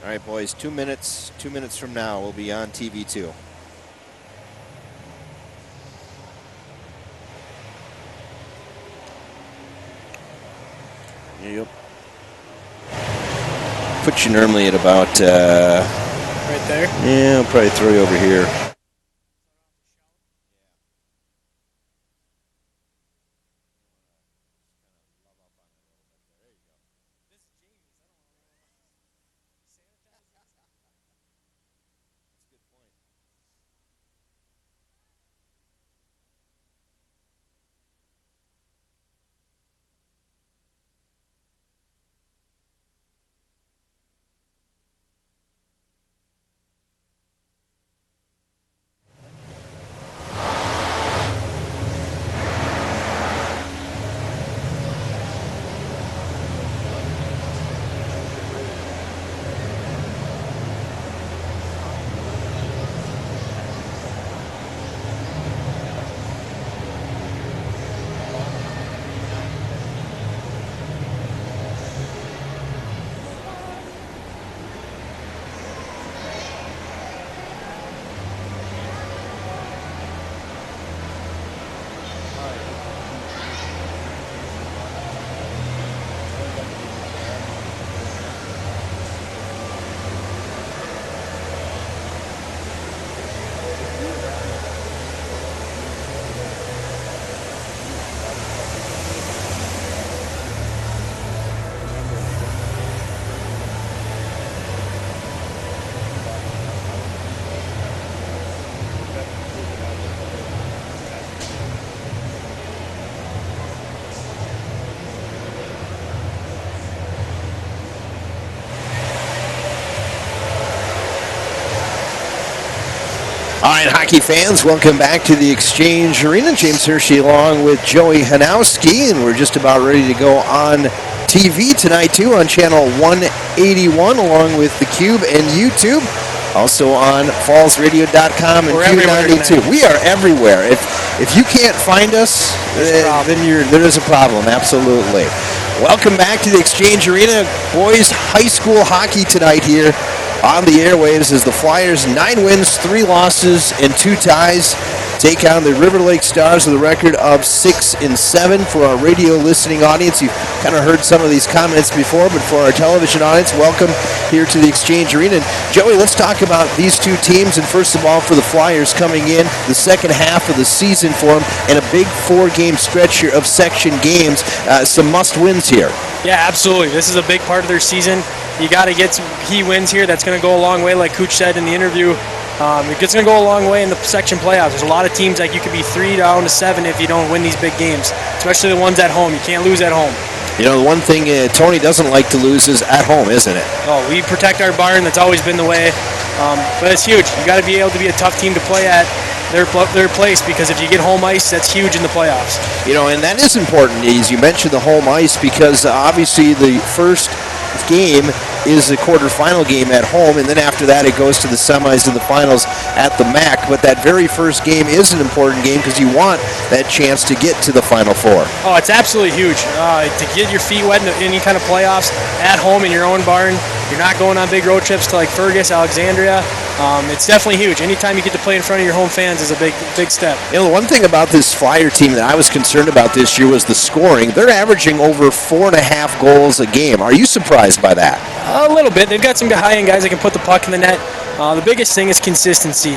All right, boys, 2 minutes. 2 minutes from now, we'll be on TV too. Yep. Put you normally at about... right there? Yeah, I'll probably throw you over here. All right, hockey fans, welcome back to the Exchange Arena. James Hershey along with Joey Hanowski, and we're just about ready to go on TV tonight, too, on channel 181, along with theCUBE and YouTube. Also on fallsradio.com and Q92. We are everywhere. If you can't find us, then there is a problem, absolutely. Welcome back to the Exchange Arena. Boys high school hockey tonight here on the airwaves as the Flyers 9 wins, 3 losses, and 2 ties take on the River Lake Stars with a record of 6-7. For our radio listening audience, you've kind of heard some of these comments before, but for our television audience, welcome here to the Exchange Arena. And Joey, let's talk about these two teams, and first of all, for the Flyers coming in, the second half of the season for them, and a big 4-game stretch here of section games, some must-wins here. Yeah, absolutely. This is a big part of their season. You got to get some key wins here. That's going to go a long way, like Cooch said in the interview. It's going to go a long way in the section playoffs. There's a lot of teams like you could be 3 down to 7 if you don't win these big games, especially the ones at home. You can't lose at home. You know, the one thing Tony doesn't like to lose is at home, isn't it? Oh, we protect our barn. That's always been the way. But it's huge. You got to be able to be a tough team to play at their place, because if you get home ice, that's huge in the playoffs. You know, and that is important, as you mentioned the home ice, because obviously the first game is the quarterfinal game at home, and then after that it goes to the semis and the finals at the MAC. But that very first game is an important game because you want that chance to get to the Final Four. Oh, it's absolutely huge. To get your feet wet in any kind of playoffs at home in your own barn. You're not going on big road trips to like Fergus, Alexandria. It's definitely huge. Anytime you get to play in front of your home fans is a big step. You know, the one thing about this Flyer team that I was concerned about this year was the scoring. They're averaging over 4.5 goals a game. Are you surprised by that? A little bit. They've got some high-end guys that can put the puck in the net. The biggest thing is consistency.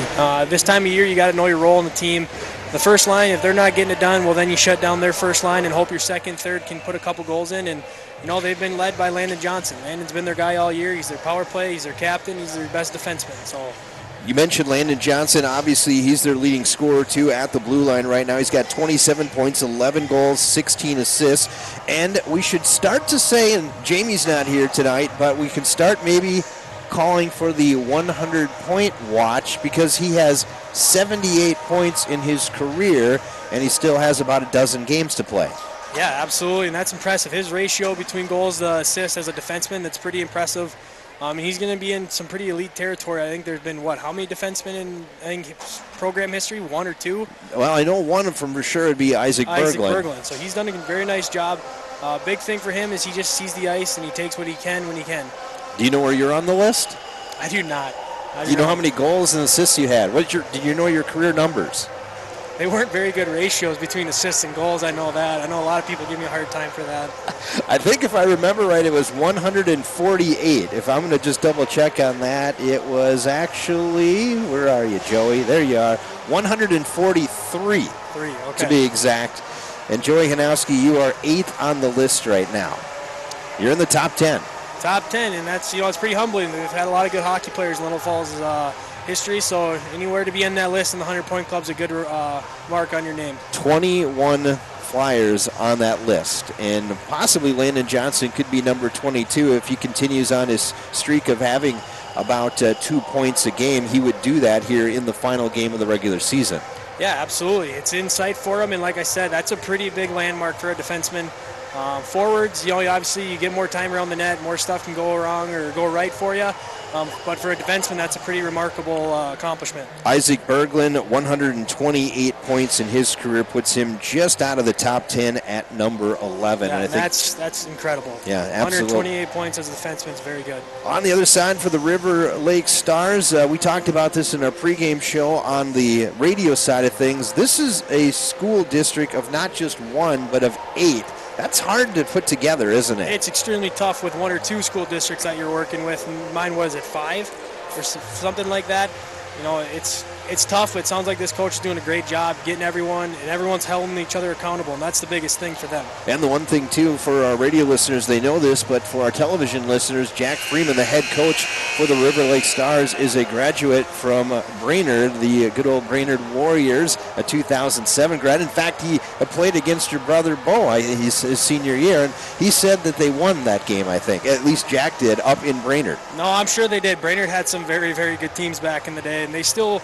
This time of year, you got to know your role in the team. The first line, if they're not getting it done, well, then you shut down their first line and hope your second, third can put a couple goals in. And you know, they've been led by Landon Johnson. Landon's been their guy all year. He's their power play. He's their captain. He's their best defenseman. So. You mentioned Landon Johnson. Obviously, he's their leading scorer, too, at the blue line right now. He's got 27 points, 11 goals, 16 assists. And we should start to say, and Jamie's not here tonight, but we can start maybe calling for the 100-point watch, because he has 78 points in his career, and he still has about a dozen games to play. Yeah, absolutely, and that's impressive. His ratio between goals to assists as a defenseman, that's pretty impressive. He's going to be in some pretty elite territory. I think there's been, how many defensemen in program history? 1 or 2? Well, I know one of them for sure would be Isaac Berglund. So he's done a very nice job. Big thing for him is he just sees the ice and he takes what he can when he can. Do you know where you're on the list? I do not. Do you know how many goals and assists you had? Do you know your career numbers? They weren't very good ratios between assists and goals. I know that. I know a lot of people give me a hard time for that. I think if I remember right, it was 148. If I'm going to just double check on that, it was actually, where are you, Joey? There you are. 143 to be exact. And Joey Hanowski, you are 8th on the list right now. You're in the top 10. Top 10, and that's, it's pretty humbling. We've had a lot of good hockey players in Little Falls' history, so anywhere to be in that list in the 100-point club is a good mark on your name. 21 Flyers on that list, and possibly Landon Johnson could be number 22 if he continues on his streak of having about 2 points a game. He would do that here in the final game of the regular season. Yeah, absolutely. It's in sight for him, and like I said, that's a pretty big landmark for a defenseman. Forwards, obviously you get more time around the net, more stuff can go wrong or go right for you. But for a defenseman, that's a pretty remarkable accomplishment. Isaac Berglund, 128 points in his career, puts him just out of the top 10 at number 11. Yeah, and I think that's incredible. Yeah, absolutely. 128 points as a defenseman is very good. On the other side for the River Lake Stars, we talked about this in our pregame show on the radio side of things. This is a school district of not just 1, but of 8. That's hard to put together, isn't it? It's extremely tough with 1 or 2 school districts that you're working with. Mine was at 5 or something like that. It's tough, but it sounds like this coach is doing a great job getting everyone, and everyone's holding each other accountable, and that's the biggest thing for them. And the one thing, too, for our radio listeners, they know this, but for our television listeners, Jack Freeman, the head coach for the River Lake Stars, is a graduate from Brainerd, the good old Brainerd Warriors, a 2007 grad. In fact, he played against your brother, Bo, his senior year, and he said that they won that game, I think. At least Jack did, up in Brainerd. No, I'm sure they did. Brainerd had some very, very good teams back in the day, and they still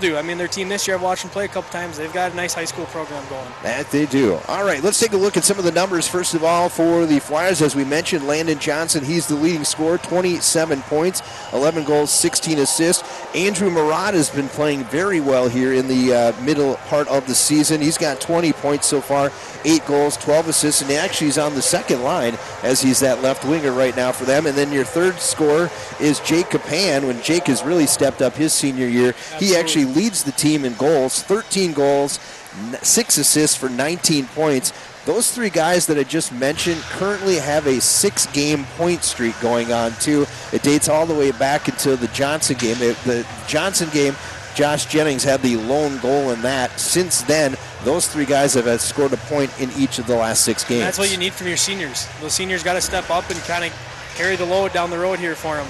do. I mean, their team this year, I've watched them play a couple times. They've got a nice high school program going. That they do. All right, let's take a look at some of the numbers. First of all, for the Flyers, as we mentioned, Landon Johnson, he's the leading scorer, 27 points, 11 goals, 16 assists. Andrew Murat has been playing very well here in the middle part of the season. He's got 20 points so far, 8 goals, 12 assists, and actually he's on the second line as he's that left winger right now for them. And then your third scorer is Jake Capan. When Jake has really stepped up his senior year, Absolutely. He actually leads the team in goals, 13 goals, 6 assists for 19 points. Those 3 guys that I just mentioned currently have a 6-game point streak going on, too. It dates all the way back until the Johnson game. The Johnson game, Josh Jennings had the lone goal in that. Since then, those 3 guys have scored a point in each of the last 6 games. That's what you need from your seniors. Those seniors got to step up and kind of carry the load down the road here for them.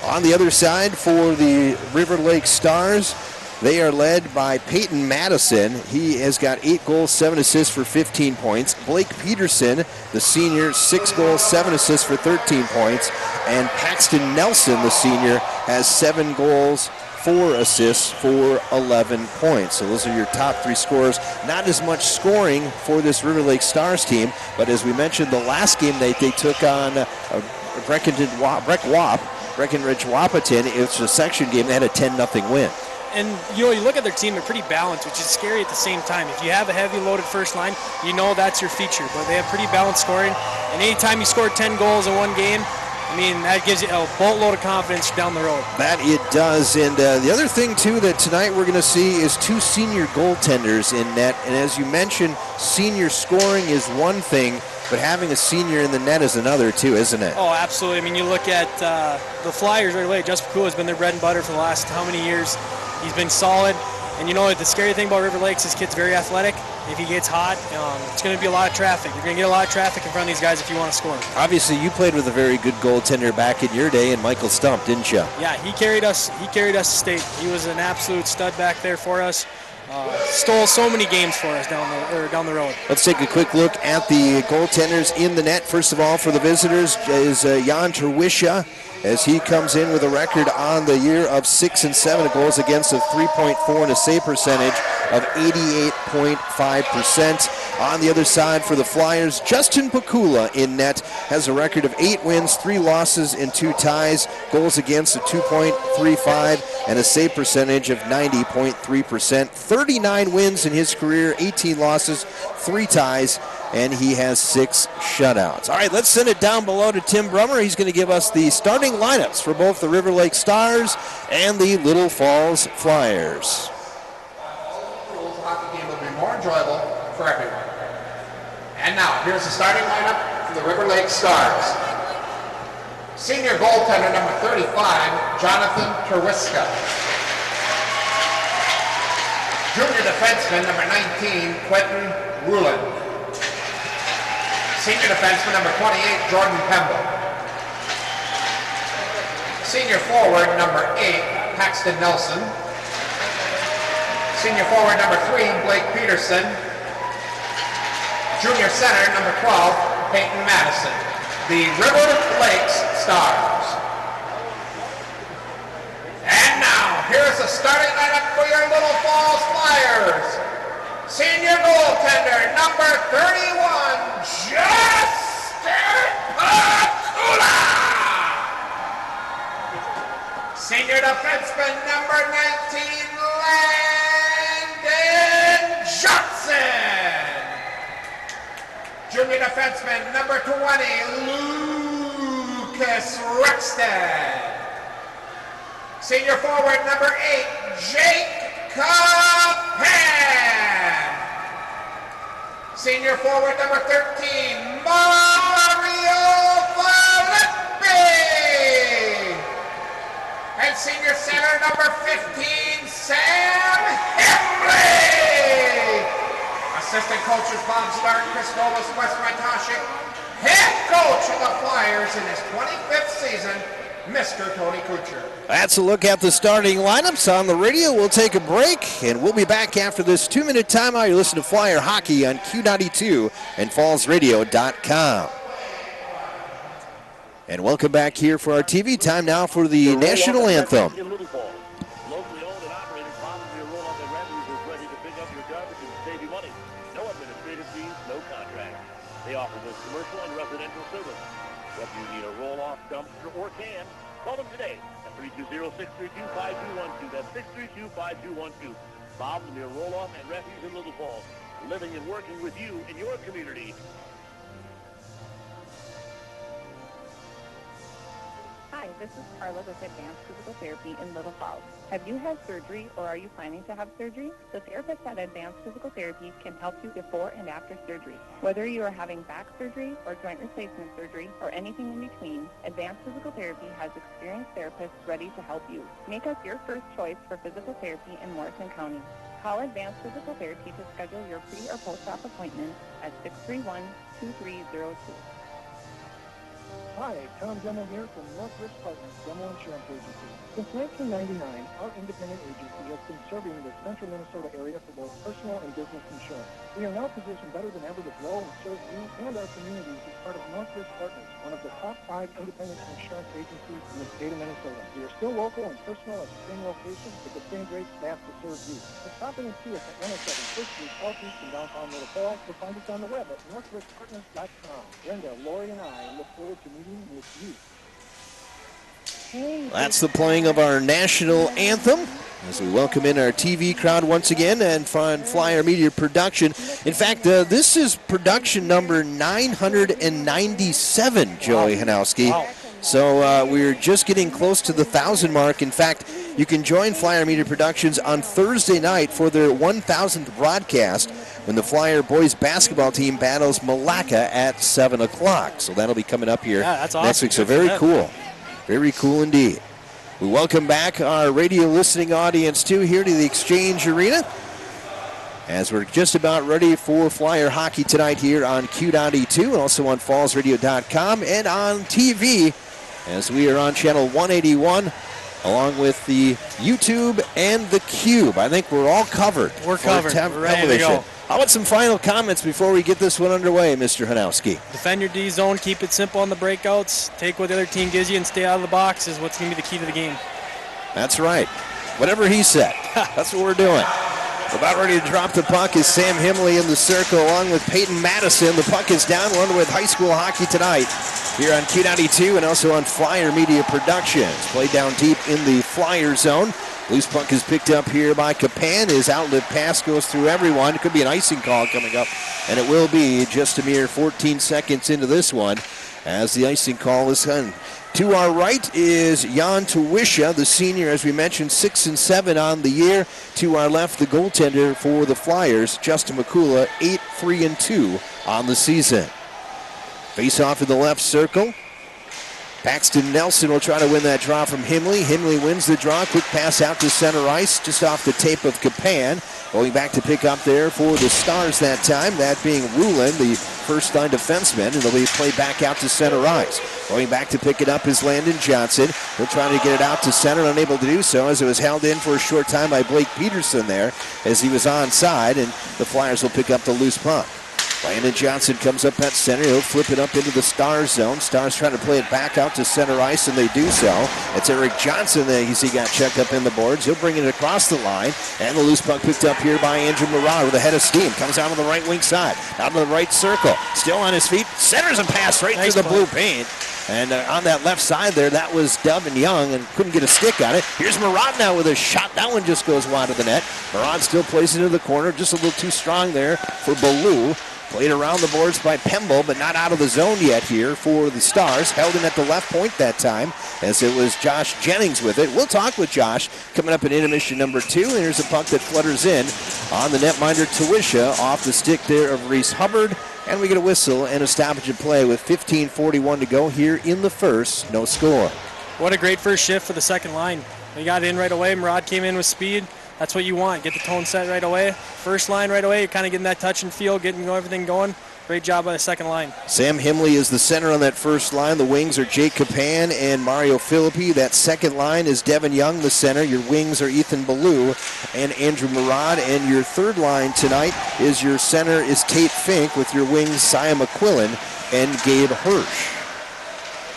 On the other side for the River Lake Stars, they are led by Peyton Madison. He has got 8 goals, 7 assists for 15 points. Blake Peterson, the senior, 6 goals, 7 assists for 13 points. And Paxton Nelson, the senior, has 7 goals, 4 assists for 11 points. So those are your top 3 scorers. Not as much scoring for this River Lake Stars team, but as we mentioned, the last game they took on Breckenridge Wapaton. It was a section game. They had a 10-0 win. And, you look at their team, they're pretty balanced, which is scary at the same time. If you have a heavy loaded first line, that's your feature. But they have pretty balanced scoring. And anytime you score 10 goals in one game, that gives you a boatload of confidence down the road. That it does. And the other thing, too, that tonight we're going to see is 2 senior goaltenders in net. And as you mentioned, senior scoring is one thing, but having a senior in the net is another, too, isn't it? Oh, absolutely. You look at the Flyers right away. Justin Pakula has been their bread and butter for the last how many years. He's been solid. And the scary thing about River Lakes, this kid's very athletic. If he gets hot, it's going to be a lot of traffic. You're going to get a lot of traffic in front of these guys if you want to score. Obviously, you played with a very good goaltender back in your day, and Michael Stump, didn't you? Yeah, he carried us. He carried us to state. He was an absolute stud back there for us. Stole so many games for us down the road. Let's take a quick look at the goaltenders in the net. First of all, for the visitors is Jan Terwisha, as he comes in with a record on the year of 6 and 7 goals against, a 3.4 and a save percentage of 88.5%. On the other side for the Flyers, Justin Pakula in net has a record of 8 wins, 3 losses, and 2 ties. Goals against a 2.35 and a save percentage of 90.3%. 39 wins in his career, 18 losses, 3 ties. and he has 6 shutouts. All right, let's send it down below to Tim Brummer. He's going to give us the starting lineups for both the River Lake Stars and the Little Falls Flyers. The hockey game will be more enjoyable for everyone. And now, here's the starting lineup for the River Lake Stars. Senior goaltender number 35, Jonathan Terwiska. Junior defenseman number 19, Quentin Rulin. Senior defenseman number 28, Jordan Pemble. Senior forward number 8, Paxton Nelson. Senior forward number 3, Blake Peterson. Junior center number 12, Peyton Madison. The River Lakes Stars. And now, here's the starting lineup for your Little Falls Flyers. Senior goaltender number 31, Justin Patula. Senior defenseman number 19, Landon Johnson. Junior defenseman number 20, Lucas Rexton. Senior forward number 8, Jake Capan. Senior forward number 13, Mario Filippi. And senior center number 15, Sam Hemley. Assistant coaches Bob Stark, Chris Dolis, Wes Ratoshik. Head coach of the Flyers in his 25th season, Mr. Tony Kucher. That's a look at the starting lineups on the radio. We'll take a break, and we'll be back after this 2-minute timeout. You're listening to Flyer Hockey on Q92 and fallsradio.com. And welcome back here for our TV time now for the national anthem. Locally owned and operated, Bob's Roll-Off and Refuse is ready to pick up your garbage and save you money. No administrative fees, no contract. They offer both commercial and residential service. Whether you need a roll-off, dumpster, or can, call them today at 320-632-5212. That's 632-5212. Bob's Roll-Off and Refuse in Little Falls, living and working with you in your community. Hi, this is Carla with Advanced Physical Therapy in Little Falls. Have you had surgery or are you planning to have surgery? The therapists at Advanced Physical Therapy can help you before and after surgery. Whether you are having back surgery or joint replacement surgery or anything in between, Advanced Physical Therapy has experienced therapists ready to help you. Make us your first choice for physical therapy in Morrison County. Call Advanced Physical Therapy to schedule your pre- or post-op appointment at 631-2302. Hi, Tom Demo here from Northwest Partners Demo Insurance Agency. Since 1999, our independent agency has been serving the central Minnesota area for both personal and business insurance. We are now positioned better than ever to grow and serve you and our communities as part of Northwest Partners, one of the top 5 independent insurance agencies in the state of Minnesota. We are still local and personal at the same location with the same great staff to serve you. So stop in and see us at 107 First Street, Southeast in downtown Little Falls, or find us on the web at northwestpartners.com. Brenda, Lori, and I look forward to meeting with you. That's the playing of our national anthem as we welcome in our TV crowd once again and Fun Flyer Media Production. In fact, this is production number 997, Joey Hanowski. Wow. So we're just getting close to the 1,000 mark. In fact, you can join Flyer Media Productions on Thursday night for their 1,000th broadcast when the Flyer boys basketball team battles Malacca at 7 o'clock. So that'll be coming up here that's next awesome. week. So very cool. Very cool indeed. We welcome back our radio listening audience, too, here to the Exchange Arena as we're just about ready for Flyer hockey tonight here on Q92 and also on fallsradio.com and on TV as we are on channel 181 along with the YouTube and the Cube. I think we're all covered. We're covered. We're ready to go. How about some final comments before we get this one underway, Mr. Hanowski? Defend your D zone, keep it simple on the breakouts, take what the other team gives you and stay out of the box is what's going to be the key to the game. That's right. Whatever he said, that's what we're doing. About ready to drop the puck is Sam Himley in the circle along with Peyton Madison. The puck is down. One with high school hockey tonight here on Q92 and also on Flyer Media Productions. Played down deep in the Flyer zone. Loose puck is picked up here by Capan. His outlet pass goes through everyone. It could be an icing call coming up, and it will be just a mere 14 seconds into this one as the icing call is done. To our right is Jan Tuwisha, the senior, as we mentioned, 6-7 on the year. To our left, the goaltender for the Flyers, Justin McCullough, 8-3-2 on the season. Face off in the left circle. Paxton Nelson will try to win that draw from Himley. Himley wins the draw. Quick pass out to center ice, just off the tape of Capan. Going back to pick up there for the Stars that time, that being Rulin, the first-line defenseman, and they'll be played back out to center ice. Going back to pick it up is Landon Johnson. He'll try to get it out to center, unable to do so as it was held in for a short time by Blake Peterson there as he was onside, and the Flyers will pick up the loose puck. Landon Johnson comes up at center. He'll flip it up into the Stars zone. Stars trying to play it back out to center ice, and they do so. It's Eric Johnson that he got checked up in the boards. He'll bring it across the line, and the loose puck picked up here by Andrew Murad with a head of steam. Comes out on the right wing side, out of the right circle. Still on his feet. Centers a pass right through the blue paint. And on that left side there, that was Devin Young, and couldn't get a stick on it. Here's Murad now with a shot. That one just goes wide of the net. Murad still plays it into the corner. Just a little too strong there for Ballou. Played around the boards by Pemble, but not out of the zone yet here for the Stars. Held in at the left point that time, as it was Josh Jennings with it. We'll talk with Josh coming up in intermission number 2. And here's a puck that flutters in on the netminder Tuwisha off the stick there of Reese Hubbard. And we get a whistle and a stoppage of play with 15:41 to go here in the first. No score. What a great first shift for the second line. They got in right away. Murad came in with speed. That's what you want. Get the tone set right away. First line right away, you're kind of getting that touch and feel, getting everything going. Great job by the second line. Sam Himley is the center on that first line. The wings are Jake Capan and Mario Philippi. That second line is Devin Young, the center. Your wings are Ethan Ballou and Andrew Murad. And your third line tonight is your center is Tate Fink with your wings Sia McQuillan and Gabe Hirsch.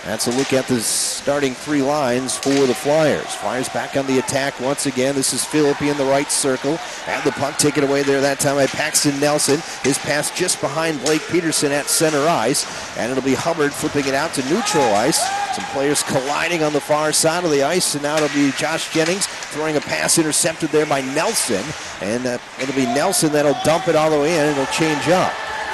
That's a look at the starting 3 lines for the Flyers. Flyers back on the attack once again. This is Philippi in the right circle. And the puck taken away there that time by Paxton Nelson. His pass just behind Blake Peterson at center ice. And it'll be Hubbard flipping it out to neutral ice. Some players colliding on the far side of the ice. And now it'll be Josh Jennings throwing a pass intercepted there by Nelson. And it'll be Nelson that'll dump it all the way in, and it'll change up.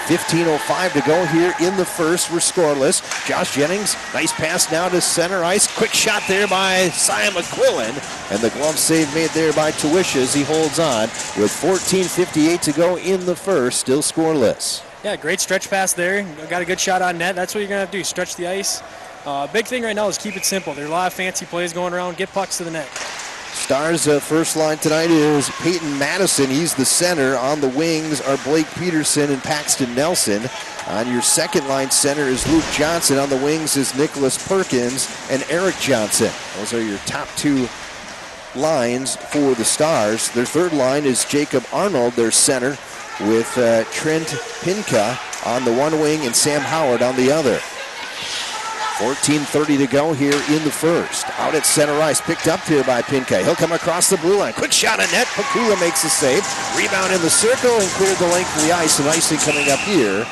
15:05 to go here in the first. We're scoreless. Josh Jennings, nice pass now to center ice. Quick shot there by Sia McQuillan. And the glove save made there by Tuwisha as he holds on with 14:58 to go in the first. Still scoreless. Yeah, great stretch pass there. Got a good shot on net. That's what you're going to have to do, stretch the ice. Big thing right now is keep it simple. There are a lot of fancy plays going around. Get pucks to the net. Stars' first line tonight is Peyton Madison. He's the center. On the wings are Blake Peterson and Paxton Nelson. On your second line center is Luke Johnson. On the wings is Nicholas Perkins and Eric Johnson. Those are your top 2 lines for the Stars. Their third line is Jacob Arnold, their center, with Trent Pinka on the one wing and Sam Howard on the other. 14:30 to go here in the first. Out at center ice, picked up here by Pinka. He'll come across the blue line. Quick shot on net. Pakula makes the save. Rebound in the circle and cleared the length of the ice. And icing coming up here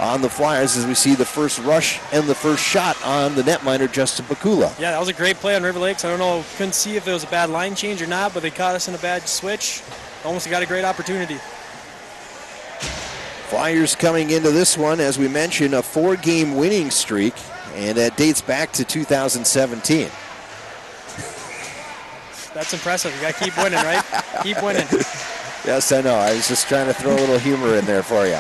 on the Flyers as we see the first rush and the first shot on the netminder, Justin Pakula. Yeah, that was a great play on River Lakes. I don't know, couldn't see if it was a bad line change or not, but they caught us in a bad switch. Almost got a great opportunity. Flyers coming into this one, as we mentioned, a 4-game winning streak. And that dates back to 2017. That's impressive. You got to keep winning, right? Keep winning. Yes, I know. I was just trying to throw a little humor in there for you.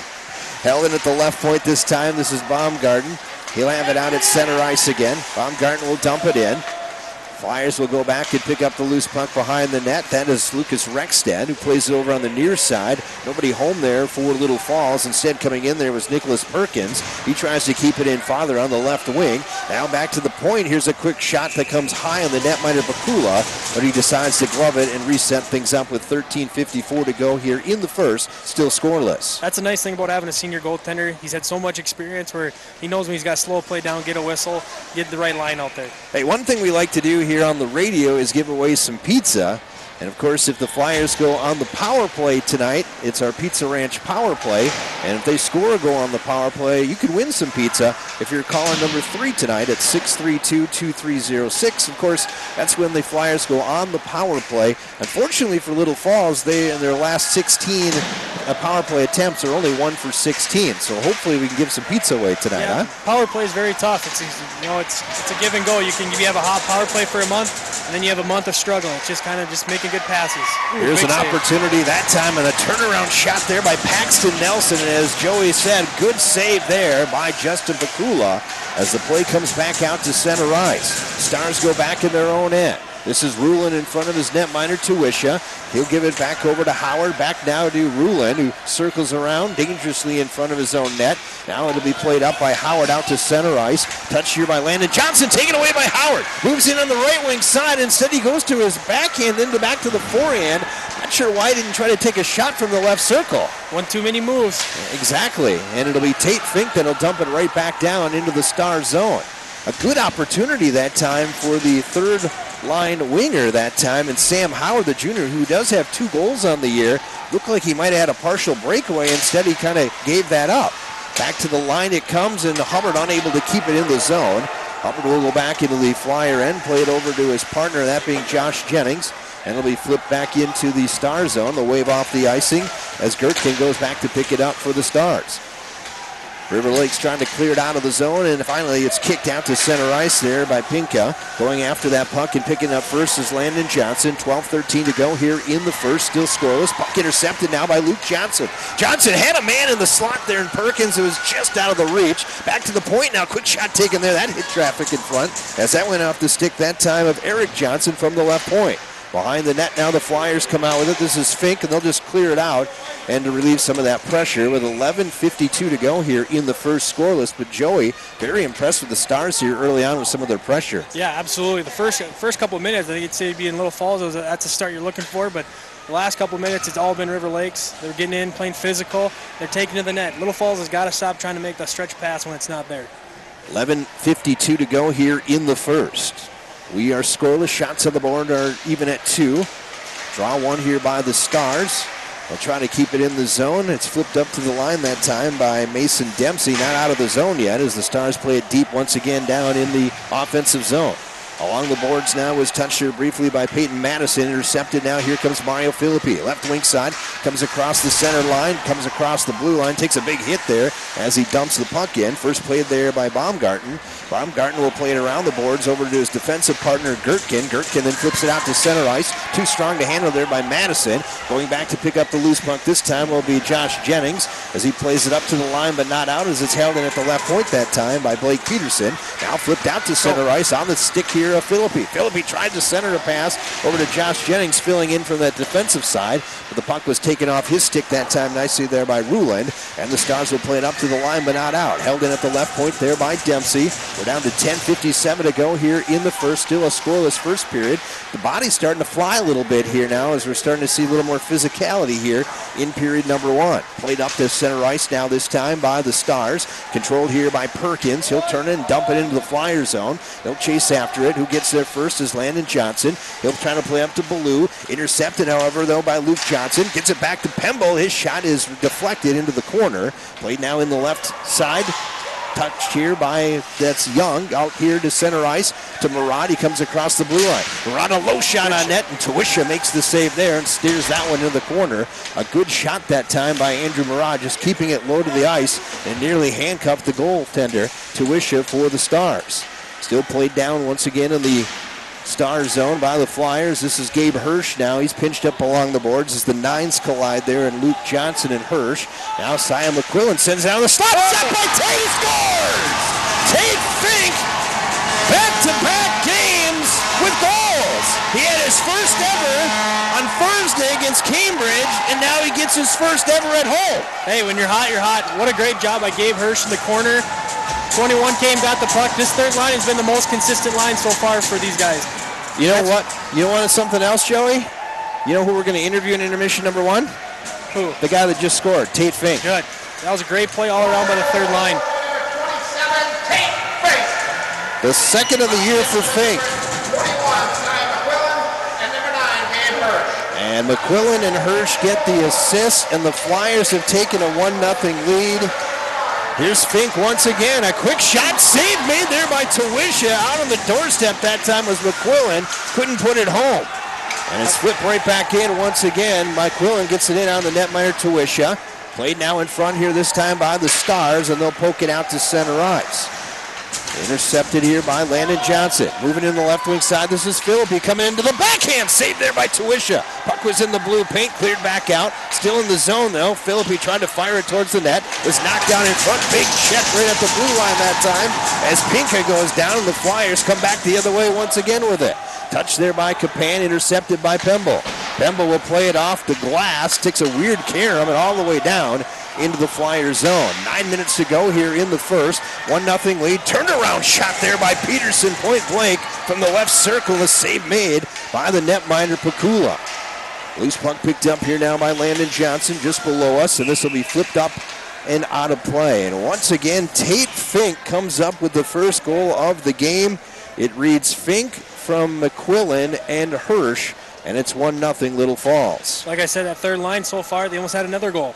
Held in at the left point this time. This is Baumgarten. He'll have it out at center ice again. Baumgarten will dump it in. Flyers will go back and pick up the loose puck behind the net. That is Lucas Rexstad, who plays it over on the near side. Nobody home there for Little Falls. Instead, coming in there was Nicholas Perkins. He tries to keep it in farther on the left wing. Now back to the point. Here's a quick shot that comes high on the netminder Bakula, but he decides to glove it and reset things up with 13:54 to go here in the first. Still scoreless. That's a nice thing about having a senior goaltender. He's had so much experience where he knows when he's got to slow a play down, get a whistle, get the right line out there. Hey, one thing we like to do here on the radio is give away some pizza. And, of course, if the Flyers go on the power play tonight, it's our Pizza Ranch power play. And if they score a goal on the power play, you can win some pizza if you're caller number 3 tonight at 632-2306. Of course, that's when the Flyers go on the power play. Unfortunately for Little Falls, they, in their last 16 power play attempts, are only 1 for 16. So hopefully we can give some pizza away tonight, Yeah, huh? power play is very tough. It's a give and go. You have a hot power play for a month, and then you have a month of struggling. It's just kind of just making good passes. Here's an Big save. opportunity that time, and a turnaround shot there by Paxton Nelson. And as Joey said, good save there by Justin Pakula as the play comes back out to center ice. Stars go back in their own end. This is Rulin in front of his netminder, Tuwisha. He'll give it back over to Howard. Back now to Rulin, who circles around dangerously in front of his own net. Now it'll be played up by Howard out to center ice. Touch here by Landon Johnson, taken away by Howard. Moves in on the right wing side. Instead, he goes to his backhand, then back to the forehand. Not sure why he didn't try to take a shot from the left circle. One too many moves. Exactly. And it'll be Tate Fink that'll dump it right back down into the Star zone. A good opportunity that time for the third line winger that time, and Sam Howard, the junior, who does have 2 goals on the year. Looked like he might have had a partial breakaway. Instead, he kind of gave that up. Back to the line it comes, and Hubbard unable to keep it in the zone. Hubbard will go back into the Flyer end, play it over to his partner, that being Josh Jennings, and it'll be flipped back into the Star zone. They'll wave off the icing as Gertkin goes back to pick it up for the Stars. River Lake's trying to clear it out of the zone, and finally it's kicked out to center ice there by Pinka. Going after that puck and picking up first is Landon Johnson. 12-13 to go here in the first, still scoreless. Puck intercepted now by Luke Johnson. Johnson had a man in the slot there, and Perkins, it was just out of the reach. Back to the point now, quick shot taken there. That hit traffic in front as that went off the stick that time of Eric Johnson from the left point. Behind the net now, the Flyers come out with it. This is Fink, and they'll just clear it out and to relieve some of that pressure with 11:52 to go here in the first, scoreless. But Joey, very impressed with the Stars here early on with some of their pressure. Yeah, absolutely. The first couple of minutes, I think it'd be in Little Falls. That's a start you're looking for, but the last couple of minutes, it's all been River Lakes. They're getting in, playing physical. They're taking to the net. Little Falls has got to stop trying to make the stretch pass when it's not there. 11:52 to go here in the first. We are scoreless. Shots on the board are even at 2. Draw one here by the Stars. They'll try to keep it in the zone. It's flipped up to the line that time by Mason Dempsey. Not out of the zone yet as the Stars play it deep once again down in the offensive zone. Along the boards now was touched here briefly by Peyton Madison. Intercepted now. Here comes Mario Filippi. Left wing side. Comes across the center line. Comes across the blue line. Takes a big hit there as he dumps the puck in. First played there by Baumgarten. Baumgarten will play it around the boards over to his defensive partner Gertkin. Gertkin then flips it out to center ice. Too strong to handle there by Madison. Going back to pick up the loose puck this time will be Josh Jennings as he plays it up to the line but not out as it's held in at the left point that time by Blake Peterson. Now flipped out to center ice on the stick here of Filippi. Filippi tried to center a pass over to Josh Jennings filling in from that defensive side, but the puck was taken off his stick that time nicely there by Ruland, and the Stars will play it up to the line but not out. Held in at the left point there by Dempsey. We're down to 10:57 to go here in the first. Still a scoreless first period. The body's starting to fly a little bit here now as we're starting to see a little more physicality here in period number 1. Played up to center ice now this time by the Stars. Controlled here by Perkins. He'll turn it and dump it into the Flyer zone. They'll chase after it. Who gets there first is Landon Johnson. He'll try to play up to Ballou. Intercepted, however, though, by Luke Johnson. Gets it back to Pemble. His shot is deflected into the corner. Played now in the left side. Touched here by, that's Young, out here to center ice to Murad. He comes across the blue line. Murad, a low shot on net, and Tuwisha makes the save there and steers that one into the corner. A good shot that time by Andrew Murad, just keeping it low to the ice and nearly handcuffed the goaltender, Tuwisha, for the Stars. Still played down once again in the Star zone by the Flyers. This is Gabe Hirsch now. He's pinched up along the boards as the nines collide there, and Luke Johnson and Hirsch. Now Sia McQuillan sends it down the slot. Shot by Tate. He scores! Tate Fink, back-to-back games with goals. He had his first ever on Thursday against Cambridge, and now he gets his first ever at home. Hey, when you're hot, you're hot. What a great job by Gabe Hirsch in the corner. 21 came, got the puck. This third line has been the most consistent line so far for these guys. You know what? You know what? Something else, Joey? You know who we're going to interview in intermission number 1? Who? The guy that just scored, Tate Fink. Good. That was a great play all around by the third line. The second of the year for Fink. 21, Sia McQuillan, and number 9, Gabe Hirsch. And McQuillan and Hirsch get the assist, and the Flyers have taken a 1-0 lead. Here's Fink once again. A quick shot save made there by Tawisha. Out on the doorstep that time was McQuillan. Couldn't put it home. And it's flipped right back in once again. McQuillan gets it in on the netminder Tawisha. Played now in front here this time by the Stars, and they'll poke it out to center ice. Intercepted here by Landon Johnson. Moving in the left wing side, this is Philippi coming into the backhand. Saved there by Tawisha. Puck was in the blue paint, cleared back out. Still in the zone though. Philippi tried to fire it towards the net. Was knocked down in front. Big check right at the blue line that time. As Pinka goes down, and the Flyers come back the other way once again with it. Touched there by Capan, intercepted by Pemble. Pemble will play it off the glass. Takes a weird carom and all the way down into the Flyer zone. 9 minutes to go here in the first. 1-0 lead. Turnaround shot there by Peterson, point blank from the left circle. A save made by the netminder Pakula. Loose puck picked up here now by Landon Johnson just below us, and this will be flipped up and out of play. And once again, Tate Fink comes up with the first goal of the game. It reads Fink from McQuillan and Hirsch, and it's 1-0 Little Falls. Like I said, that third line so far, they almost had another goal.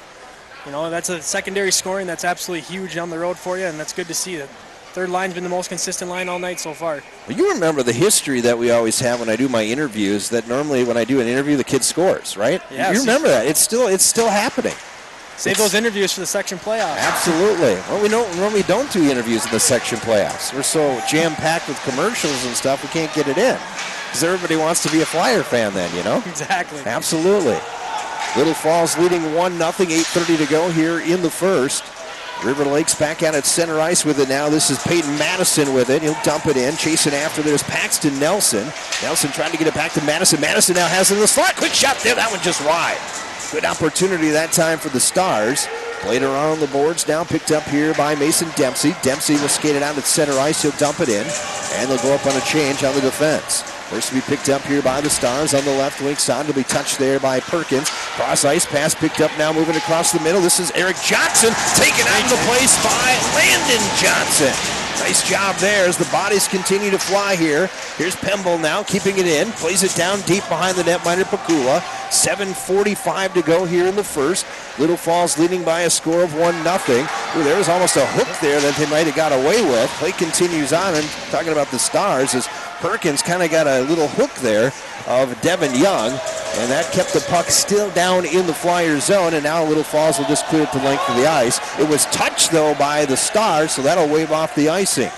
You know, that's a secondary scoring that's absolutely huge down the road for you, and that's good to see. The third line's been the most consistent line all night so far. Well, you remember the history that we always have when I do my interviews, that normally when I do an interview, the kid scores, right? Yeah. You remember that. It's still happening. Save those interviews for the section playoffs. Absolutely. Well, we normally don't do interviews in the section playoffs. We're so jam-packed with commercials and stuff, we can't get it in. Because everybody wants to be a Flyer fan then, you know? Exactly. Absolutely. Little Falls leading 1-0, 8:30 to go here in the first. River Lakes back out at center ice with it now. This is Peyton Madison with it. He'll dump it in. Chasing after there's Paxton Nelson. Nelson trying to get it back to Madison. Madison now has it in the slot. Quick shot there. That one just wide. Good opportunity that time for the Stars. Played around on the boards now. Picked up here by Mason Dempsey. Dempsey will skate it out at center ice. He'll dump it in. And they'll go up on a change on the defense. First to be picked up here by the Stars on the left wing side. Will be touched there by Perkins. Cross ice pass picked up now, moving across the middle. This is Eric Johnson taken out of the place by Landon Johnson. Nice job there as the bodies continue to fly here. Here's Pemble now keeping it in. Plays it down deep behind the netminder Pakula. 7:45 to go here in the first. Little Falls leading by a score of 1-0. Ooh, there was almost a hook there that they might have got away with. Play continues on, and talking about the Stars as Perkins kind of got a little hook there of Devin Young, and that kept the puck still down in the Flyer zone, and now Little Falls will just clear it the length of the ice. It was touched, though, by the Stars, so that'll wave off the icing.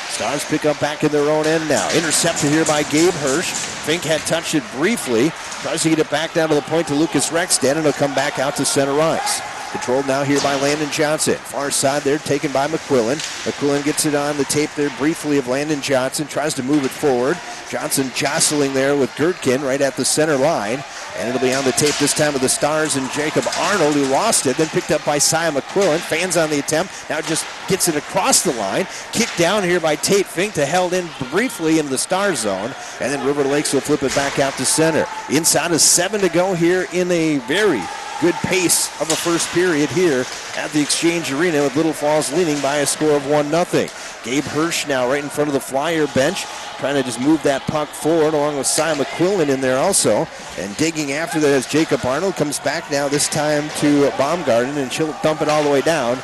Stars pick up back in their own end now. Intercepted here by Gabe Hirsch. Fink had touched it briefly. Tries to get it back down to the point to Lucas Rexden, and it'll come back out to center ice. Controlled now here by Landon Johnson. Far side there, taken by McQuillan. McQuillan gets it on the tape there briefly of Landon Johnson. Tries to move it forward. Johnson jostling there with Gertkin right at the center line. And it'll be on the tape this time with the Stars and Jacob Arnold, who lost it. Then picked up by Sia McQuillan. Fans on the attempt. Now just gets it across the line. Kicked down here by Tate Fink to held in briefly into the Star zone. And then River Lakes will flip it back out to center. Inside of 7 to go here in a very good pace of a first period here at the Exchange Arena, with Little Falls leading by a score of 1-0. Gabe Hirsch now right in front of the Flyer bench, trying to just move that puck forward along with Cy McQuillan in there also. And digging after that as Jacob Arnold comes back now, this time to Baumgarten, and she'll dump it all the way down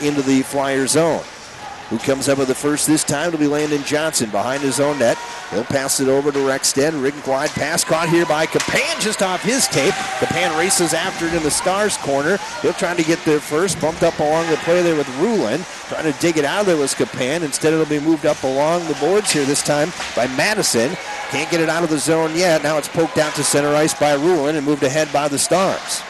into the Flyer zone. Who comes up with the first this time? It'll be Landon Johnson behind his own net. He'll pass it over to Rexden. Rink wide pass caught here by Capan just off his tape. Capan races after it in the Stars corner. He'll try to get there first. Bumped up along the play there with Rulin. Trying to dig it out of there was Capan. Instead it'll be moved up along the boards here this time by Madison. Can't get it out of the zone yet. Now it's poked out to center ice by Rulin and moved ahead by the Stars.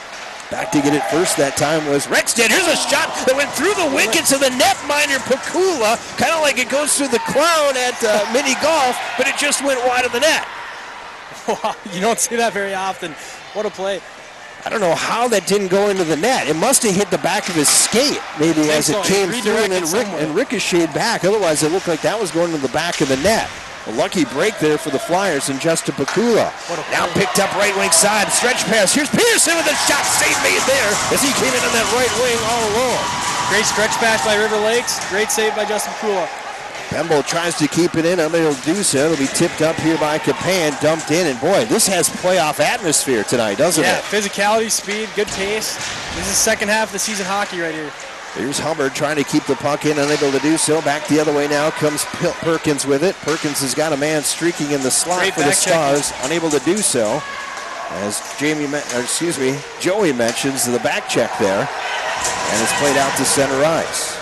Back to get it first that time was Rexden. Here's a shot that went through the wickets of the netminder Pakula. Kind of like it goes through the clown at mini golf, but it just went wide of the net. Wow, you don't see that very often. What a play. I don't know how that didn't go into the net. It must have hit the back of his skate, maybe, as it came through and then ricocheted back. Otherwise, it looked like that was going to the back of the net. A lucky break there for the Flyers and Justin Pakula. Now picked up right wing side. Stretch pass. Here's Peterson with a shot. Save made there as he came in on that right wing all alone. Great stretch pass by River Lakes. Great save by Justin Pakula. Pembo tries to keep it in, unable to do so. It'll be tipped up here by Capan, dumped in, and boy, this has playoff atmosphere tonight, doesn't it? Yeah, physicality, speed, good pace. This is second half of the season hockey right here. Here's Hubbard trying to keep the puck in, unable to do so. Back the other way now comes Perkins with it. Perkins has got a man streaking in the slot Great for the back check. Stars, unable to do so. As Joey mentions, the back check there, and it's played out to center ice.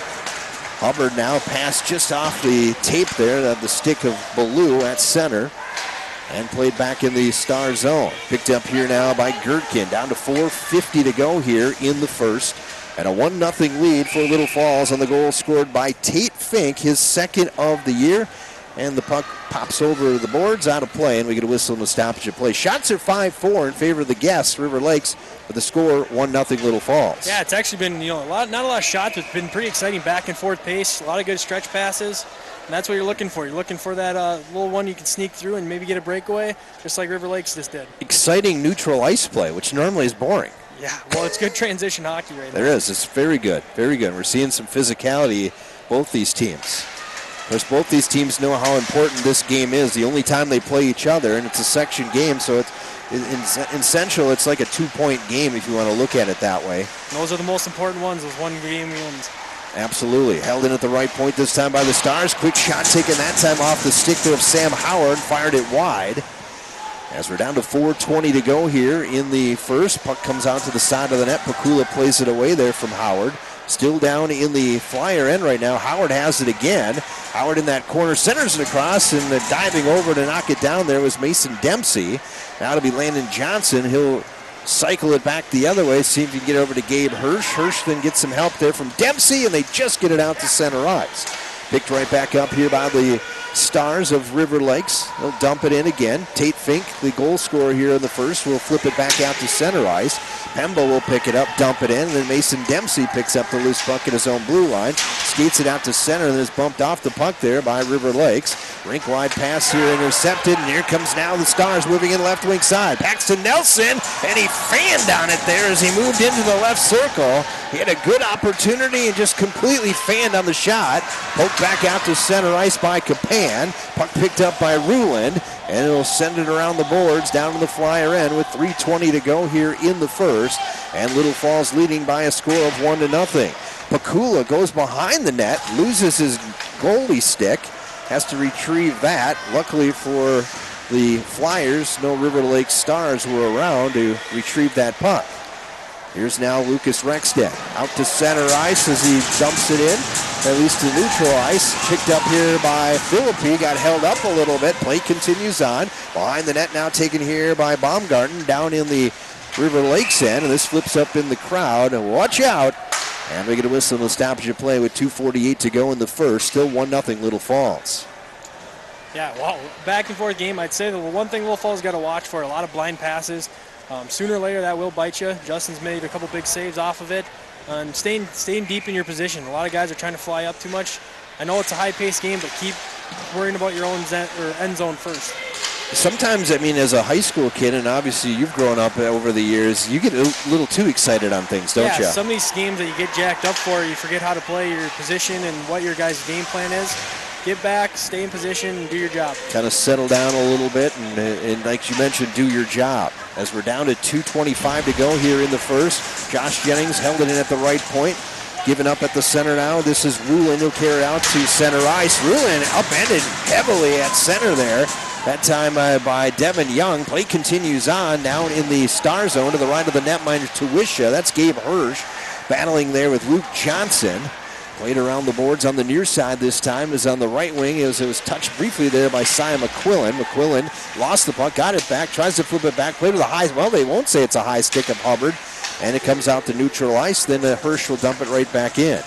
Hubbard now passed just off the tape there of the stick of Ballou at center, and played back in the Star zone. Picked up here now by Gertkin, down to 4:50 to go here in the first. And a 1-0 lead for Little Falls on the goal scored by Tate Fink, his second of the year. And the puck pops over the boards, out of play, and we get a whistle and a stoppage of play. Shots are 5-4 in favor of the guests, River Lakes, with the score 1-0 Little Falls. Yeah, it's actually been not a lot of shots, but it's been pretty exciting back and forth pace. A lot of good stretch passes, and that's what you're looking for. You're looking for that little one you can sneak through and maybe get a breakaway, just like River Lakes just did. Exciting neutral ice play, which normally is boring. Yeah, well, it's good transition hockey right now. There is. It's very good. Very good. We're seeing some physicality, both these teams. Of course, both these teams know how important this game is. The only time they play each other, and it's a section game, so it's in Central, it's like a 2-point game if you want to look at it that way. And those are the most important ones, those one game wins. Absolutely. Held in at the right point this time by the Stars. Quick shot taken that time off the stick there of Sam Howard. Fired it wide. As we're down to 4:20 to go here in the first. Puck comes out to the side of the net. Pakula plays it away there from Howard. Still down in the Flyer end right now. Howard has it again. Howard in that corner centers it across, and diving over to knock it down there was Mason Dempsey. Now it'll be Landon Johnson. He'll cycle it back the other way, see if he can get over to Gabe Hirsch. Hirsch then gets some help there from Dempsey, and they just get it out to center ice. Picked right back up here by the Stars of River Lakes. They'll dump it in again. Tate Fink, the goal scorer here in the first, will flip it back out to center ice. Pembo will pick it up, dump it in, and then Mason Dempsey picks up the loose puck at his own blue line, skates it out to center, and is bumped off the puck there by River Lakes. Rink-wide pass here intercepted, and here comes now the Stars moving in left wing side. Paxton Nelson, and he fanned on it there as he moved into the left circle. He had a good opportunity and just completely fanned on the shot. Poked back out to center ice by Capan. Puck picked up by Ruland, and it'll send it around the boards down to the Flyer end with 3:20 to go here in the first. And Little Falls leading by a score of 1-0. Pakula goes behind the net, loses his goalie stick, has to retrieve that. Luckily for the Flyers, no River Lake Stars were around to retrieve that puck. Here's now Lucas Rexstead out to center ice as he dumps it in, at least to neutral ice. Picked up here by Philippi, got held up a little bit. Play continues on. Behind the net now taken here by Baumgarten down in the River Lakes end, and this flips up in the crowd. And watch out. And we get a whistle and a stoppage of play with 2:48 to go in the first. Still 1-0 Little Falls. Yeah, well, back and forth game. I'd say the one thing Little Falls got to watch for, a lot of blind passes. Sooner or later, that will bite you. Justin's made a couple big saves off of it. And staying deep in your position. A lot of guys are trying to fly up too much. I know it's a high-paced game, but keep worrying about your own end zone first. Sometimes, I mean, as a high school kid, and obviously you've grown up over the years, you get a little too excited on things, don't you? Yeah, some of these games that you get jacked up for, you forget how to play your position and what your guys' game plan is. Get back, stay in position, and do your job. Kind of settle down a little bit, and like you mentioned, do your job. As we're down to 2:25 to go here in the first. Josh Jennings held it in at the right point. Given up at the center now. This is Ruland. He'll carry it out to center ice. Ruland upended heavily at center there. That time by Devin Young. Play continues on down in the Star zone to the right of the netminder Tuwisha. That's Gabe Hirsch battling there with Luke Johnson. Played around the boards on the near side this time. Is on the right wing. It was touched briefly there by Cy McQuillan. McQuillan lost the puck, got it back, tries to flip it back, played with a high. Well, they won't say it's a high stick of Hubbard. And it comes out to neutral ice. Then Hirsch will dump it right back in.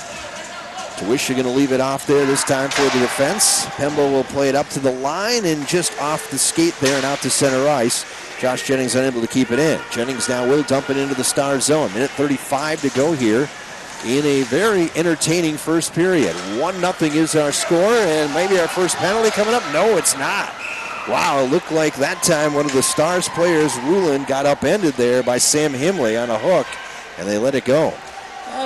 Tuwisha going to leave it off there this time for the defense. Pembo will play it up to the line and just off the skate there and out to center ice. Josh Jennings unable to keep it in. Jennings now will dump it into the Star zone. Minute 35 to go here in a very entertaining first period. 1-0 is our score, and maybe our first penalty coming up. No, it's not. Wow, it looked like that time one of the Stars players, Ruland, got upended there by Sam Himley on a hook, and they let it go.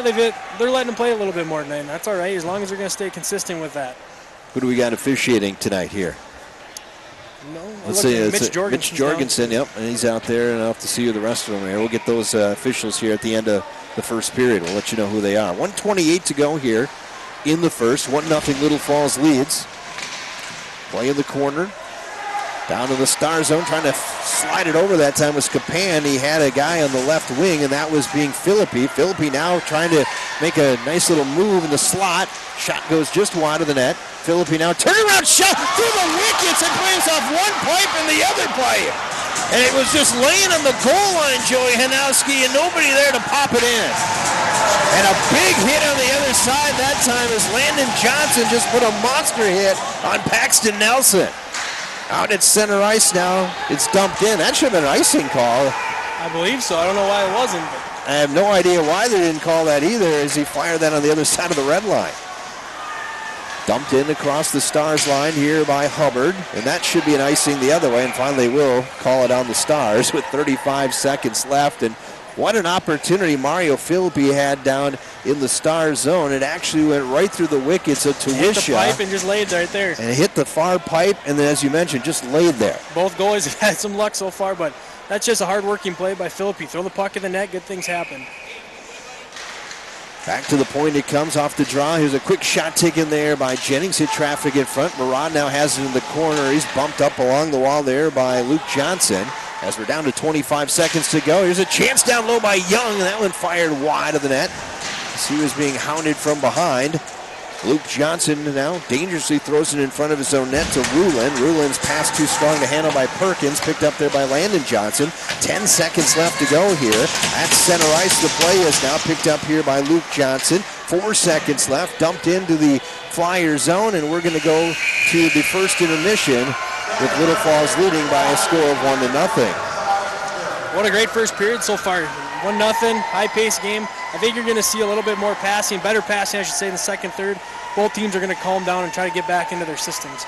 They're letting him play a little bit more tonight, and that's all right, as long as they're going to stay consistent with that. Who do we got officiating tonight here? No, Let's see. It's Mitch Jorgensen. Mitch Jorgensen, yep, and he's out there, and I'll have to see who the rest of them are. We'll get those officials here at the end of the first period. We'll let you know who they are. 1:28 to go here in the first. 1-0 Little Falls leads. Play in the corner. Down to the star zone, trying to slide it over that time was Capan. He had a guy on the left wing, and that was being Philippi. Philippi now trying to make a nice little move in the slot. Shot goes just wide of the net. Philippi now turnaround shot through the wickets and plays off one pipe and the other pipe. And it was just laying on the goal line, Joey Hanowski, and nobody there to pop it in. And a big hit on the other side that time as Landon Johnson just put a monster hit on Paxton Nelson. Out at center ice now. It's dumped in. That should have been an icing call. I believe so. I don't know why it wasn't. But I have no idea why they didn't call that either as he fired that on the other side of the red line. Dumped in across the Stars line here by Hubbard. And that should be an icing the other way. And finally will call it on the Stars with 35 seconds left. And what an opportunity Mario Philippi had down in the Star zone. It actually went right through the wickets of Tuwisha. hit the pipe and just laid right there. And it hit the far pipe, and then, as you mentioned, just laid there. Both goalies have had some luck so far, but that's just a hard-working play by Philippi. Throw the puck in the net, good things happen. Back to the point it comes off the draw. Here's a quick shot taken there by Jennings. Hit traffic in front. Murad now has it in the corner. He's bumped up along the wall there by Luke Johnson. As we're down to 25 seconds to go, here's a chance down low by Young, and that one fired wide of the net as he was being hounded from behind. Luke Johnson now dangerously throws it in front of his own net to Rulin. Rulin's pass too strong to handle by Perkins, picked up there by Landon Johnson. 10 seconds left to go here. At center ice, the play is now picked up here by Luke Johnson. 4 seconds left, dumped into the Flyer zone, and we're going to go to the first intermission with Little Falls leading by a score of 1-0. What a great first period so far. 1-0, high-paced game. I think you're going to see a little bit more passing, better passing, I should say, in the second, third. Both teams are going to calm down and try to get back into their systems.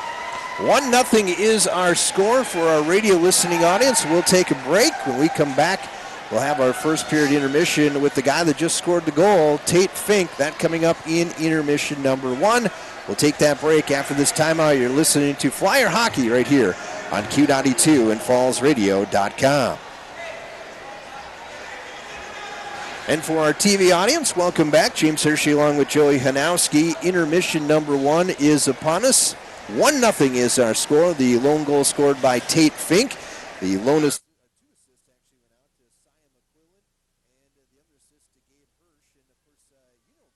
1-0 is our score for our radio listening audience. We'll take a break. When we come back, we'll have our first period intermission with the guy that just scored the goal, Tate Fink. That coming up in intermission number 1. We'll take that break after this timeout. You're listening to Flyer Hockey right here on Q92 and FallsRadio.com. And for our TV audience, welcome back. James Hershey along with Joey Hanowski. Intermission number 1 is upon us. 1-0 is our score. The lone goal scored by Tate Fink. The lone assist.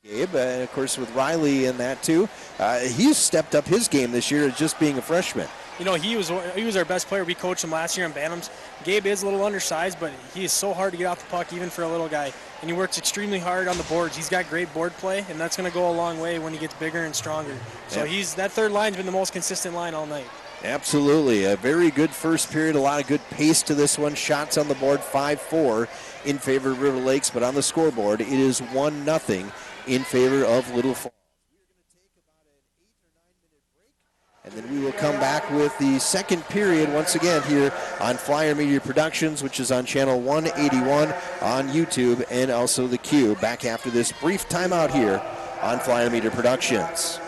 Gabe, and of course with Riley in that too. He's stepped up his game this year as just being a freshman. You know, he was our best player. We coached him last year in Bantams. Gabe is a little undersized, but he is so hard to get off the puck even for a little guy. And he works extremely hard on the boards. He's got great board play, and that's going to go a long way when he gets bigger and stronger. So that third line's been the most consistent line all night. Absolutely. A very good first period. A lot of good pace to this one. Shots on the board 5-4 in favor of River Lakes, but on the scoreboard it is 1-0 in favor of Little Falls. And then we will come back with the second period once again here on Flyer Media Productions, which is on channel 181 on YouTube and also the Q. Back after this brief timeout here on Flyer Media Productions.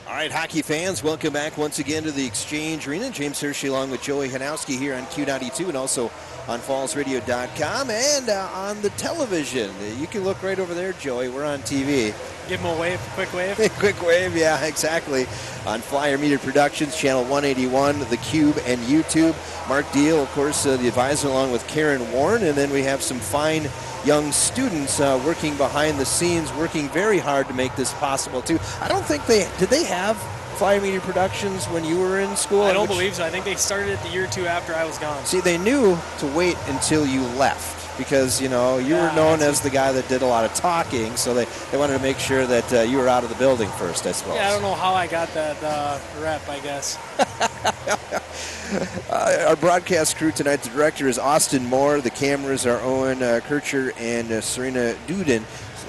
All right, hockey fans, welcome back once again to the Exchange Arena. James Hershey along with Joey Hanowski here on Q92 and also on fallsradio.com and on the television. You can look right over there, Joey. We're on TV. Give them a wave, a quick wave. Quick wave, yeah, exactly. On Flyer Media Productions, channel 181, The Cube, and YouTube. Mark Deal, of course, the advisor, along with Karen Warren. And then we have some fine young students working behind the scenes, working very hard to make this possible, too. I don't think did they have Flyer Media Productions when you were in school? I don't believe so. I think they started it the year or two after I was gone. See, they knew to wait until you left. Because, you know, you were known as the guy that did a lot of talking, so they wanted to make sure that you were out of the building first, I suppose. Yeah, I don't know how I got that rep, I guess. Our broadcast crew tonight, the director is Austin Moore. The cameras are Owen Kircher and Serena Duden.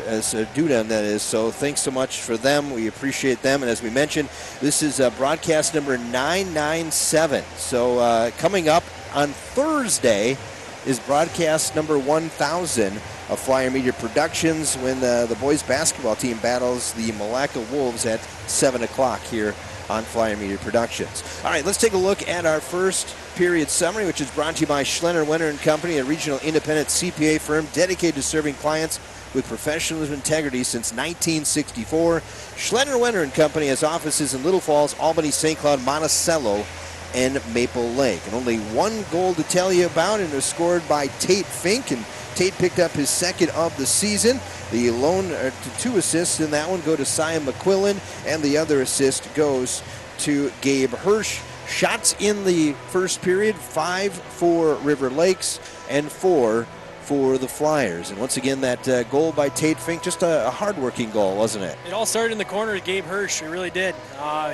That is. So thanks so much for them. We appreciate them. And as we mentioned, this is broadcast number 997. So coming up on Thursday is broadcast number 1000 of Flyer Media Productions when the boys basketball team battles the Malacca Wolves at 7 o'clock here on Flyer Media Productions. All right, let's take a look at our first period summary, which is brought to you by Schlenner, Wenner & Company, a regional independent CPA firm dedicated to serving clients with professionalism and integrity since 1964. Schlenner, Wenner & Company has offices in Little Falls, Albany, St. Cloud, Monticello, and Maple Lake. And only one goal to tell you about, and it was scored by Tate Fink, and Tate picked up his second of the season. The lone two assists in that one go to Sia McQuillan, and the other assist goes to Gabe Hirsch. Shots in the first period, 5 for River Lakes and 4 for the Flyers. And once again, that goal by Tate Fink, just a hard-working goal, wasn't it? It all started in the corner with Gabe Hirsch. It really did.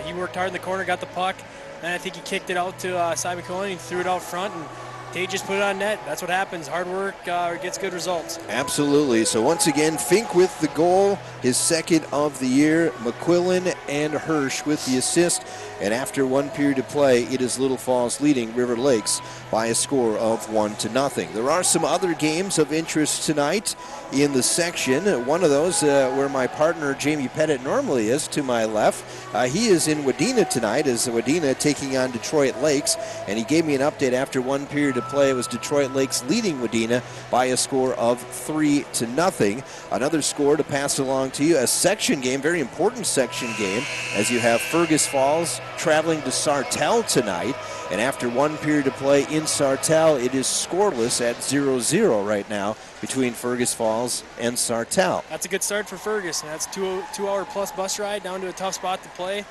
He worked hard in the corner, got the puck, and I think he kicked it out to Cy McCollum. He threw it out front, and Tate just put it on net. That's what happens. Hard work gets good results. Absolutely. So once again, Fink with the goal, his second of the year. McQuillan and Hirsch with the assist. And after one period of play, it is Little Falls leading River Lakes by a score of 1-0. There are some other games of interest tonight in the section. One of those where my partner Jamie Pettit normally is, to my left. He is in Wadena tonight, as Wadena taking on Detroit Lakes. And he gave me an update after one period of play. It was Detroit Lakes leading Wadena by a score of 3-0. Another score to pass along to you, a section game, very important section game, as you have Fergus Falls traveling to Sartell tonight. And after one period of play in Sartell, it is scoreless at 0-0 right now between Fergus Falls and Sartell. That's a good start for Fergus, and that's a 2-hour-plus bus ride down to a tough spot to play.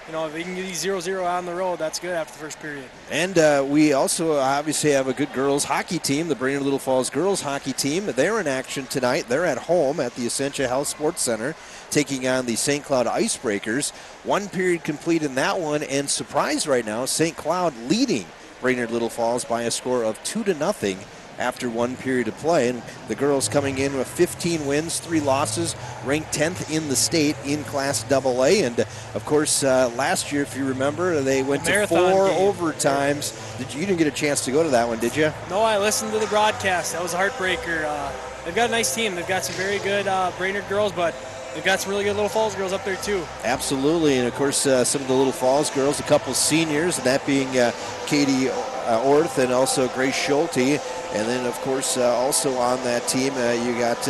You know, if they can get these 0-0 on the road, that's good after the first period. And we also obviously have a good girls hockey team, the Brainerd Little Falls girls hockey team. They're in action tonight. They're at home at the Essentia Health Sports Center, taking on the St. Cloud Icebreakers. One period complete in that one, and surprise right now, St. Cloud leading Brainerd Little Falls by a score of 2-0 after one period of play. And the girls coming in with 15 wins, 3 losses, ranked 10th in the state in Class AA. And of course, last year, if you remember, they went to 4 overtimes. You didn't get a chance to go to that one, did you? No, I listened to the broadcast. That was a heartbreaker. They've got a nice team. They've got some very good Brainerd girls, but they've got some really good Little Falls girls up there, too. Absolutely. And, of course, some of the Little Falls girls, a couple seniors, and that being Katie Orth and also Grace Schulte. And then, of course, also on that team, you got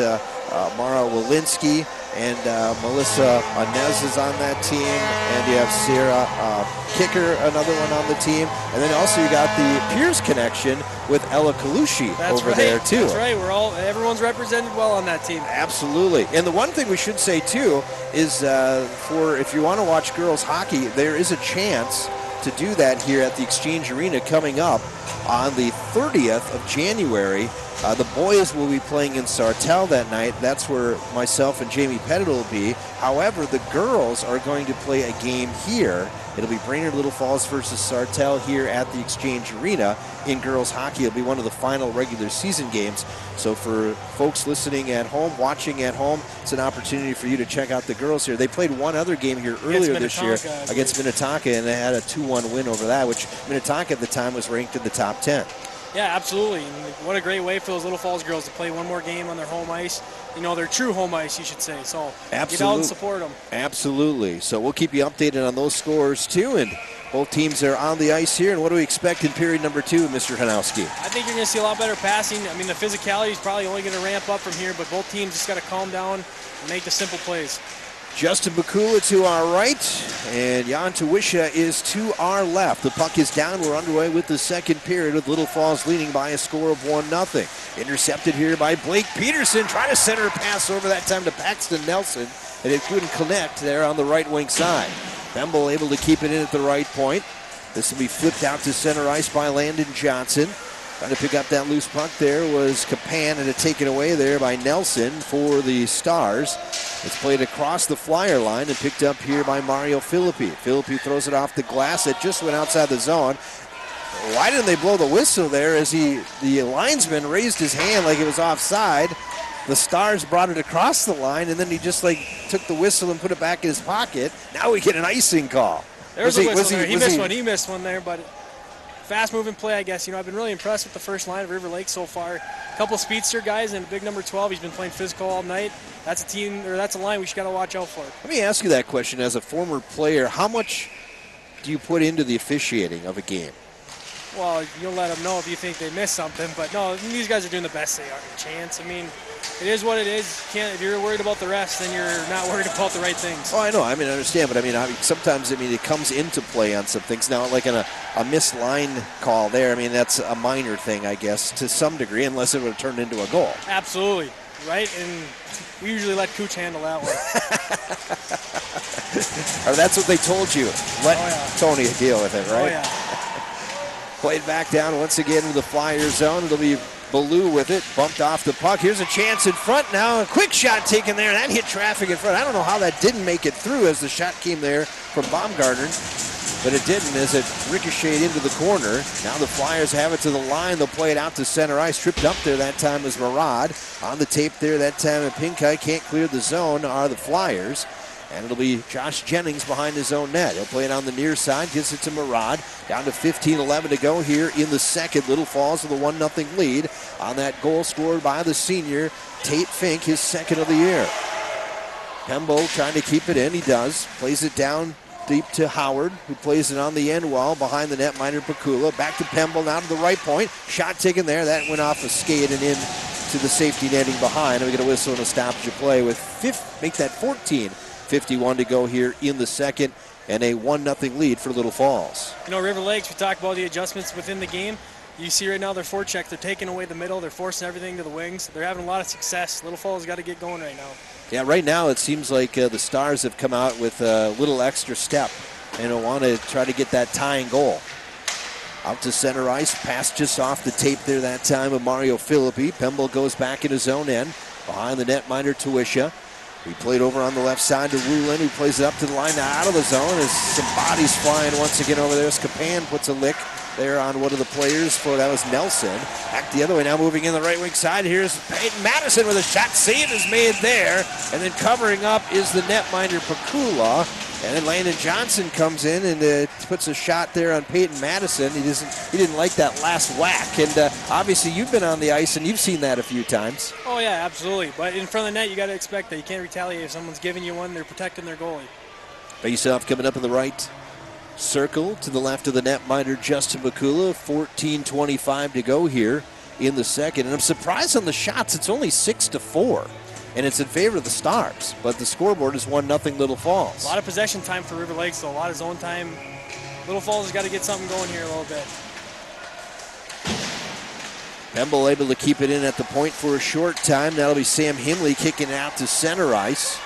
Mara Walensky and Melissa Anez is on that team. And you have Sarah Kicker, another one on the team. And then also you got the Pierce connection with Ella Kalushi over there, too. That's right. Everyone's represented well on that team. Absolutely. And the one thing we should say, too, is if you want to watch girls hockey, there is a chance to do that here at the Exchange Arena coming up on the 30th of January. The boys will be playing in Sartell that night. That's where myself and Jamie Pettit will be. However, the girls are going to play a game here. It'll be Brainerd Little Falls versus Sartell here at the Exchange Arena in girls hockey. It'll be one of the final regular season games. So for folks listening at home, watching at home, it's an opportunity for you to check out the girls here. They played one other game here earlier this year against Minnetonka, and they had a 2-1 win over that, which Minnetonka at the time was ranked in the top 10. Yeah, absolutely. And what a great way for those Little Falls girls to play one more game on their home ice. You know, their true home ice, you should say. So get out and support them. Absolutely. So we'll keep you updated on those scores, too. And both teams are on the ice here. And what do we expect in period number 2, Mr. Hanowski? I think you're going to see a lot better passing. I mean, the physicality is probably only going to ramp up from here, but both teams just got to calm down and make the simple plays. Justin Bakula to our right, and Jan Tuwisha is to our left. The puck is down. We're underway with the second period with Little Falls leading by a score of 1-0. Intercepted here by Blake Peterson, trying to center a pass over that time to Paxton Nelson, and it couldn't connect there on the right wing side. Bemble able to keep it in at the right point. This will be flipped out to center ice by Landon Johnson. Trying to pick up that loose puck there was Kapan, and it's taken away there by Nelson for the Stars. It's played across the flyer line and picked up here by Mario Filippi. Filippi throws it off the glass. It just went outside the zone. Why didn't they blow the whistle there as the linesman raised his hand like it was offside? The Stars brought it across the line, and then he just took the whistle and put it back in his pocket. Now we get an icing call. There's a whistle there. He missed one there, but fast-moving play, I guess. You know, I've been really impressed with the first line of River Lake so far. A couple speedster guys and a big number 12. He's been playing physical all night. That's a team, or that's a line we should got to watch out for. Let me ask you that question as a former player. How much do you put into the officiating of a game? Well, you'll let them know if you think they missed something. But no, these guys are doing the best they are. Chance. I mean, it is what it is. If you're worried about the refs, then you're not worried about the right things. Oh, I know. I understand. But, sometimes, it comes into play on some things. Now, like a missed line call there, that's a minor thing, I guess, to some degree, unless it would have turned into a goal. Absolutely. Right? And we usually let Cooch handle that one. Or that's what they told you. Let Tony deal with it, right? Oh, yeah. Played back down once again with the Flyer zone. It'll be Ballou with it, bumped off the puck. Here's a chance in front now. A quick shot taken there. That hit traffic in front. I don't know how that didn't make it through as the shot came there from Baumgartner, but it didn't as it ricocheted into the corner. Now the Flyers have it to the line. They'll play it out to center ice. Tripped up there that time was Marad. On the tape there that time, and Pinkai can't clear the zone are the Flyers. And it'll be Josh Jennings behind his own net. He'll play it on the near side, gives it to Marad. Down to 15-11 to go here in the second. Little Falls with a 1-0 lead on that goal scored by the senior, Tate Fink, his second of the year. Pembo trying to keep it in. He does. Plays it down deep to Howard, who plays it on the end wall behind the netminder Pakula. Back to Pembo, now to the right point. Shot taken there. That went off a skate and in to the safety netting behind. And we get a whistle and a stoppage of play with make that 14:51 to go here in the second, and a 1-0 lead for Little Falls. You know, River Lakes, we talked about the adjustments within the game. You see right now their forecheck, they're taking away the middle, they're forcing everything to the wings. They're having a lot of success. Little Falls got to get going right now. Yeah, right now it seems like the Stars have come out with a little extra step and want to try to get that tying goal. Out to center ice, pass just off the tape there that time of Mario Filippi. Pemble goes back in his own end, behind the netminder Tuwisha. He played over on the left side to Wulin, who plays it up to the line, now out of the zone as some bodies flying once again over there. Skapan puts a lick there on one of the players for that was Nelson. Back the other way now, moving in the right wing side. Here's Peyton Madison with a shot. Save is made there, and then covering up is the netminder Pakula. And then Landon Johnson comes in and puts a shot there on Peyton Madison. He didn't like that last whack. And obviously you've been on the ice and you've seen that a few times. Oh yeah, absolutely. But in front of the net, you got to expect that. You can't retaliate if someone's giving you one. They're protecting their goalie. Face-off coming up in the right circle to the left of the netminder Justin Bakula. 14:25 to go here in the second. And I'm surprised on the shots. It's only 6-4. And it's in favor of the Stars, but the scoreboard is 1-0 Little Falls. A lot of possession time for River Lakes, so a lot of zone time. Little Falls has got to get something going here a little bit. Pemble able to keep it in at the point for a short time. That'll be Sam Himley kicking it out to center ice.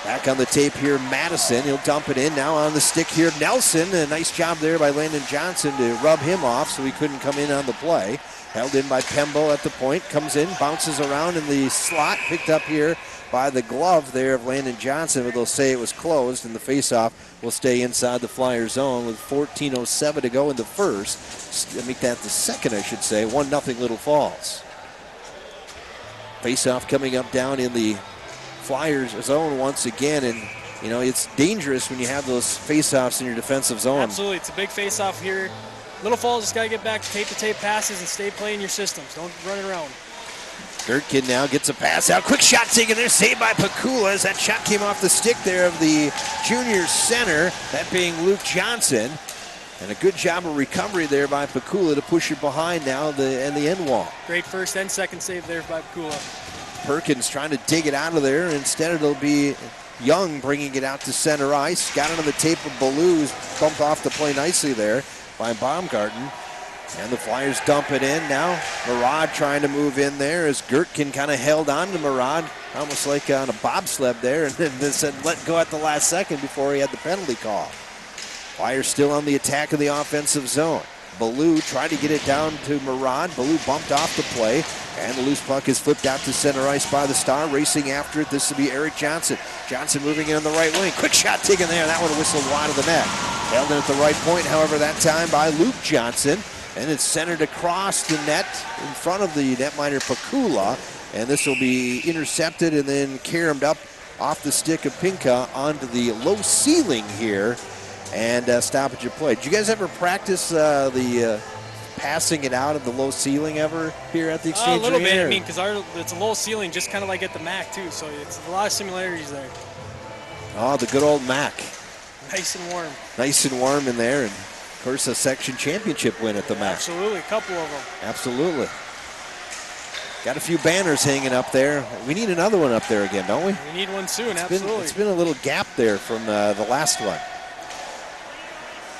Back on the tape here, Madison. He'll dump it in. Now on the stick here, Nelson. A nice job there by Landon Johnson to rub him off so he couldn't come in on the play. Held in by Pembo at the point, comes in, bounces around in the slot, picked up here by the glove there of Landon Johnson, but they'll say it was closed, and the faceoff will stay inside the Flyer zone with 14:07 to go in the first. Make that the second, I should say. 1-0 Little Falls. Faceoff coming up down in the Flyers zone once again, and it's dangerous when you have those faceoffs in your defensive zone. Absolutely, it's a big faceoff here. Little Falls just got to get back to tape-to-tape passes and stay playing your systems. Don't run it around. Gertkin now gets a pass out. Quick shot taken there, saved by Pakula as that shot came off the stick there of the junior center, that being Luke Johnson. And a good job of recovery there by Pakula to push it behind now and the end wall. Great first and second save there by Pakula. Perkins trying to dig it out of there. Instead, it'll be Young bringing it out to center ice. Got it on the tape of Ballou's. Bumped off the play nicely there by Baumgarten. And the Flyers dump it in now. Murad trying to move in there as Gertkin kind of held on to Murad, almost like on a bobsled there, and then said let go at the last second before he had the penalty call. Flyers still on the attack of the offensive zone. Ballou tried to get it down to Murad. Ballou bumped off the play, and the loose puck is flipped out to center ice by the Star. Racing after it, this will be Eric Johnson. Johnson moving in on the right wing. Quick shot taken there. That one whistled wide of the net. Held in at the right point, however, that time by Luke Johnson. And it's centered across the net in front of the netminder Pakula. And this will be intercepted and then caromed up off the stick of Pinka onto the low ceiling here. And stoppage of play. Did you guys ever practice the passing it out of the low ceiling ever here at the Exchange A little Arena? bit, I mean, because it's a low ceiling, just kind of like at the MAC too, so it's a lot of similarities there. Oh, the good old Mac. Nice and warm. Nice and warm in there, and of course a section championship win at the Mac. Absolutely, a couple of them. Absolutely. Got a few banners hanging up there. We need another one up there again, don't we? We need one soon, absolutely. It's been a little gap there from the last one.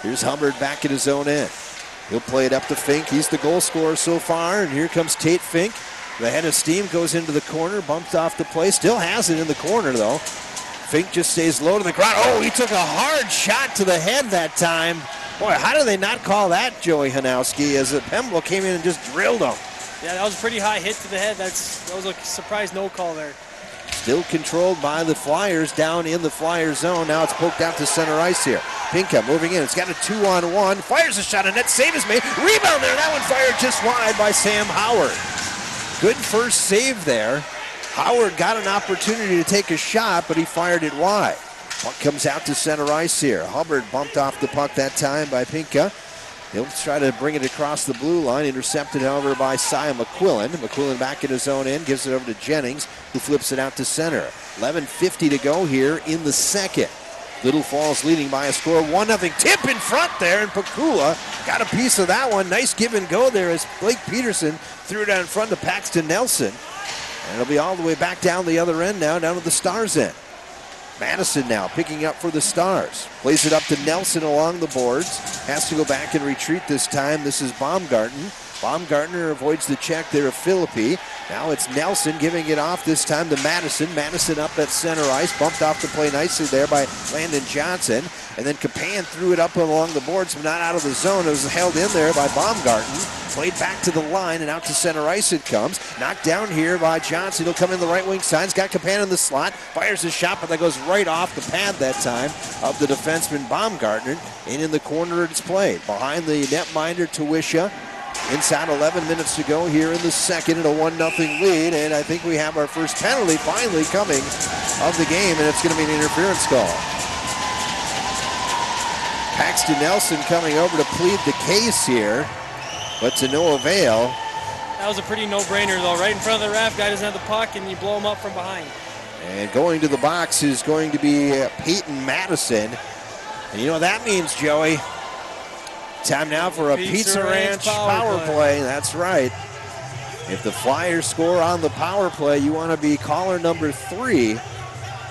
Here's Hubbard back at his own end. He'll play it up to Fink. He's the goal scorer so far, and here comes Tate Fink. The head of steam goes into the corner, bumped off the play. Still has it in the corner, though. Fink just stays low to the ground. Oh, he took a hard shot to the head that time. Boy, how do they not call that, Joey Hanowski, as Pembroke came in and just drilled him. Yeah, that was a pretty high hit to the head. That was a surprise no call there. Still controlled by the Flyers down in the Flyer zone. Now it's poked out to center ice here. Pinka moving in. It's got a 2-on-1. Fires a shot. A net save is made. Rebound there. That one fired just wide by Sam Howard. Good first save there. Howard got an opportunity to take a shot, but he fired it wide. Puck comes out to center ice here. Hubbard bumped off the puck that time by Pinka. He'll try to bring it across the blue line. Intercepted, however, by Sia McQuillan. McQuillan back in his own end. Gives it over to Jennings, who flips it out to center. 11:50 to go here in the second. Little Falls leading by a score. 1-0 tip in front there, and Pakula got a piece of that one. Nice give and go there as Blake Peterson threw it out in front to Paxton Nelson. And it'll be all the way back down the other end now, down to the Stars' end. Madison now picking up for the Stars. Plays it up to Nelson along the boards. Has to go back and retreat this time. This is Baumgarten. Baumgartner avoids the check there of Philippi. Now it's Nelson giving it off this time to Madison. Madison up at center ice. Bumped off the play nicely there by Landon Johnson. And then Capan threw it up along the boards, but not out of the zone. It was held in there by Baumgarten. Played back to the line and out to center ice it comes. Knocked down here by Johnson. He'll come in the right wing side. He's got Capan in the slot. Fires a shot, but that goes right off the pad that time of the defenseman Baumgartner. And in the corner it's played. Behind the netminder Tuwisha. Inside 11 minutes to go here in the second at a 1-0 lead. And I think we have our first penalty finally coming of the game, and it's going to be an interference call. Paxton Nelson coming over to plead the case here, but to no avail. That was a pretty no-brainer, though. Right in front of the ref, guy doesn't have the puck, and you blow him up from behind. And going to the box is going to be Peyton Madison. And you know what that means, Joey? Time now for a Pizza Ranch power play. That's right. If the Flyers score on the power play, you want to be caller number 3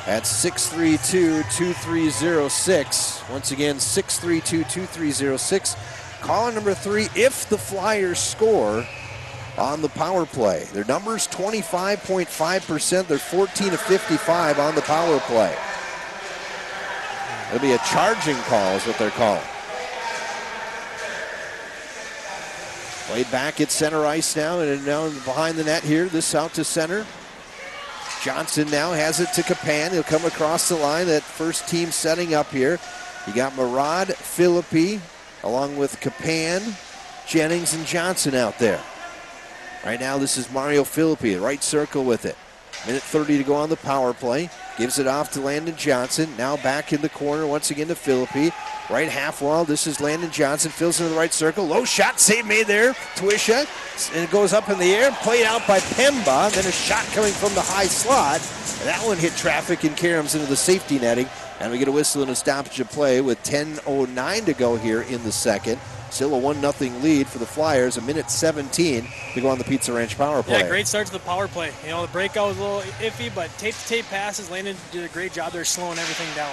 at 632-2306. Once again, 632-2306. Caller number 3 if the Flyers score on the power play. Their number's 25.5%. They're 14 of 55 on the power play. It'll be a charging call is what they're calling. Played back at center ice now, and now behind the net here. This out to center. Johnson now has it to Capan. He'll come across the line. That first team setting up here. You got Murad, Philippi, along with Capan, Jennings, and Johnson out there. Right now, this is Mario Philippi, right circle with it. Minute 30 to go on the power play. Gives it off to Landon Johnson. Now back in the corner once again to Philippi. Right half wall. This is Landon Johnson. Fills into the right circle. Low shot. Save made there. Tuisha. And it goes up in the air. Played out by Pemba. Then a shot coming from the high slot. And that one hit traffic and caroms into the safety netting. And we get a whistle and a stoppage of play with 10:09 to go here in the second. Still a 1-0 lead for the Flyers. A minute 17 to go on the Pizza Ranch power play. Yeah, great start to the power play. You know, the breakout was a little iffy, but tape-to-tape passes. Landon did a great job there slowing everything down.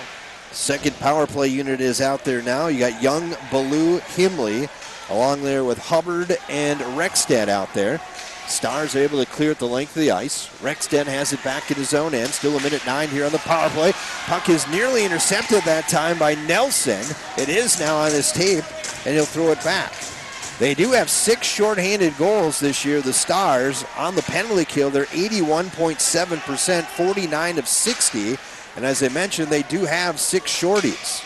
Second power play unit is out there now. You got Young, Ballou, Himley, along there with Hubbard and Rexstead out there. Stars are able to clear at the length of the ice. Rexstead has it back in his own end. Still a minute 9 here on the power play. Puck is nearly intercepted that time by Nelson. It is now on his tape, and he'll throw it back. They do have 6 shorthanded goals this year, the Stars, on the penalty kill. They're 81.7%, 49 of 60. And as I mentioned, they do have 6 shorties.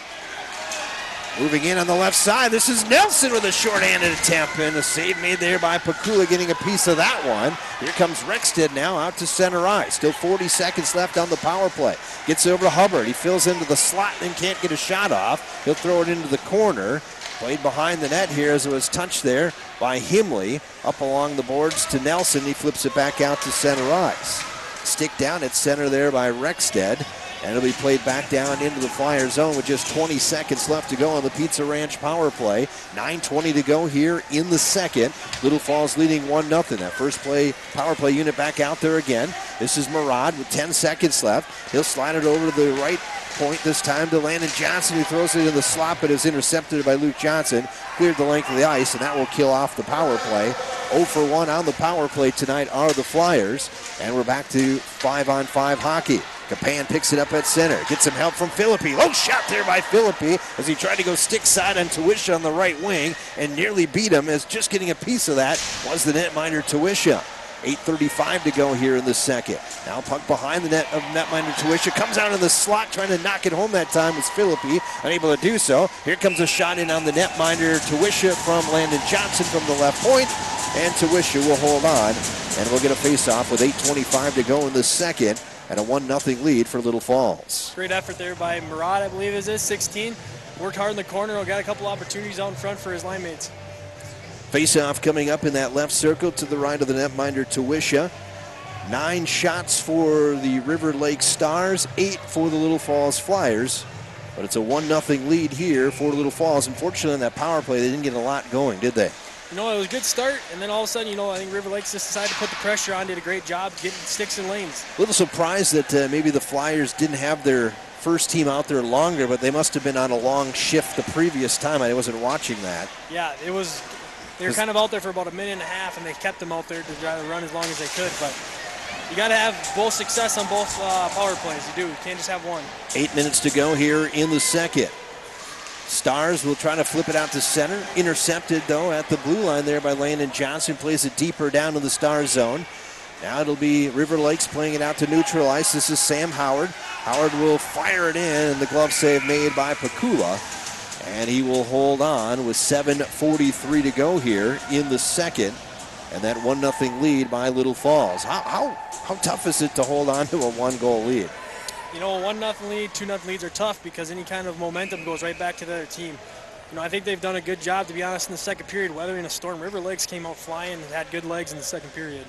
Moving in on the left side, this is Nelson with a shorthanded attempt, and a save made there by Pakula getting a piece of that one. Here comes Rexstead now out to center ice. Still 40 seconds left on the power play. Gets over to Hubbard. He fills into the slot and can't get a shot off. He'll throw it into the corner. Played behind the net here as it was touched there by Himley. Up along the boards to Nelson. He flips it back out to center ice. Stick down at center there by Rexstead. And it'll be played back down into the Flyer zone with just 20 seconds left to go on the Pizza Ranch power play. 9:20 to go here in the second. Little Falls leading 1-0. That first play power play unit back out there again. This is Murad with 10 seconds left. He'll slide it over to the right point this time to Landon Johnson, who throws it in the slot but is intercepted by Luke Johnson. Cleared the length of the ice, and that will kill off the power play. 0 for 1 on the power play tonight are the Flyers. And we're back to 5-on-5 hockey. Capan picks it up at center. Gets some help from Philippi. Low shot there by Philippi as he tried to go stick side on Tuisha on the right wing and nearly beat him, as just getting a piece of that was the netminder Tuisha. 8:35 to go here in the second. Now puck behind the net of netminder Tuisha. Comes out in the slot, trying to knock it home that time was Philippi. Unable to do so. Here comes a shot in on the netminder Tuisha from Landon Johnson from the left point. And Tuisha will hold on. And we'll get a face-off with 8:25 to go in the second. And a 1-0 lead for Little Falls. Great effort there by Murad, I believe is his 16. Worked hard in the corner. Got a couple opportunities out in front for his line mates. Face-off coming up in that left circle to the right of the netminder Tuisha. 9 shots for the River Lake Stars, 8 for the Little Falls Flyers. But it's a 1-0 lead here for Little Falls. Unfortunately, on that power play, they didn't get a lot going, did they? You know, it was a good start, and then all of a sudden, I think River Lakes just decided to put the pressure on, did a great job getting sticks and lanes. A little surprised that maybe the Flyers didn't have their first team out there longer, but they must have been on a long shift the previous time. I wasn't watching that. Yeah, it was. They were kind of out there for about a minute and a half, and they kept them out there to try to run as long as they could. But you got to have both success on both power plays. You do. You can't just have one. 8 minutes to go here in the second. Stars will try to flip it out to center. Intercepted, though, at the blue line there by Landon Johnson. Plays it deeper down in the Stars zone. Now it'll be River Lakes playing it out to neutral ice. This is Sam Howard. Howard will fire it in, and the glove save made by Pakula. And he will hold on with 7:43 to go here in the second. And that 1-0 lead by Little Falls. How tough is it to hold on to a 1-goal lead? You know, a 1-0 lead, 2-0 leads are tough because any kind of momentum goes right back to the other team. I think they've done a good job, to be honest, in the second period. Weathering a storm, River Lakes came out flying and had good legs in the second period.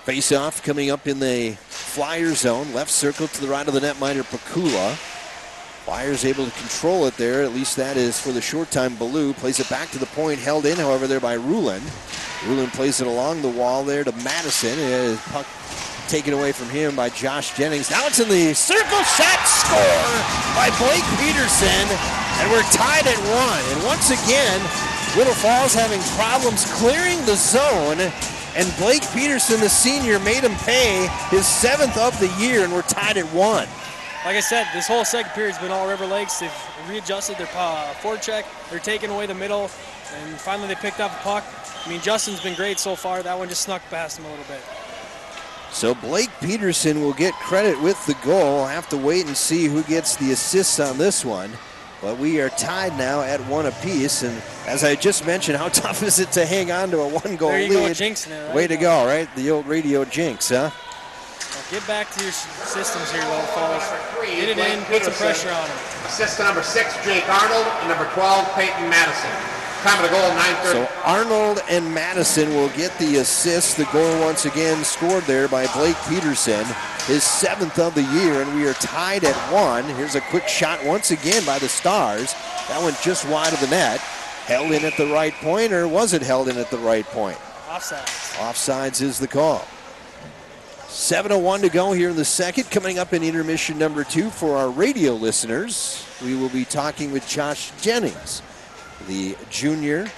Face-off coming up in the Flyer zone. Left circle to the right of the netminder, Pakula. Flyers able to control it there. At least that is for the short time. Ballou plays it back to the point. Held in, however, there by Rulin. Rulin plays it along the wall there to Madison. Puck taken away from him by Josh Jennings. Now it's in the circle. Shot score by Blake Peterson. And we're tied at 1. And once again, Little Falls having problems clearing the zone. And Blake Peterson, the senior, made him pay his 7th of the year. And we're tied at 1. Like I said, this whole second period's been all River Lakes. They've readjusted their forecheck. They're taking away the middle. And finally they picked up the puck. I mean, Justin's been great so far. That one just snuck past him a little bit. So Blake Peterson will get credit with the goal. I'll have to wait and see who gets the assists on this one. But we are tied now at 1 apiece. And as I just mentioned, how tough is it to hang on to a 1-goal lead? There you go, jinxing it, right? Way to go, right? The old radio jinx, huh? Get back to your systems here, Little Falls. Get it in, put some pressure on them. Assist to number 6, Jake Arnold, and number 12, Peyton Madison. Time of the goal, 9:30. So Arnold and Madison will get the assist. The goal once again scored there by Blake Peterson, his 7th of the year, and we are tied at 1. Here's a quick shot once again by the Stars. That went just wide of the net. Held in at the right point, or was it held in at the right point? Offsides. Offsides is the call. 7:01 to go here in the second. Coming up in intermission number 2 for our radio listeners, we will be talking with Josh Jennings, the junior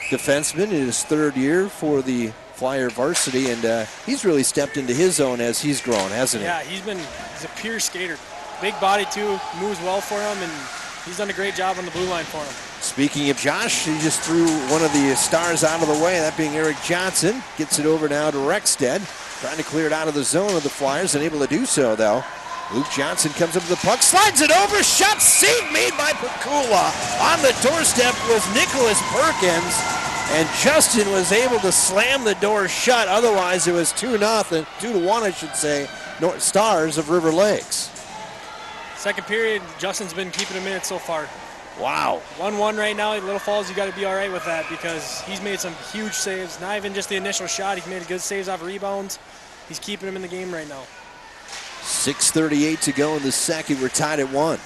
defenseman in his 3rd year for the Flyer varsity, and he's really stepped into his own as he's grown, hasn't he? Yeah, he's a pure skater. Big body too, moves well for him, and he's done a great job on the blue line for him. Speaking of Josh, he just threw one of the Stars out of the way, that being Eric Johnson. Gets it over now to Rexstead, trying to clear it out of the zone of the Flyers, unable to do so though. Luke Johnson comes up with the puck, slides it over, shot, save made by Pakula. On the doorstep was Nicholas Perkins, and Justin was able to slam the door shut. Otherwise, it was 2-0, 2-1, I should say, Stars of River Lakes. Second period, Justin's been keeping him in it so far. Wow. 1-1 right now at Little Falls. You got to be all right with that because he's made some huge saves. Not even just the initial shot. He's made good saves off rebounds. He's keeping him in the game right now. 6:38 to go in the second. We're tied at 1.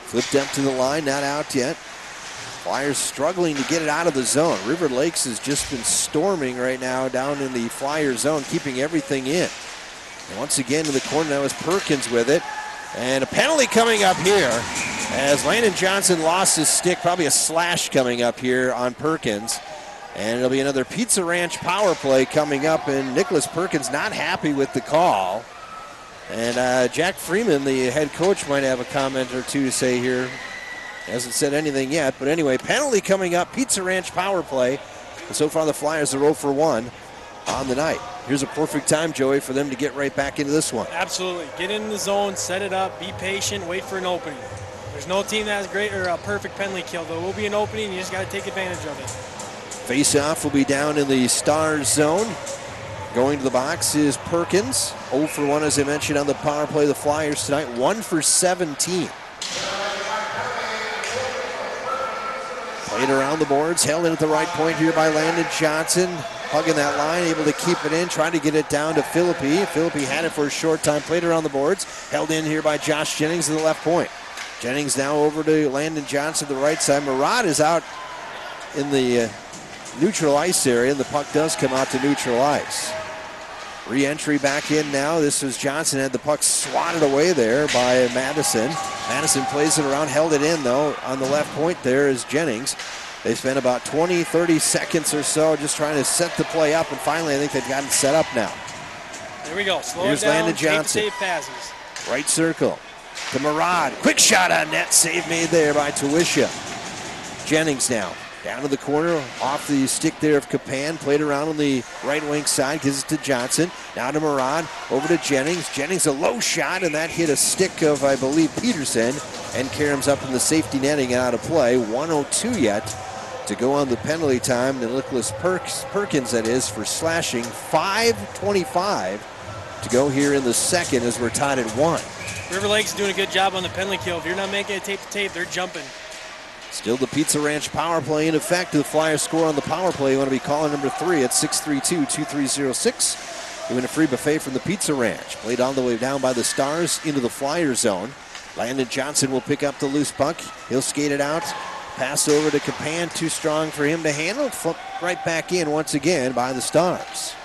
Flipped up to the line, not out yet. Flyers struggling to get it out of the zone. River Lakes has just been storming right now down in the Flyer zone, keeping everything in. And once again in the corner now is Perkins with it. And a penalty coming up here as Landon Johnson lost his stick. Probably a slash coming up here on Perkins. And it'll be another Pizza Ranch power play coming up, and Nicholas Perkins not happy with the call. And Jack Freeman, the head coach, might have a comment or two to say here. Hasn't said anything yet, but anyway, penalty coming up, Pizza Ranch power play. And so far the Flyers are 0 for 1 on the night. Here's a perfect time, Joey, for them to get right back into this one. Absolutely. Get in the zone, set it up, be patient, wait for an opening. There's no team that has great or a perfect penalty kill. There will be an opening, you just got to take advantage of it. Face-off will be down in the Stars zone. Going to the box is Perkins. 0 for 1, as I mentioned, on the power play. The Flyers tonight, 1 for 17. Played around the boards, held in at the right point here by Landon Johnson. Hugging that line, able to keep it in, trying to get it down to Philippi. Philippi had it for a short time, played around the boards. Held in here by Josh Jennings to the left point. Jennings now over to Landon Johnson to the right side. Murad is out in the neutral ice area, and the puck does come out to neutral ice. Re-entry back in now. This was Johnson, had the puck swatted away there by Madison. Madison plays it around, held it in though. On the left point there is Jennings. They spent about 20, 30 seconds or so just trying to set the play up, and finally I think they've got it set up now. There we go. Slow Here's it down. Landon Johnson. Save passes. Right circle to Murad. Quick shot on net. Save made there by Tuisha. Jennings now. Down to the corner, off the stick there of Kapan. Played around on the right wing side, gives it to Johnson. Now to Murad, over to Jennings. Jennings a low shot, and that hit a stick of, I believe, Peterson. And Karam's up in the safety netting and out of play. 1:02 yet to go on the penalty time. The Nicholas Perkins, that is, for slashing. 5:25 to go here in the second as we're tied at 1. River Lake's doing a good job on the penalty kill. If you're not making it tape to tape, they're jumping. Still the Pizza Ranch power play in effect. The Flyers score on the power play. You want to be calling number 3 at 632-2306. You win a free buffet from the Pizza Ranch. Played all the way down by the Stars into the Flyer zone. Landon Johnson will pick up the loose puck. He'll skate it out. Pass over to Kapan. Too strong for him to handle. Flip right back in once again by the Stars.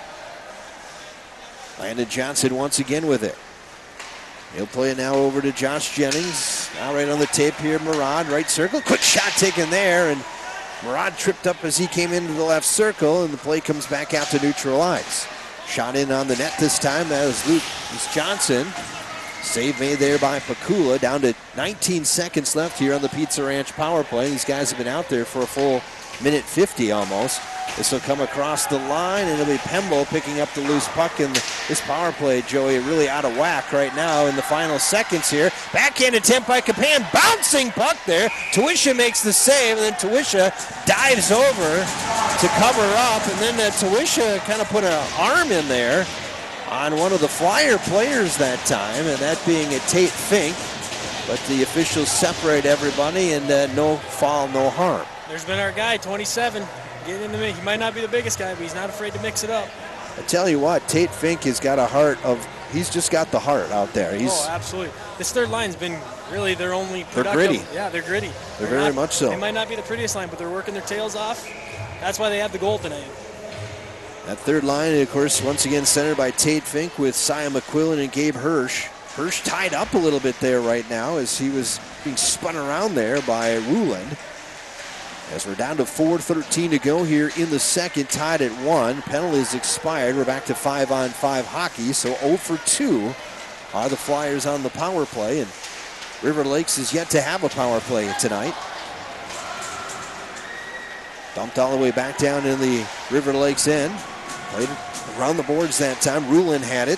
Landon Johnson once again with it. He'll play it now over to Josh Jennings. Now right on the tape here, Murad, right circle. Quick shot taken there, and Murad tripped up as he came into the left circle, and the play comes back out to neutral ice. Shot in on the net this time. That was Luke Johnson. Save made there by Pakula. Down to 19 seconds left here on the Pizza Ranch power play. These guys have been out there for a full minute 50 almost. This will come across the line, and it'll be Pembo picking up the loose puck. And this power play, Joey, really out of whack right now in the final seconds here. Backhand attempt by Kapan, bouncing puck there. Tuisha makes the save, and then Tuisha dives over to cover up, and then Tuisha kind of put an arm in there on one of the Flyer players that time, and that being a Tate Fink. But the officials separate everybody, and no foul, no harm. There's been our guy, 27. Get in the mix. He might not be the biggest guy, but he's not afraid to mix it up. I tell you what, Tate Fink has got a heart of, he's just got the heart out there. Oh, absolutely. This third line's been really their only productive. They're gritty. Yeah, they're gritty. They're very much so. They might not be the prettiest line, but they're working their tails off. That's why they have the goal tonight. That third line, of course, once again centered by Tate Fink with Sia McQuillan and Gabe Hirsch. Hirsch tied up a little bit there right now as he was being spun around there by Ruland. As we're down to 4:13 to go here in the second, tied at 1. Penalties expired. We're back to 5-on-5 hockey, so 0 for 2 are the Flyers on the power play, and River Lakes is yet to have a power play tonight. Dumped all the way back down in the River Lakes end. Played around the boards that time. Ruland had it.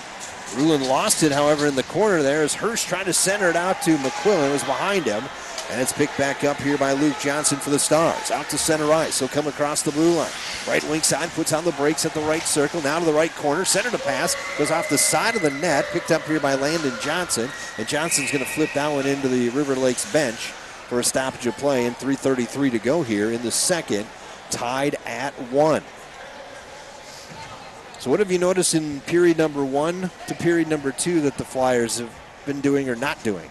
Ruland lost it, however, in the corner there as Hirsch tried to center it out to McQuillan. It was behind him. And it's picked back up here by Luke Johnson for the Stars. Out to center ice. He'll come across the blue line. Right wing side, puts on the brakes at the right circle. Now to the right corner. Center to pass. Goes off the side of the net. Picked up here by Landon Johnson. And Johnson's going to flip that one into the River Lakes bench for a stoppage of play. And 3:33 to go here in the second. Tied at 1. So what have you noticed in period number 1 to period number 2 that the Flyers have been doing or not doing?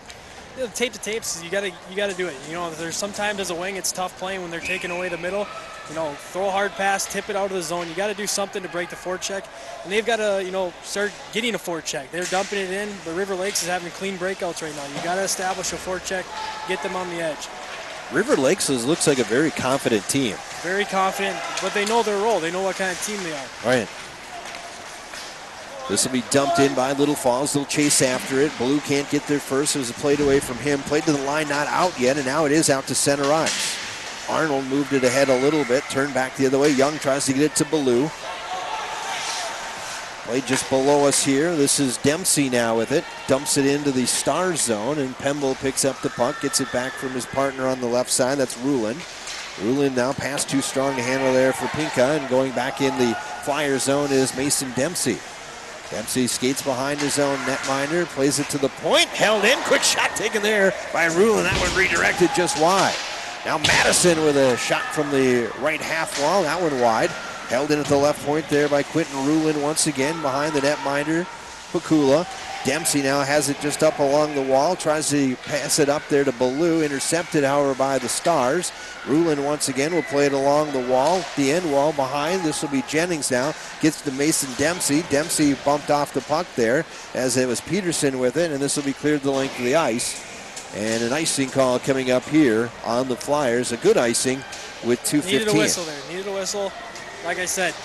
The tape to tapes, you gotta do it. You know, there's sometimes as a wing it's tough playing when they're taking away the middle. You know, throw a hard pass, tip it out of the zone. You got to do something to break the forecheck, and they've got to, you know, start getting a forecheck. They're dumping it in, but River Lakes is having clean breakouts right now. You got to establish a forecheck, get them on the edge. River Lakes looks like a very confident team. Very confident, but they know their role. They know what kind of team they are. Right. This will be dumped in by Little Falls. They'll chase after it. Blue can't get there first. It was a play away from him. Played to the line, not out yet, and now it is out to center ice. Arnold moved it ahead a little bit, turned back the other way. Young tries to get it to Ballou. Played just below us here. This is Dempsey now with it. Dumps it into the star zone, and Pemble picks up the puck, gets it back from his partner on the left side. That's Ruland. Ruland now past too strong to handle there for Pinka, and going back in the Flyer zone is Mason Dempsey. Dempsey skates behind his own netminder, plays it to the point, held in, quick shot taken there by Ruland. That one redirected just wide. Now Madison with a shot from the right half wall, that one wide. Held in at the left point there by Quentin Ruland once again behind the netminder, Pakula. Dempsey now has it just up along the wall, tries to pass it up there to Ballou, intercepted, however, by the Stars. Ruland once again will play it along the wall, the end wall behind. This will be Jennings now, gets to Mason Dempsey. Dempsey bumped off the puck there as it was Peterson with it, and this will be cleared the length of the ice. And an icing call coming up here on the Flyers, a good icing with 2:15. Needed a whistle there, needed a whistle. Like I said,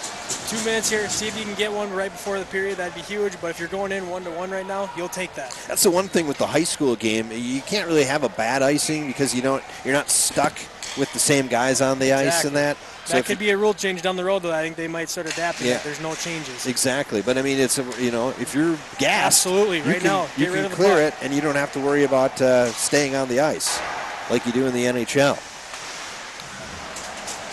2 minutes here. See if you can get one right before the period. That'd be huge. But if you're going in 1-1 right now, you'll take that. That's the one thing with the high school game. You can't really have a bad icing because you're not stuck with the same guys on the ice and that. So that could be a rule change down the road, though. I think they might start adapting it. There's no changes. Exactly. But I mean, it's if you're gassed, absolutely right now, you can clear it, and you don't have to worry about staying on the ice like you do in the NHL.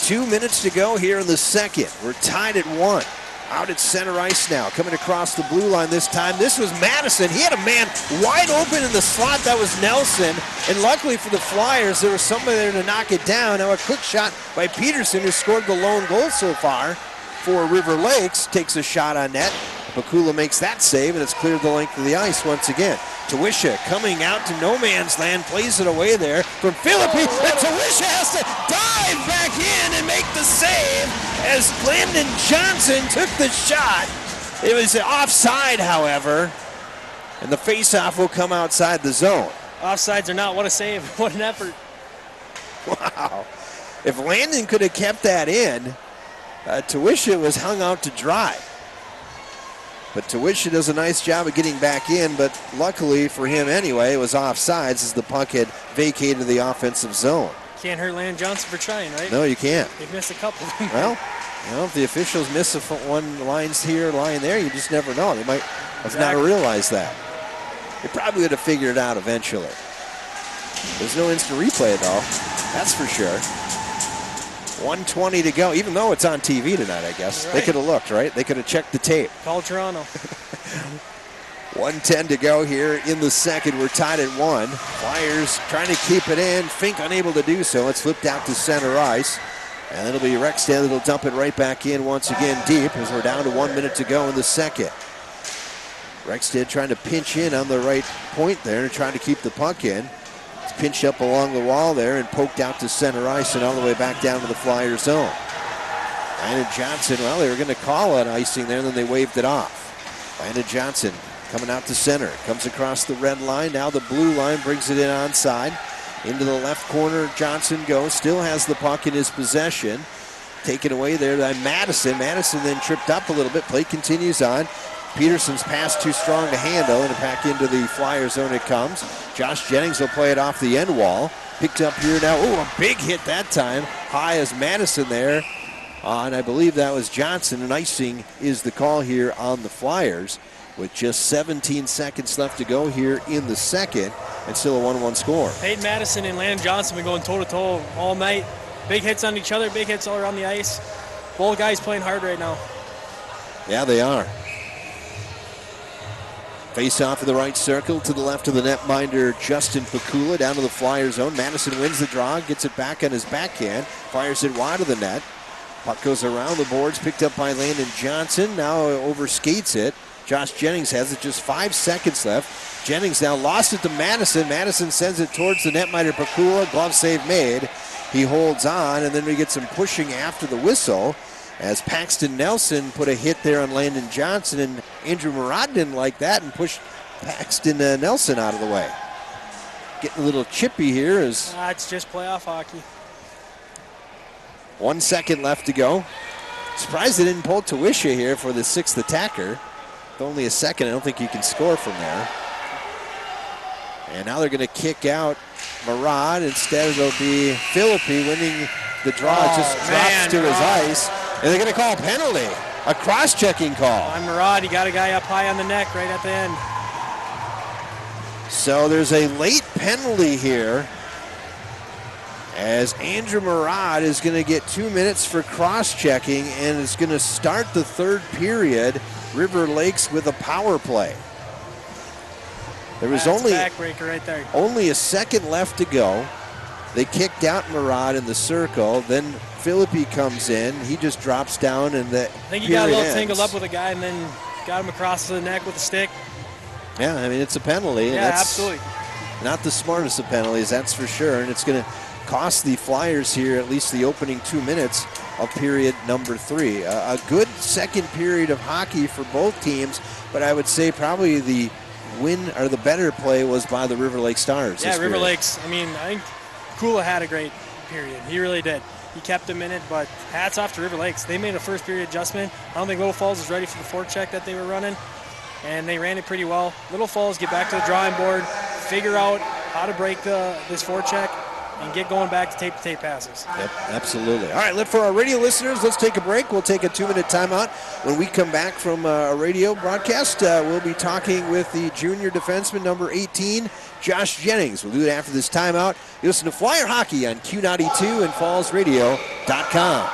2 minutes to go here in the second. We're tied at 1. Out at center ice now. Coming across the blue line this time. This was Madison. He had a man wide open in the slot. That was Nelson. And luckily for the Flyers, there was somebody there to knock it down. Now a quick shot by Peterson, who scored the lone goal so far for River Lakes. Takes a shot on net. Pakula makes that save, and it's cleared the length of the ice once again. Tawisha coming out to no man's land, plays it away there from Philippi, and Tawisha has to dive back in and make the save as Landon Johnson took the shot. It was offside, however, and the faceoff will come outside the zone. Offsides or not, what a save, what an effort. Wow. If Landon could have kept that in, Tawisha was hung out to dry. But Tawisha does a nice job of getting back in, but luckily for him anyway, it was offsides as the puck had vacated the offensive zone. Can't hurt Landon Johnson for trying, right? No, you can't. They've missed a couple. Well, if the officials miss one lines here, line there, you just never know. They might have not realized that. They probably would have figured it out eventually. There's no instant replay, though. That's for sure. 1:20 to go, even though it's on TV tonight, I guess. Right. They could have looked, right? They could have checked the tape. Call Toronto. 1:10 to go here in the second. We're tied at 1. Flyers trying to keep it in. Fink unable to do so. It's flipped out to center ice. And it'll be Rexdale that'll dump it right back in once again deep as we're down to 1 minute to go in the second. Rexdale trying to pinch in on the right point there and trying to keep the puck in. It's pinched up along the wall there and poked out to center ice and all the way back down to the Flyer zone. Landon Johnson, well, they were going to call it icing there, and then they waved it off. Landon Johnson coming out to center. Comes across the red line. Now the blue line brings it in onside. Into the left corner, Johnson goes. Still has the puck in his possession. Taken away there by Madison. Madison then tripped up a little bit. Play continues on. Peterson's pass too strong to handle, and back into the Flyer zone it comes. Josh Jennings will play it off the end wall. Picked up here now. Oh, a big hit that time. High as Madison there. And I believe that was Johnson, and icing is the call here on the Flyers with just 17 seconds left to go here in the second, and still a 1-1 score. Peyton Madison and Landon Johnson been going toe-to-toe all night. Big hits on each other, big hits all around the ice. Both guys playing hard right now. Yeah, they are. Face off in the right circle to the left of the netminder, Justin Pakula down to the Flyer zone. Madison wins the draw, gets it back on his backhand, fires it wide of the net. Puck goes around the boards, picked up by Landon Johnson, now overskates it. Josh Jennings has it, just 5 seconds left. Jennings now lost it to Madison. Madison sends it towards the netminder Pakula, glove save made. He holds on, and then we get some pushing after the whistle as Paxton Nelson put a hit there on Landon Johnson, and Andrew Murad didn't like that and pushed Paxton Nelson out of the way. Getting a little chippy here as It's just playoff hockey. 1 second left to go. Surprised they didn't pull Tuisha here for the sixth attacker. With only a second, I don't think you can score from there. And now they're going to kick out Murad. Instead, it'll be Philippi winning the draw. It just drops to his ice. And they're going to call a penalty. A cross-checking call. On Murad, he got a guy up high on the neck right at the end. So there's a late penalty here as Andrew Murad is going to get 2 minutes for cross-checking, and is going to start the third period. River Lakes with a power play. There was That's a backbreaker right there. only a second left to go. They kicked out Murad in the circle. Then Philippi comes in. He just drops down, and the I think he got a little tangled up with a guy and then got him across the neck with a stick. Yeah, I mean, it's a penalty. And Yeah, that's absolutely. not the smartest of penalties, that's for sure. And it's going to cost the Flyers here at least the opening 2 minutes of period number 3. A good second period of hockey for both teams, but I would say probably the win or the better play was by the River Lake Stars. Yeah, this River period. Lakes. I mean, I think Kula had a great period. He really did. He kept him in it, but hats off to River Lakes. They made a first period adjustment. I don't think Little Falls was ready for the forecheck that they were running, and they ran it pretty well. Little Falls get back to the drawing board, figure out how to break this forecheck, and get going back to tape-to-tape passes. Yep, absolutely. All right, for our radio listeners, let's take a break. We'll take a 2-minute timeout. When we come back from a radio broadcast, we'll be talking with the junior defenseman, number 18, Josh Jennings. We'll do it after this timeout. You listen to Flyer Hockey on Q92 and FallsRadio.com.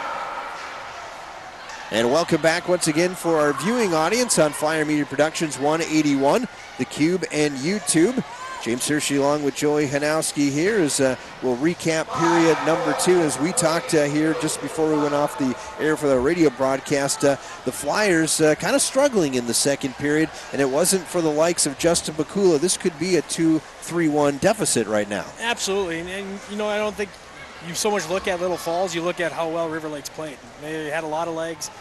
And welcome back once again for our viewing audience on Flyer Media Productions 181, the Cube and YouTube. James Hershey along with Joey Hanowski here as we'll recap period number 2 as we talked here just before we went off the air for the radio broadcast. The Flyers kind of struggling in the second period, and it wasn't for the likes of Justin Bakula. This could be a 2-3-1 deficit right now. Absolutely, and you know, I don't think you so much look at Little Falls, you look at how well River Lakes played. They had a lot of legs.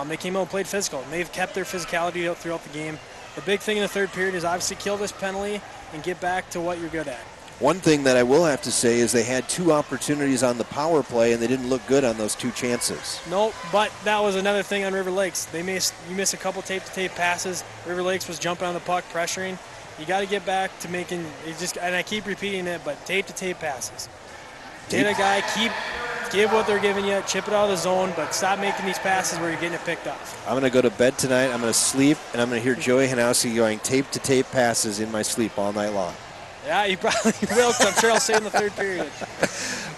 They came out and played physical, and they've kept their physicality throughout the game. The big thing in the third period is obviously kill this penalty and get back to what you're good at. One thing that I will have to say is they had 2 opportunities on the power play, and they didn't look good on those 2 chances. No, but that was another thing on River Lakes. You miss a couple tape-to-tape passes. River Lakes was jumping on the puck, pressuring. You got to get back to making and I keep repeating it, but tape-to-tape passes. Hit a guy, give what they're giving you, chip it out of the zone, but stop making these passes where you're getting it picked off. I'm going to go to bed tonight, I'm going to sleep, and I'm going to hear Joey Hanowski going tape-to-tape passes in my sleep all night long. Yeah, you probably will, because I'm sure I'll say in the third period.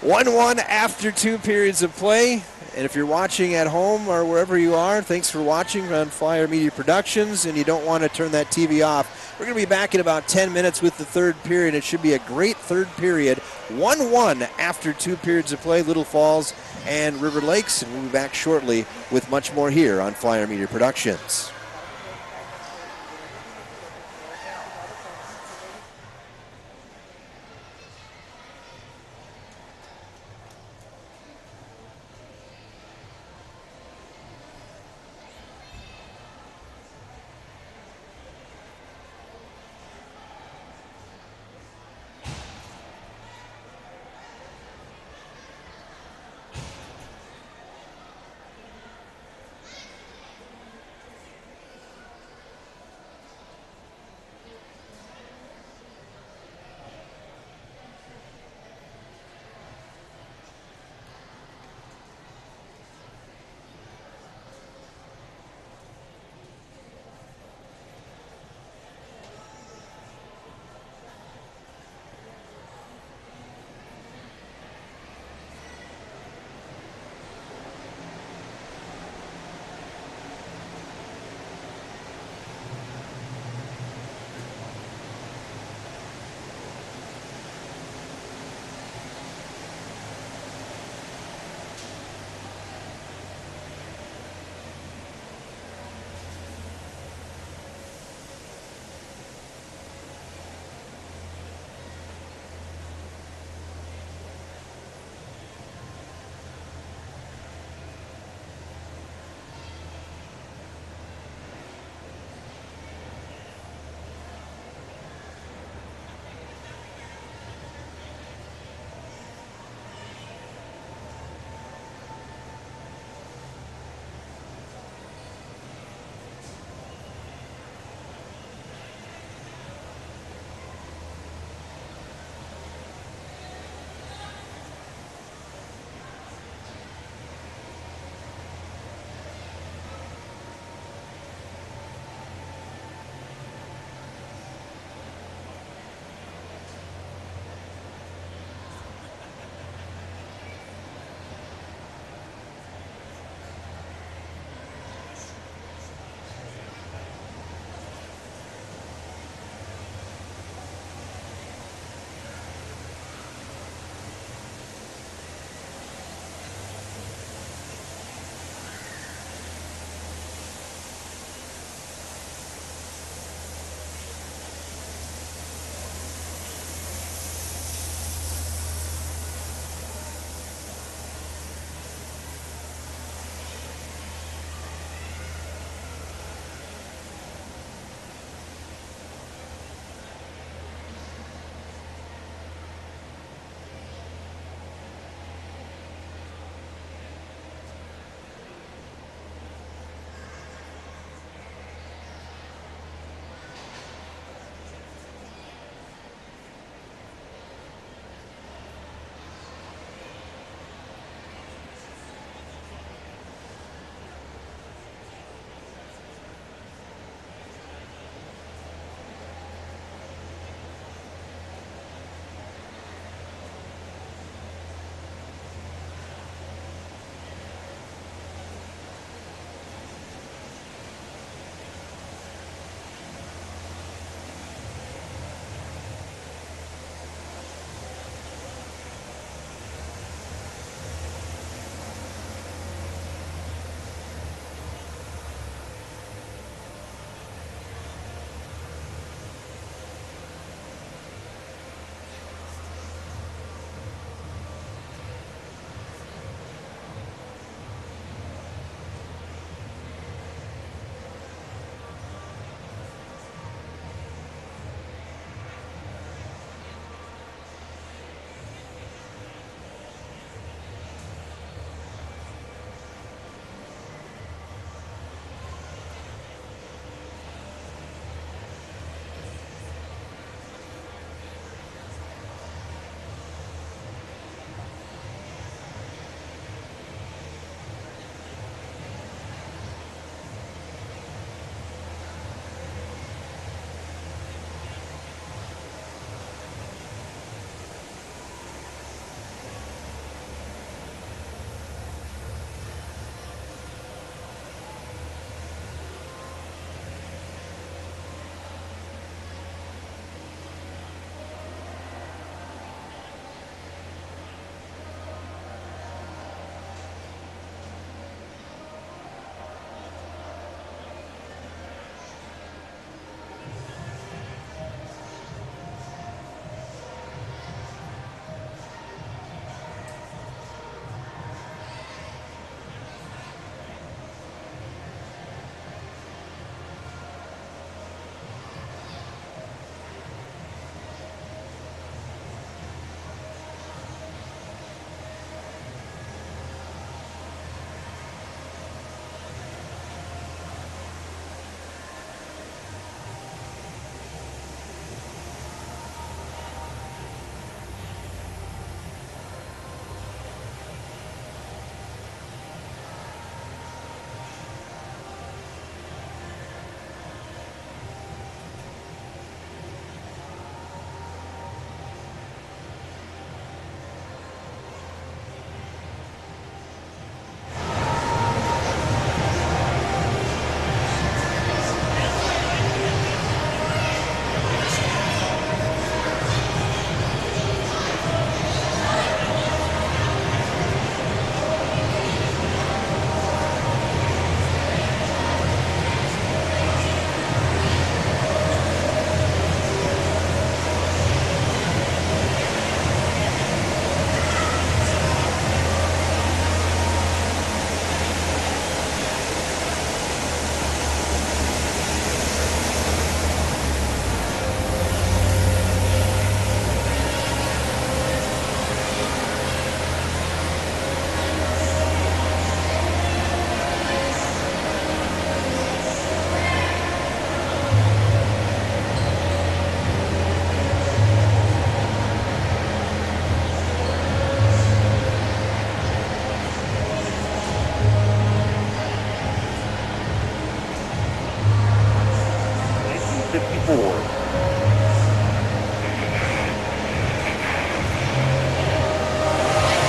1-1 after 2 periods of play. And if you're watching at home or wherever you are, thanks for watching on Flyer Media Productions, and you don't want to turn that TV off. We're going to be back in about 10 minutes with the third period. It should be a great third period. 1-1 after 2 periods of play, Little Falls and River Lakes, and we'll be back shortly with much more here on Flyer Media Productions.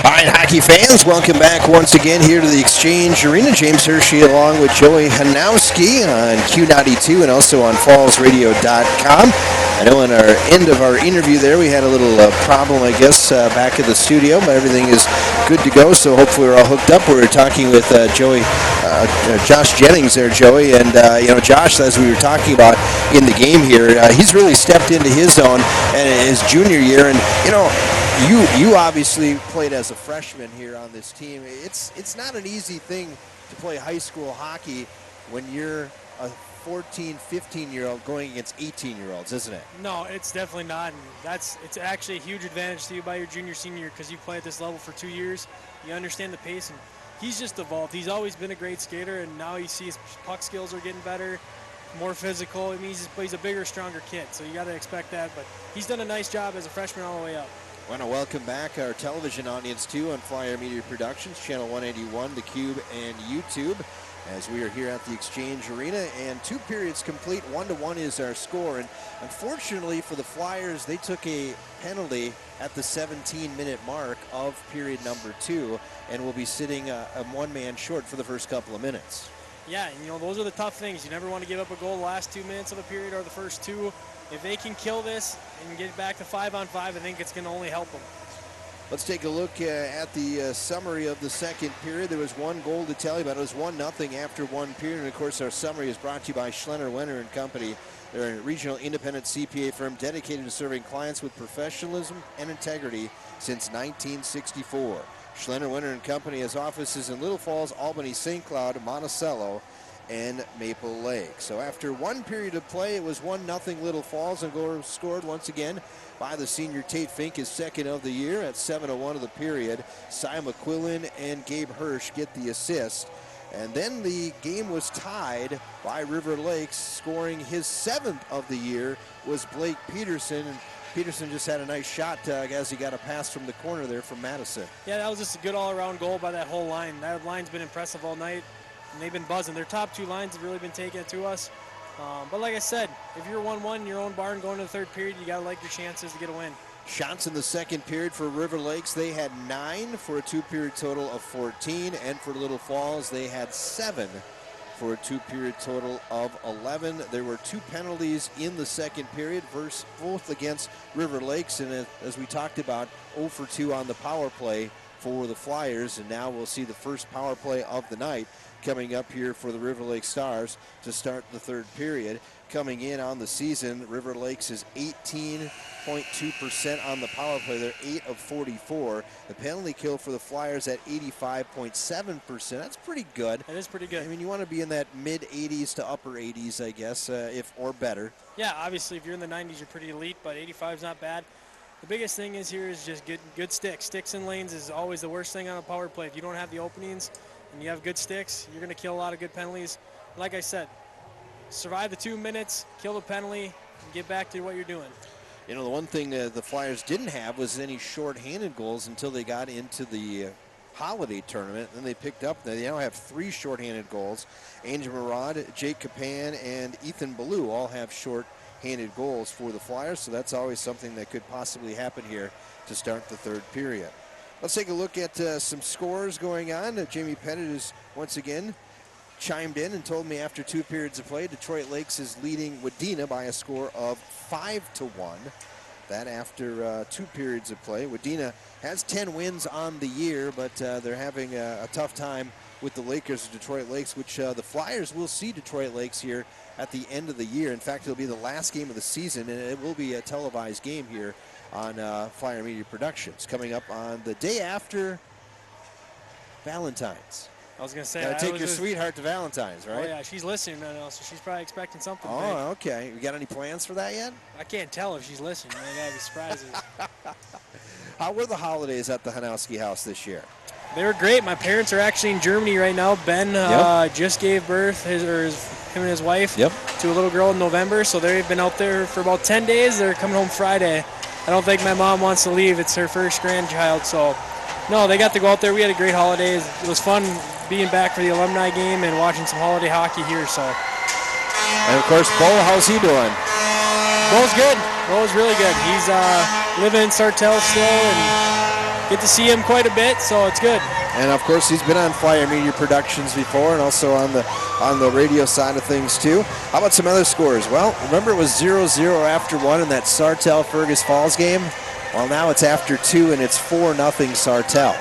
All right, hockey fans, welcome back once again here to the Exchange Arena. James Hershey along with Joey Hanowski on Q92 and also on fallsradio.com. I know in our end of our interview there, we had a little problem, I guess, back at the studio, but everything is good to go, so hopefully we're all hooked up. We were talking with Josh Jennings there, Joey, and, Josh, as we were talking about in the game here, he's really stepped into his zone and his junior year, and, you obviously played as a freshman here on this team. It's not an easy thing to play high school hockey when you're a 14, 15-year-old going against 18-year-olds, isn't it? No, it's definitely not. And it's actually a huge advantage to you by your junior, senior year because you play at this level for 2 years. You understand the pace, and he's just evolved. He's always been a great skater, and now you see his puck skills are getting better, more physical. I mean, he's a bigger, stronger kid, so you got to expect that. But he's done a nice job as a freshman all the way up. I want to welcome back our television audience, too, on Flyer Media Productions, Channel 181, theCUBE, and YouTube, as we are here at the Exchange Arena. And 2 periods complete, 1-1 is our score. And unfortunately for the Flyers, they took a penalty at the 17-minute mark of period number 2, and will be sitting a one-man short for the first couple of minutes. Yeah, and those are the tough things. You never want to give up a goal the last 2 minutes of a period or the first 2. If they can kill this and get back to 5-on-5, I think it's going to only help them. Let's take a look at the summary of the second period. There was 1 goal to tell you about. It was 1-0 after 1 period. And, of course, our summary is brought to you by Schlenner, Wenner & Company. They're a regional independent CPA firm dedicated to serving clients with professionalism and integrity since 1964. Schlenner, Wenner & Company has offices in Little Falls, Albany, St. Cloud, Monticello, and Maple Lake. So after 1 period of play, it was 1-0 Little Falls, and goal scored once again by the senior Tate Fink, his second of the year at 7:01 of the period. Cy McQuillan and Gabe Hirsch get the assist. And then the game was tied by River Lakes. Scoring his 7th of the year was Blake Peterson. And Peterson just had a nice shot as he got a pass from the corner there from Madison. Yeah, that was just a good all-around goal by that whole line. That line's been impressive all night, and they've been buzzing. Their top 2 lines have really been taking it to us. But like I said, if you're 1-1 in your own barn going to the third period, you got to like your chances to get a win. Shots in the second period for River Lakes, they had 9 for a 2-period total of 14. And for Little Falls, they had 7 for a 2-period total of 11. There were 2 penalties in the second period, both against River Lakes. And as we talked about, 0 for 2 on the power play for the Flyers. And now we'll see the first power play of the night coming up here for the River Lakes Stars to start the third period. Coming in on the season, River Lakes is 18.2% on the power play. They're 8 of 44. The penalty kill for the Flyers at 85.7%. That's pretty good. That is pretty good. I mean, you want to be in that mid-80s to upper 80s, I guess, or better. Yeah, obviously, if you're in the 90s, you're pretty elite, but 85 is not bad. The biggest thing is here is just good sticks. Sticks and lanes is always the worst thing on a power play. If you don't have the openings and you have good sticks, you're going to kill a lot of good penalties. Like I said, survive the 2 minutes, kill the penalty, and get back to what you're doing. The one thing the Flyers didn't have was any short-handed goals until they got into the holiday tournament. Then they picked up, they now have 3 short-handed goals. Angel Murad, Jake Capan, and Ethan Ballou all have short-handed goals for the Flyers, so that's always something that could possibly happen here to start the third period. Let's take a look at some scores going on. Jamie Pettit is once again chimed in and told me after 2 periods of play, Detroit Lakes is leading Wadena by a score of 5-1. That after 2 periods of play. Wadena has 10 wins on the year, but they're having a tough time with the Lakers of Detroit Lakes, which the Flyers will see Detroit Lakes here at the end of the year. In fact, it'll be the last game of the season, and it will be a televised game here on Flyer Media Productions, coming up on the day after Valentine's. I was going to say, gotta take your sweetheart to Valentine's, right? Oh, yeah, she's listening right now, so she's probably expecting something big. Oh, okay. You got any plans for that yet? I can't tell if she's listening. I got to be surprises. How were the holidays at the Hanowski house this year? They were great. My parents are actually in Germany right now. Ben just gave birth, him and his wife, to a little girl in November, so they've been out there for about 10 days. They're coming home Friday. I don't think my mom wants to leave. It's her first grandchild, so no, they got to go out there. We had a great holidays. It was fun being back for the alumni game and watching some holiday hockey here. So, and of course, Bo, how's he doing? Bo's good. Bo's really good. He's living in Sartell still, and get to see him quite a bit, so it's good. And of course, he's been on Flyer Media Productions before, and also on the radio side of things too. How about some other scores? Well, remember it was 0-0 after 1 in that Sartell-Fergus Falls game. Well, now it's after 2, and it's 4-0 Sartell.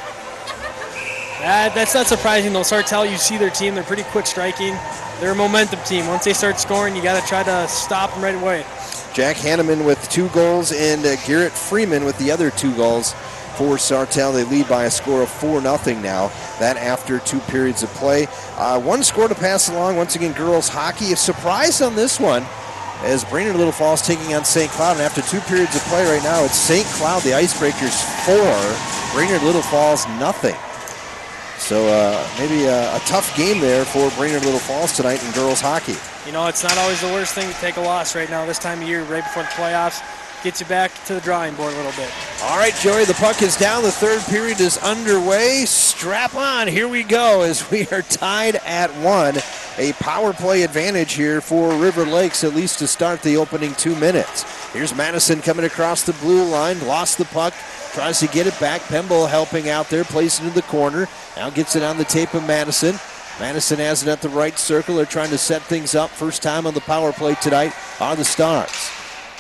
That's not surprising though. Sartell, you see their team; they're pretty quick striking. They're a momentum team. Once they start scoring, you got to try to stop them right away. Jack Hanneman with 2 goals, and Garrett Freeman with the other 2 goals. For Sartell, they lead by a score of 4-0 now. That after 2 periods of play. 1 score to pass along. Once again, girls hockey. A surprise on this one as Brainerd Little Falls taking on St. Cloud. And after 2 periods of play right now, it's St. Cloud, the Icebreakers 4, Brainerd Little Falls 0. So maybe a tough game there for Brainerd Little Falls tonight in girls hockey. You know, it's not always the worst thing to take a loss right now this time of year, right before the playoffs. Gets you back to the drawing board a little bit. All right, Joey, the puck is down. The 3rd period is underway. Strap on. Here we go as we are tied at 1. A power play advantage here for River Lakes, at least to start the opening 2 minutes. Here's Madison coming across the blue line. Lost the puck. Tries to get it back. Pemble helping out there. Plays it in the corner. Now gets it on the tape of Madison. Madison has it at the right circle. They're trying to set things up. First time on the power play tonight are the Stars.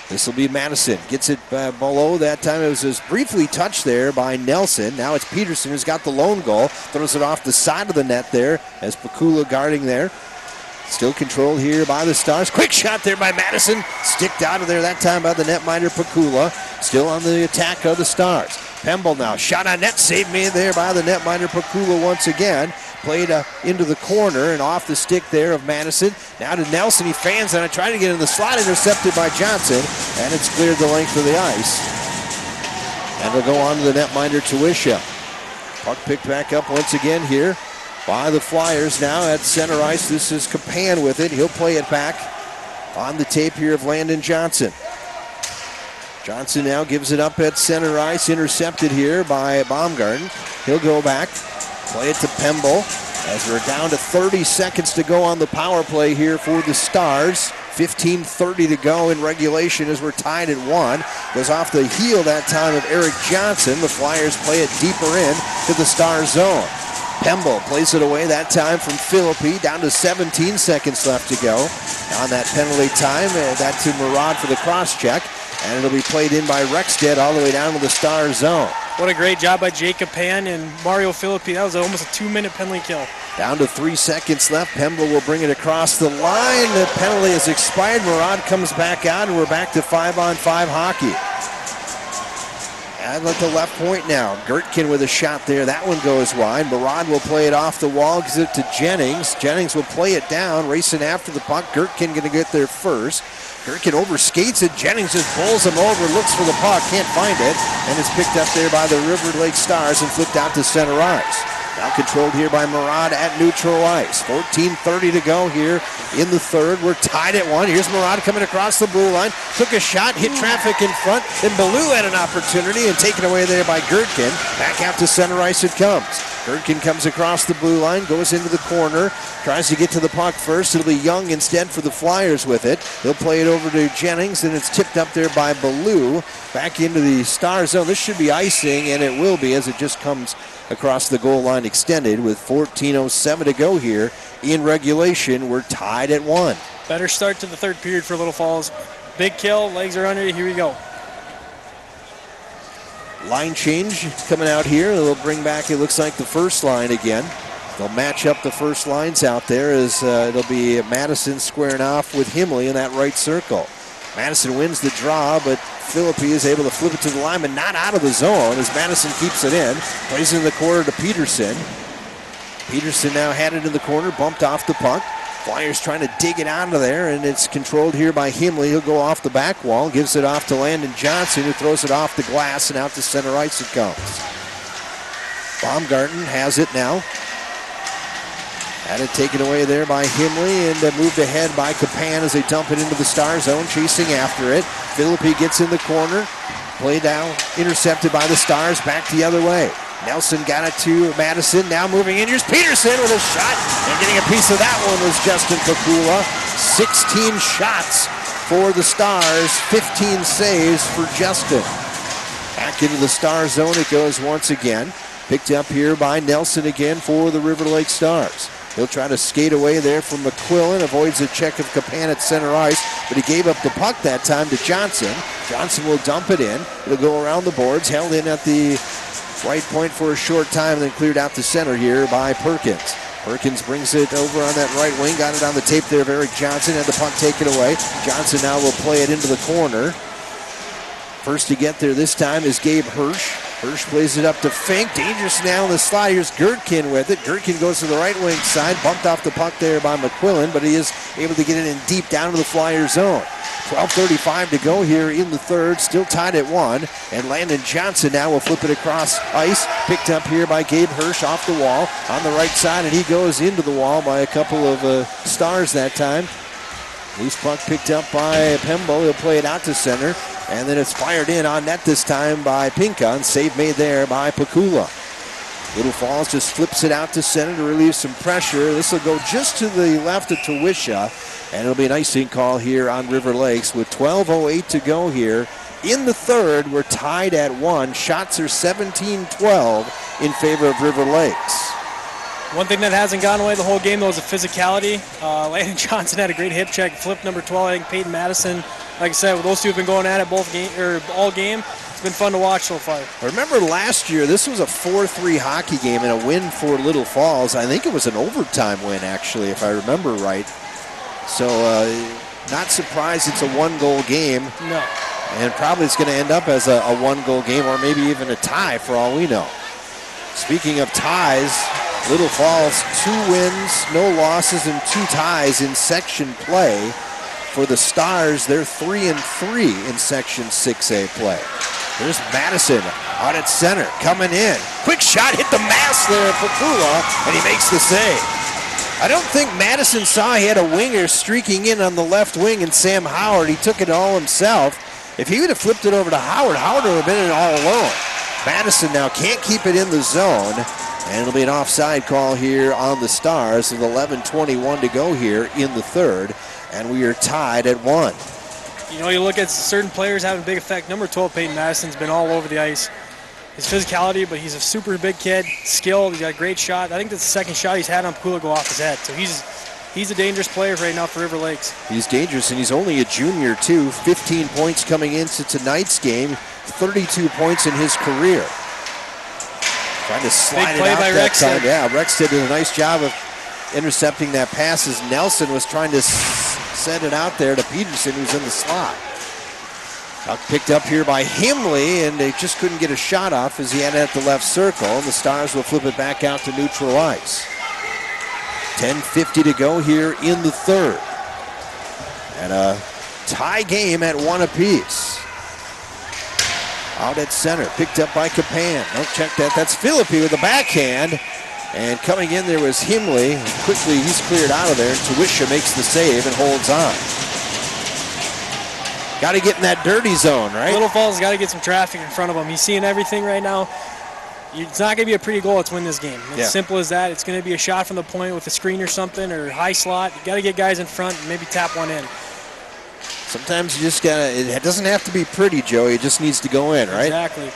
This will be Madison. Gets it below. That time it was just briefly touched there by Nelson. Now it's Peterson who's got the lone goal. Throws it off the side of the net there as Pakula guarding there. Still controlled here by the Stars. Quick shot there by Madison. Sticked out of there that time by the netminder Pakula. Still on the attack of the Stars. Pemble now. Shot on net. Saved made there by the netminder Pakula once again. Played into the corner and off the stick there of Madison. Now to Nelson. He fans on it. Trying to get in the slot. Intercepted by Johnson. And it's cleared the length of the ice. And it'll go on to the netminder Tuisha. Puck picked back up once again here by the Flyers now at center ice. This is Capan with it. He'll play it back on the tape here of Landon Johnson. Johnson now gives it up at center ice. Intercepted here by Baumgarten. He'll go back. Play it to Pemble as we're down to 30 seconds to go on the power play here for the Stars. 15:30 to go in regulation as we're tied at 1. Goes off the heel that time of Eric Johnson. The Flyers play it deeper in to the Stars zone. Pemble plays it away that time from Philippi. Down to 17 seconds left to go on that penalty time. That to Murad for the cross check. And it'll be played in by Rexted all the way down to the Stars zone. What a great job by Jacob Pan and Mario Philippi. That was almost a 2-minute penalty kill. Down to 3 seconds left. Pemble will bring it across the line. The penalty has expired. Murad comes back out, and we're back to 5-on-5 hockey. And at the left point now. Gertkin with a shot there. That one goes wide. Murad will play it off the wall, gives it to Jennings. Jennings will play it down, racing after the puck. Gertkin going to get there first. Gertkin overskates it. Jennings just bowls him over, looks for the puck, can't find it, and it's picked up there by the River Lake Stars and flipped out to center ice. Now controlled here by Murad at neutral ice. 14:30 to go here in the 3rd. We're tied at 1. Here's Murad coming across the blue line. Took a shot, hit traffic in front. Then Ballou had an opportunity and taken away there by Gertkin. Back out to center ice it comes. Gertkin comes across the blue line, goes into the corner, tries to get to the puck first. It'll be Young instead for the Flyers with it. He'll play it over to Jennings, and it's tipped up there by Ballou. Back into the Star zone. This should be icing, and it will be as it just comes across the goal line extended with 14:07 to go here in regulation. We're tied at 1. Better start to the 3rd period for Little Falls. Big kill, legs are under you, here we go. Line change coming out here. They'll bring back, it looks like, the first line again. They'll match up the first lines out there as it'll be Madison squaring off with Himley in that right circle. Madison wins the draw, but Philippi is able to flip it to the lineman, not out of the zone as Madison keeps it in. Plays it in the corner to Peterson. Peterson now had it in the corner, bumped off the puck. Flyers trying to dig it out of there, and it's controlled here by Himley. He'll go off the back wall, gives it off to Landon Johnson, who throws it off the glass, and out to center ice it comes. Baumgarten has it now. Had it taken away there by Himley and moved ahead by Capan as they dump it into the Star zone, chasing after it. Philippi gets in the corner. Play down, intercepted by the Stars, back the other way. Nelson got it to Madison, now moving in. Here's Peterson with a shot, and getting a piece of that one was Justin Pakula. 16 shots for the Stars, 15 saves for Justin. Back into the star zone it goes once again. Picked up here by Nelson again for the River Lake Stars. He'll try to skate away there from McQuillan, avoids a check of Kapan at center ice, but he gave up the puck that time to Johnson. Johnson will dump it in. It'll go around the boards, held in at the right point for a short time, and then cleared out to center here by Perkins. Perkins brings it over on that right wing, got it on the tape there of Eric Johnson, had the puck taken away. Johnson now will play it into the corner. First to get there this time is Gabe Hirsch. Hirsch plays it up to Fink. Dangerous now in the slot. Here's Gertkin with it. Gertkin goes to the right wing side. Bumped off the puck there by McQuillan, but he is able to get it in deep down to the Flyer zone. 12:35 to go here in the third. Still tied at 1. And Landon Johnson now will flip it across ice. Picked up here by Gabe Hirsch off the wall on the right side, and he goes into the wall by a couple of Stars that time. Loose puck picked up by Pembo. He'll play it out to center. And then it's fired in on net this time by Pinka. And save made there by Pakula. Little Falls just flips it out to center to relieve some pressure. This will go just to the left of Tawisha. And it'll be an icing call here on River Lakes with 12:08 to go here. In the third, we're tied at 1. Shots are 17-12 in favor of River Lakes. One thing that hasn't gone away the whole game, though, is the physicality. Landon Johnson had a great hip check. Flip number 12, I think Peyton Madison. Like I said, those two have been going at it all game. It's been fun to watch so far. I remember last year, this was a 4-3 hockey game and a win for Little Falls. I think it was an overtime win, actually, if I remember right. So not surprised it's a one-goal game. No. And probably it's going to end up as a one-goal game or maybe even a tie for all we know. Speaking of ties, Little Falls, 2 wins, no losses, and 2 ties in section play. For the Stars, they're 3-3 in Section 6A play. There's Madison out at center, coming in. Quick shot, hit the mask there for Kula, and he makes the save. I don't think Madison saw he had a winger streaking in on the left wing and Sam Howard. He took it all himself. If he would have flipped it over to Howard, Howard would have been in all alone. Madison now can't keep it in the zone, and it'll be an offside call here on the Stars with 11:21 to go here in the third. And we are tied at 1. You know, you look at certain players having a big effect. Number 12, Peyton Madison's been all over the ice. His physicality, but he's a super big kid, skilled. He's got a great shot. I think that's the second shot he's had on Pakula go off his head. So he's a dangerous player right now for River Lakes. He's dangerous, and he's only a junior, too. 15 points coming into tonight's game, 32 points in his career. Trying to slide it out that time. Yeah, Rexted did a nice job of intercepting that pass as Nelson was trying to send it out there to Peterson, who's in the slot. Puck picked up here by Himley, and they just couldn't get a shot off as he had it at the left circle. And the Stars will flip it back out to neutral ice. 10:50 to go here in the third. And a tie game at 1 apiece. Out at center, picked up by Kapan. Don't check that. That's Philippi with the backhand. And coming in there was Himley. Quickly, he's cleared out of there. And Tawisha makes the save and holds on. Got to get in that dirty zone, right? Little Falls got to get some traffic in front of him. He's seeing everything right now. It's not going to be a pretty goal to win this game. It's simple as that. It's going to be a shot from the point with a screen or something or high slot. You got to get guys in front and maybe tap one in. Sometimes you just got to, it doesn't have to be pretty, Joey. It just needs to go in, right? Exactly.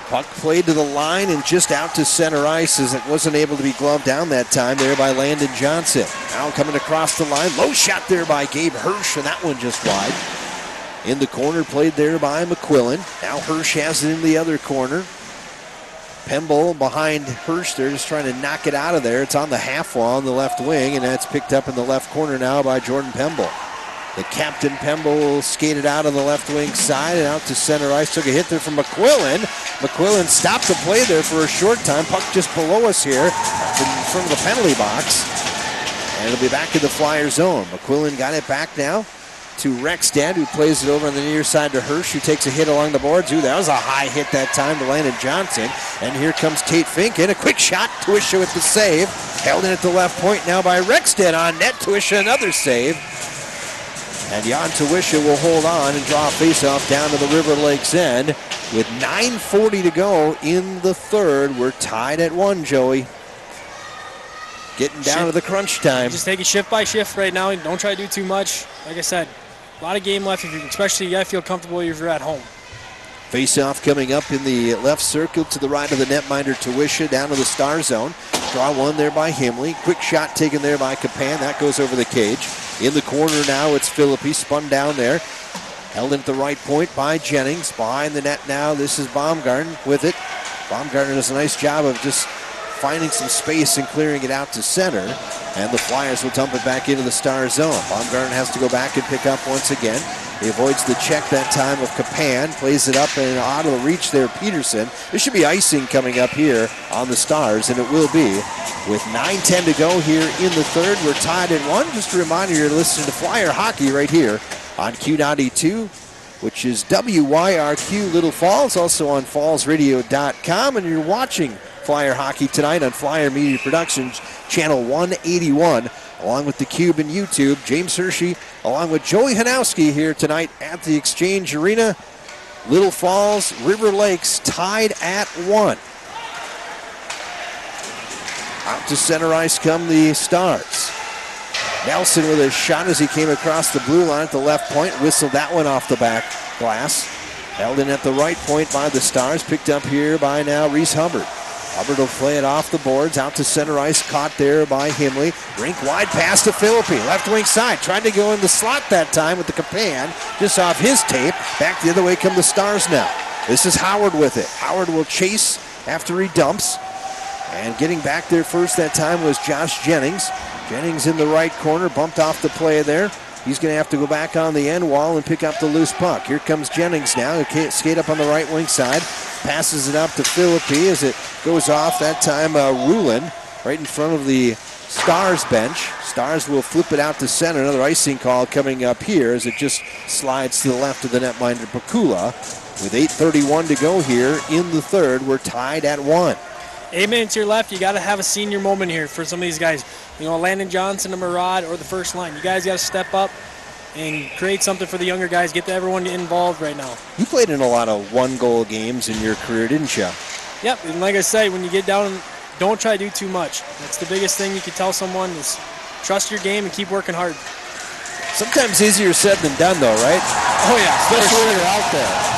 Puck played to the line and just out to center ice as it wasn't able to be gloved down that time there by Landon Johnson. Now coming across the line. Low shot there by Gabe Hirsch, and that one just wide. In the corner, played there by McQuillan. Now Hirsch has it in the other corner. Pemble behind Hirsch there, just trying to knock it out of there. It's on the half wall on the left wing, and that's picked up in the left corner now by Jordan Pemble. The captain Pemble skated out on the left wing side and out to center ice. Took a hit there from McQuillan. McQuillan stopped the play there for a short time. Puck just below us here in front of the penalty box. And it'll be back in the Flyer zone. McQuillan got it back now to Rexdad, who plays it over on the near side to Hirsch, who takes a hit along the boards. Ooh, that was a high hit that time to Landon Johnson. And here comes Tate Fink in. A quick shot. Tawisha with the save. Held in at the left point now by Rexdad on net. Tawisha another save. And Jan Tawisha will hold on and draw a faceoff down to the River Lakes end. With 9:40 to go in the third, we're tied at 1, Joey. Getting down to the crunch time. Just take it shift by shift right now. Don't try to do too much. Like I said, a lot of game left, especially you got to feel comfortable if you're at home. Face-off coming up in the left circle to the right of the netminder Tuisha down to the star zone. Draw one there by Himley. Quick shot taken there by Capan. That goes over the cage. In the corner now, it's Philippi. Spun down there. Held in at the right point by Jennings. Behind the net now, this is Baumgarten with it. Baumgarten does a nice job of just finding some space and clearing it out to center. And the Flyers will dump it back into the star zone. Baumgarten has to go back and pick up once again. He avoids the check that time of Capan. Plays it up and out of the reach there, Peterson. There should be icing coming up here on the Stars, and it will be. With 9:10 to go here in the third, we're tied at 1. Just a reminder, you're listening to Flyer Hockey right here on Q92, which is WYRQ Little Falls, also on fallsradio.com, and you're watching Flyer Hockey tonight on Flyer Media Productions, channel 181, along with theCUBE and YouTube. James Hershey, along with Joey Hanowski here tonight at the Exchange Arena. Little Falls, River Lakes tied at 1. Out to center ice come the Stars. Nelson with a shot as he came across the blue line at the left point. Whistled that one off the back glass. Held in at the right point by the Stars. Picked up here by now Reese Hubbard. Hubbard will play it off the boards. Out to center ice. Caught there by Himley. Rink wide pass to Philippi. Left wing side. Tried to go in the slot that time with the Capan. Just off his tape. Back the other way come the Stars now. This is Howard with it. Howard will chase after he dumps. And getting back there first that time was Josh Jennings. Jennings in the right corner, bumped off the play there. He's going to have to go back on the end wall and pick up the loose puck. Here comes Jennings now. He'll skate up on the right wing side. Passes it up to Philippi as it goes off. That time, Rulin right in front of the Stars bench. Stars will flip it out to center. Another icing call coming up here as it just slides to the left of the netminder Pakula. With 8:31 to go here in the third, we're tied at 1. 8 minutes here left. You got to have a senior moment here for some of these guys. You know, Landon Johnson, a Murad, or the first line. You guys got to step up and create something for the younger guys. Get everyone involved right now. You played in a lot of one-goal games in your career, didn't you? Yep, and like I say, when you get down, don't try to do too much. That's the biggest thing you can tell someone is trust your game and keep working hard. Sometimes easier said than done, though, right? Oh, yeah. Especially when you're out there.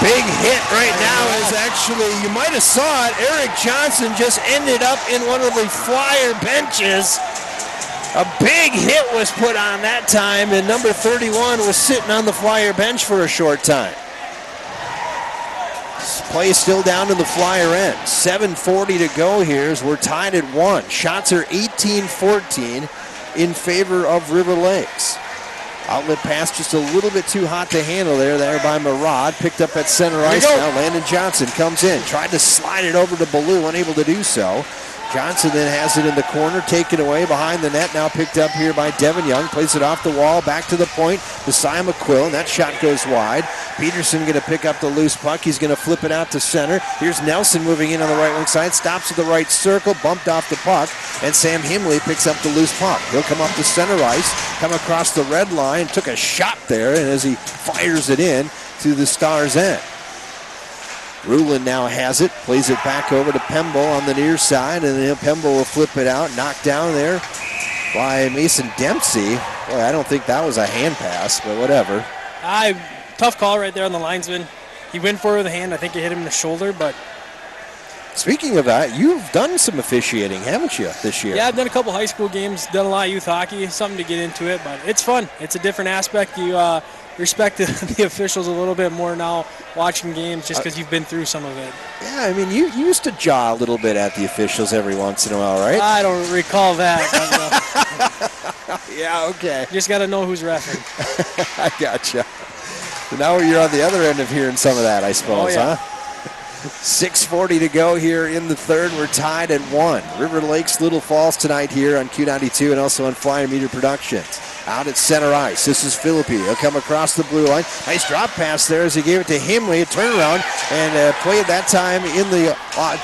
Big hit right now is actually, you might have saw it, Eric Johnson just ended up in one of the Flyer benches. A big hit was put on that time, and number 31 was sitting on the Flyer bench for a short time. Play still down to the Flyer end. 7:40 to go here as we're tied at 1. Shots are 18-14 in favor of River Lakes. Outlet pass just a little bit too hot to handle there by Murad. Picked up at center ice now. Landon Johnson comes in. Tried to slide it over to Ballou, unable to do so. Johnson then has it in the corner, taken away behind the net. Now picked up here by Devin Young. Plays it off the wall, back to the point to Cy McQuill, and that shot goes wide. Peterson going to pick up the loose puck. He's going to flip it out to center. Here's Nelson moving in on the right wing side. Stops at the right circle, bumped off the puck, and Sam Himley picks up the loose puck. He'll come up to center ice, come across the red line, took a shot there, and as he fires it in to the Stars' end. Rulin now has it, plays it back over to Pemble on the near side, and then Pemble will flip it out, knocked down there by Mason Dempsey. Boy, I don't think that was a hand pass, but whatever. Tough call right there on the linesman. He went for it with a hand. I think it hit him in the shoulder, but... Speaking of that, you've done some officiating, haven't you, this year? Yeah, I've done a couple high school games, done a lot of youth hockey, something to get into it, but it's fun. It's a different aspect. You respect the officials a little bit more now watching games just because you've been through some of it. Yeah, I mean, you used to jaw a little bit at the officials every once in a while, right? I don't recall that. Yeah, okay. You just got to know who's reffing. I gotcha. So now you're on the other end of hearing some of that, I suppose, yeah. huh? 6:40 to go here in the third. We're tied at 1. River Lakes, Little Falls tonight here on Q92 and also on Flyer Media Productions. Out at center ice. This is Philippi. He'll come across the blue line. Nice drop pass there as he gave it to Himley. A turnaround and played that time in the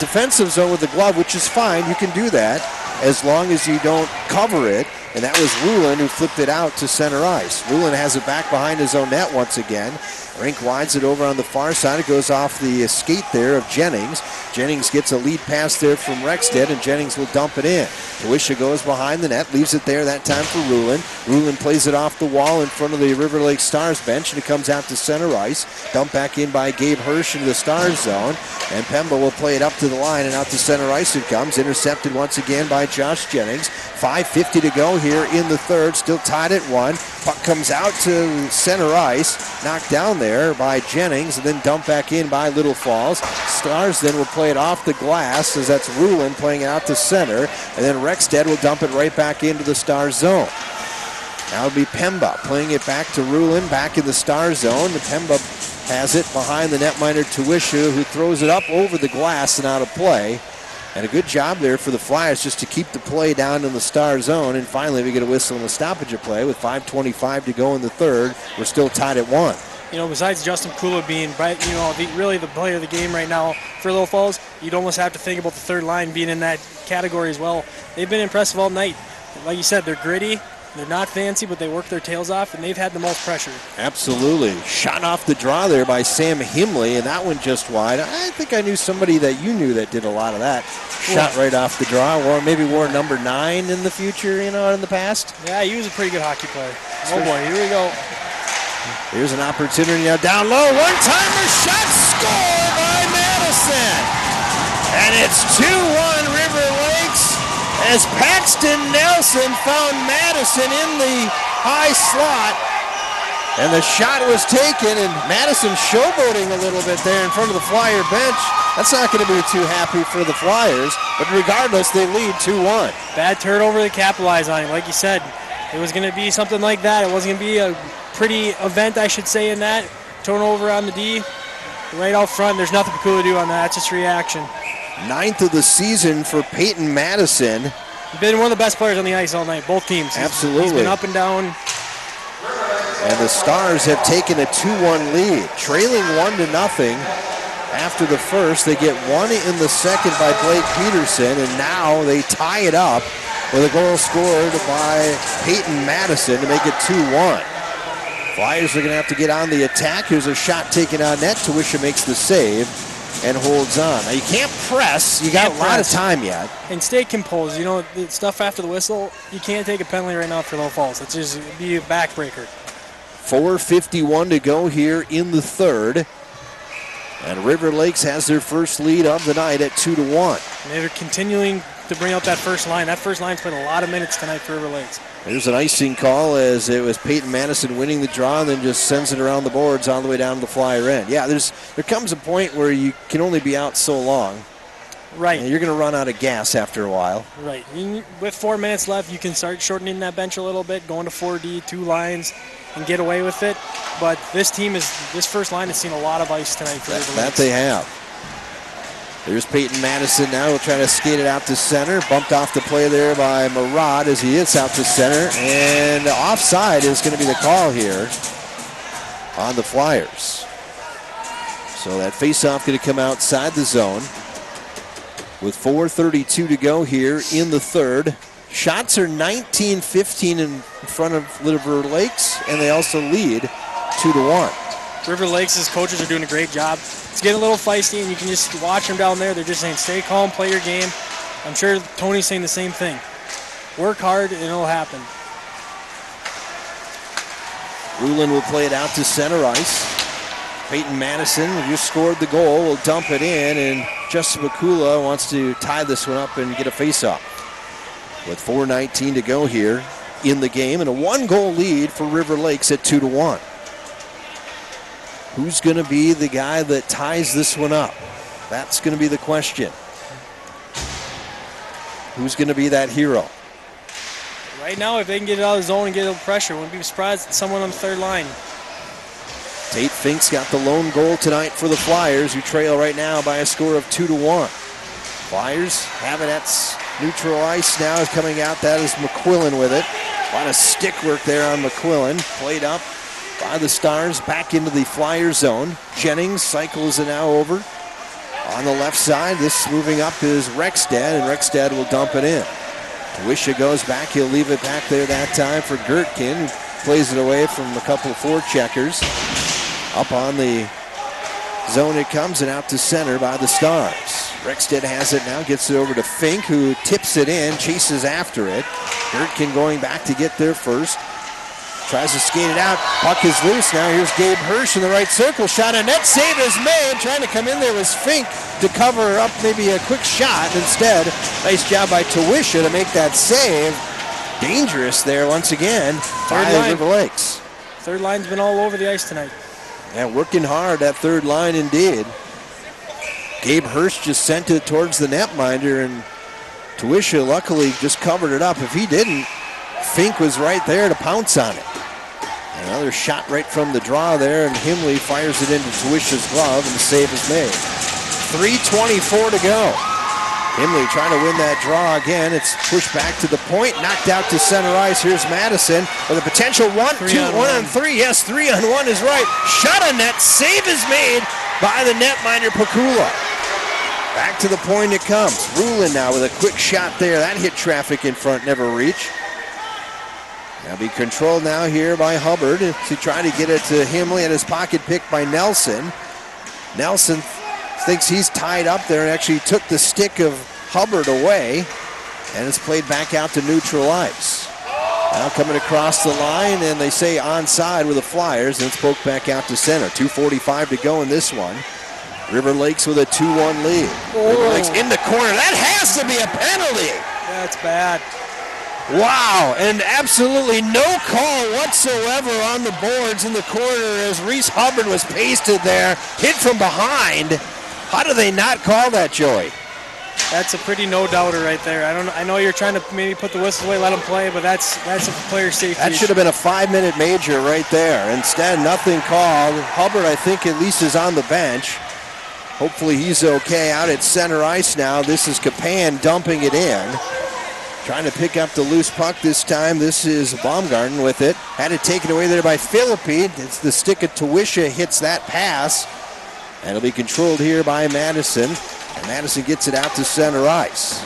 defensive zone with the glove, which is fine. You can do that as long as you don't cover it. And that was Rulin who flipped it out to center ice. Rulin has it back behind his own net once again. Rink winds it over on the far side. It goes off the skate there of Jennings. Jennings gets a lead pass there from Rexted, and Jennings will dump it in. Tuisha goes behind the net, leaves it there that time for Rulin. Rulin plays it off the wall in front of the River Lake Stars bench, and it comes out to center ice. Dump back in by Gabe Hirsch into the Stars zone, and Pemba will play it up to the line, and out to center ice it comes. Intercepted once again by Josh Jennings. 5:50 to go here in the third, still tied at 1. Puck comes out to center ice, knocked down there by Jennings, and then dumped back in by Little Falls. Stars then will play it off the glass, as that's Rulin playing it out to center, and then Rexted will dump it right back into the Stars zone. Now it'll be Pemba playing it back to Rulin, back in the Stars zone. The Pemba has it behind the netminder Tuisha, who throws it up over the glass and out of play. And a good job there for the Flyers just to keep the play down in the Star zone. And finally, we get a whistle and a stoppage of play with 5:25 to go in the third. We're still tied at 1. You know, besides Justin Kula being, really the player of the game right now for Little Falls, you'd almost have to think about the third line being in that category as well. They've been impressive all night. Like you said, they're gritty. They're not fancy, but they work their tails off, and they've had the most pressure. Absolutely. Shot off the draw there by Sam Himley, and that one just wide. I think I knew somebody that you knew that did a lot of that. Shot right off the draw, or maybe wore number 9 in the future, in the past. Yeah, he was a pretty good hockey player. Oh, boy, here we go. Here's an opportunity now down low. One-timer shot, score by Madison. And it's 2-1 River Lakes, as Paxton Nelson found Madison in the high slot. And the shot was taken, and Madison showboating a little bit there in front of the Flyer bench. That's not going to be too happy for the Flyers, but regardless, they lead 2-1. Bad turnover to capitalize on it. Like you said, it was going to be something like that. It wasn't going to be a pretty event, I should say, in that. Turnover on the D, right out front. There's nothing cool to do on that. It's just reaction. 9th of the season for Peyton Madison. He's been one of the best players on the ice all night, both teams. Absolutely. He's been up and down. And the Stars have taken a 2-1 lead, trailing 1-0 after the first. They get one in the second by Blake Peterson, and now they tie it up with a goal scored by Peyton Madison to make it 2-1. Flyers are going to have to get on the attack. Here's a shot taken on net. Tuisha makes the save and holds on. Now, you can't press. You got a lot of time yet. And stay composed. You know, the stuff after the whistle, you can't take a penalty right now for Little Falls. It's just be a backbreaker. 4:51 to go here in the third. And River Lakes has their first lead of the night at 2-1. And they're continuing to bring out that first line. That first line's played a lot of minutes tonight for River Lakes. There's an icing call, as it was Peyton Madison winning the draw and then just sends it around the boards all the way down to the Flyer end. Yeah, there comes a point where you can only be out so long. Right. And you're going to run out of gas after a while. Right. With 4 minutes left, you can start shortening that bench a little bit, going to 4D, 2 lines, and get away with it. But this first line has seen a lot of ice tonight for River Lakes. That they have. There's Peyton Madison now. He'll try to skate it out to center. Bumped off the play there by Murad as he hits out to center. And offside is going to be the call here on the Flyers. So that faceoff going to come outside the zone with 4:32 to go here in the third. Shots are 19-15 in front of River Lakes, and they also lead 2-1. River Lakes' coaches are doing a great job. It's getting a little feisty, and you can just watch them down there. They're just saying, stay calm, play your game. I'm sure Tony's saying the same thing. Work hard, and it'll happen. Rulin will play it out to center ice. Peyton Madison, who just scored the goal, will dump it in, and Justin Mikula wants to tie this one up and get a faceoff. With 4:19 to go here in the game, and a 1-goal lead for River Lakes at 2-1. Who's going to be the guy that ties this one up? That's going to be the question. Who's going to be that hero? Right now, if they can get it out of the zone and get a little pressure, wouldn't be surprised at someone on the third line. Tate Fink's got the lone goal tonight for the Flyers, who trail right now by a score of 2-1. Flyers have it at neutral ice now, is coming out. That is McQuillan with it. A lot of stick work there on McQuillan. Played up by the Stars back into the Flyer zone. Jennings cycles it now over on the left side. This moving up is Rexted, and Rexted will dump it in. Tuisha goes back. He'll leave it back there that time for Gertkin, who plays it away from a couple of forecheckers. Up on the zone it comes, and out to center by the Stars. Rexted has it now, gets it over to Fink, who tips it in, chases after it. Gurtkin going back to get there first. Tries to skate it out. Puck is loose now. Here's Gabe Hirsch in the right circle. Shot, a net save is made. Trying to come in there was Fink to cover up maybe a quick shot. Instead, nice job by Tuwisha to make that save. Dangerous there once again by River Lakes. Third line's been all over the ice tonight. Yeah, working hard, that third line indeed. Gabe Hirsch just sent it towards the netminder, and Tuwisha luckily just covered it up. If he didn't, Fink was right there to pounce on it. Another shot right from the draw there, and Himley fires it into Tuwisha's glove, and the save is made. 3:24 to go. Himley trying to win that draw again. It's pushed back to the point, knocked out to center ice. Here's Madison with a potential 1-on-3. Yes, 3-on-1 is right. Shot on net, save is made by the netminder Pakula. Back to the point it comes. Rulin now with a quick shot there. That hit traffic in front, never reached. Now be controlled now here by Hubbard to try to get it to Himley, and his pocket picked by Nelson. Nelson thinks he's tied up there and actually took the stick of Hubbard away, and it's played back out to neutral ice. Now coming across the line, and they say onside with the Flyers, and it's poked back out to center. 2:45 to go in this one. River Lakes with a 2-1 lead. River Lakes in the corner. That has to be a penalty. That's bad. Wow, and absolutely no call whatsoever on the boards in the corner as Reese Hubbard was pasted there, hit from behind. How do they not call that, Joey? That's a pretty no-doubter right there. I know you're trying to maybe put the whistle away, let them play, but that's a player safety. That should have been a 5-minute major right there. Instead, nothing called. Hubbard, I think, at least is on the bench. Hopefully he's okay. Out at center ice now. This is Capan dumping it in. Trying to pick up the loose puck this time. This is Baumgarten with it. Had it taken away there by Philippi. It's the stick of Tuwisha hits that pass. And it'll be controlled here by Madison. And Madison gets it out to center ice.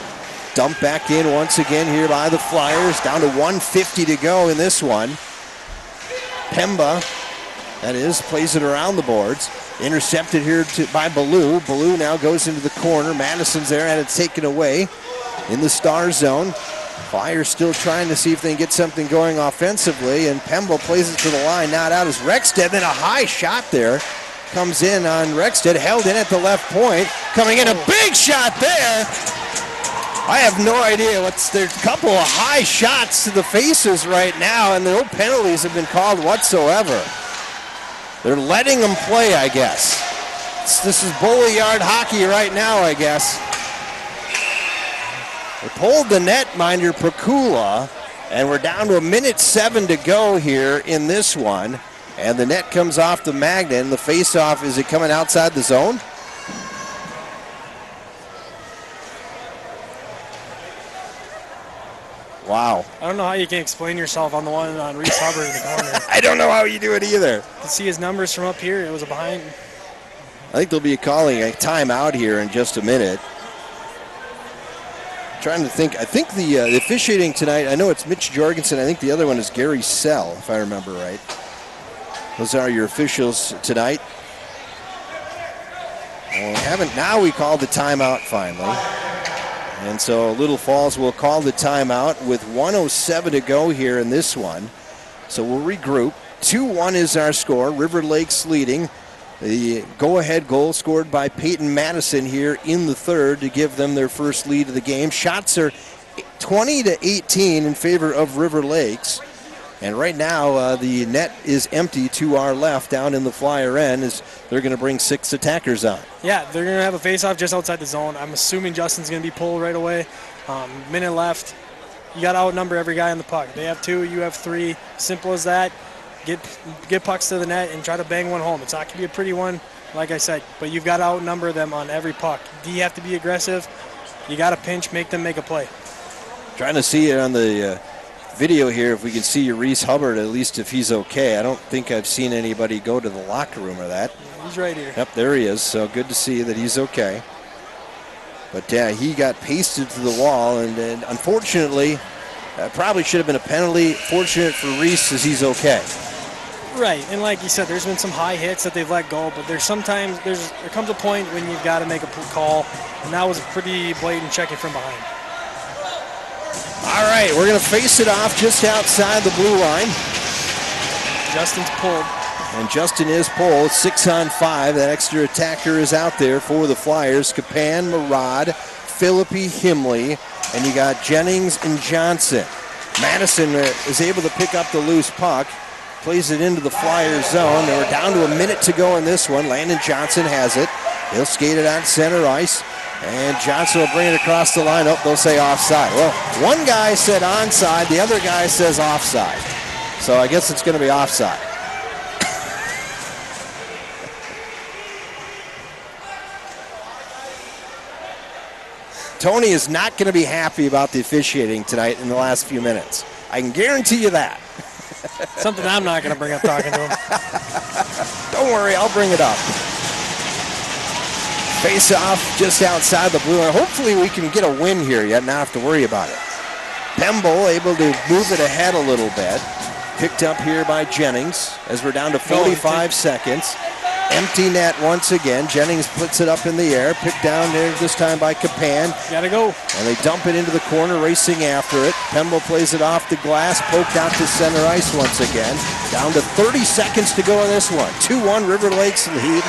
Dumped back in once again here by the Flyers. Down to 1:50 to go in this one. Pemba, that is, plays it around the boards. Intercepted here by Ballou. Ballou now goes into the corner. Madison's there, and it's taken away in the star zone. Flyers still trying to see if they can get something going offensively, and Pemba plays it to the line, not out as Rexted. Then a high shot there comes in on Rexted, held in at the left point. Coming in, a big shot there. I have no idea. There's a couple of high shots to the faces right now, and no penalties have been called whatsoever. They're letting them play, I guess. This is bully yard hockey right now, I guess. They pulled the netminder Pakula, and we're down to 1:07 to go here in this one. And the net comes off the magnet, and the face-off, is it coming outside the zone? Wow. I don't know how you can explain yourself on the one on Reese Hubbard in the corner. I don't know how you do it either. To see his numbers from up here, it was a behind. I think they'll be calling a timeout here in just a minute. Trying to think. I think the officiating tonight, I know it's Mitch Jorgensen. I think the other one is Gary Sell, if I remember right. Those are your officials tonight. Well, now we call the timeout finally. And so Little Falls will call the timeout with 1:07 to go here in this one. So we'll regroup. 2-1 is our score. River Lakes leading. The go-ahead goal scored by Peyton Madison here in the third to give them their first lead of the game. Shots are 20-18 in favor of River Lakes. And right now, the net is empty to our left down in the Flyer end as they're going to bring 6 attackers on. Yeah, they're going to have a face-off just outside the zone. I'm assuming Justin's going to be pulled right away. Minute left. You got to outnumber every guy on the puck. They have 2, you have 3. Simple as that. Get pucks to the net and try to bang one home. It's not going to be a pretty one, like I said, but you've got to outnumber them on every puck. You have to be aggressive. You got to pinch, make them make a play. Trying to see it on the video here if we can see Reese Hubbard, at least if he's okay. I don't think I've seen anybody go to the locker room or that. He's right here. Yep, there he is. So good to see that he's okay. But yeah, he got pasted to the wall, and unfortunately, probably should have been a penalty. Fortunate for Reese as he's okay. Right, and like you said, there's been some high hits that they've let go, but there comes a point when you've got to make a call, and that was a pretty blatant checking from behind. All right, we're going to face it off just outside the blue line. Justin's pulled. And Justin is pulled, 6-on-5. That extra attacker is out there for the Flyers. Kapan, Murad, Philippi, Himley, and you got Jennings and Johnson. Madison is able to pick up the loose puck, plays it into the Flyers zone. They were down to a minute to go in this one. Landon Johnson has it. He'll skate it on center ice, and Johnson will bring it across the line. Oh, they'll say offside. Well, one guy said onside, the other guy says offside. So I guess it's going to be offside. Tony is not going to be happy about the officiating tonight in the last few minutes. I can guarantee you that. Something I'm not going to bring up talking to him. Don't worry, I'll bring it up. Face off just outside the blue line. Hopefully we can get a win here yet, not have to worry about it. Pemble able to move it ahead a little bit. Picked up here by Jennings as we're down to 45 seconds. Empty net once again. Jennings puts it up in the air. Picked down there this time by Kapan. Gotta go. And they dump it into the corner, racing after it. Pemble plays it off the glass, poked out to center ice once again. Down to 30 seconds to go in this one. 2-1 River Lakes lead.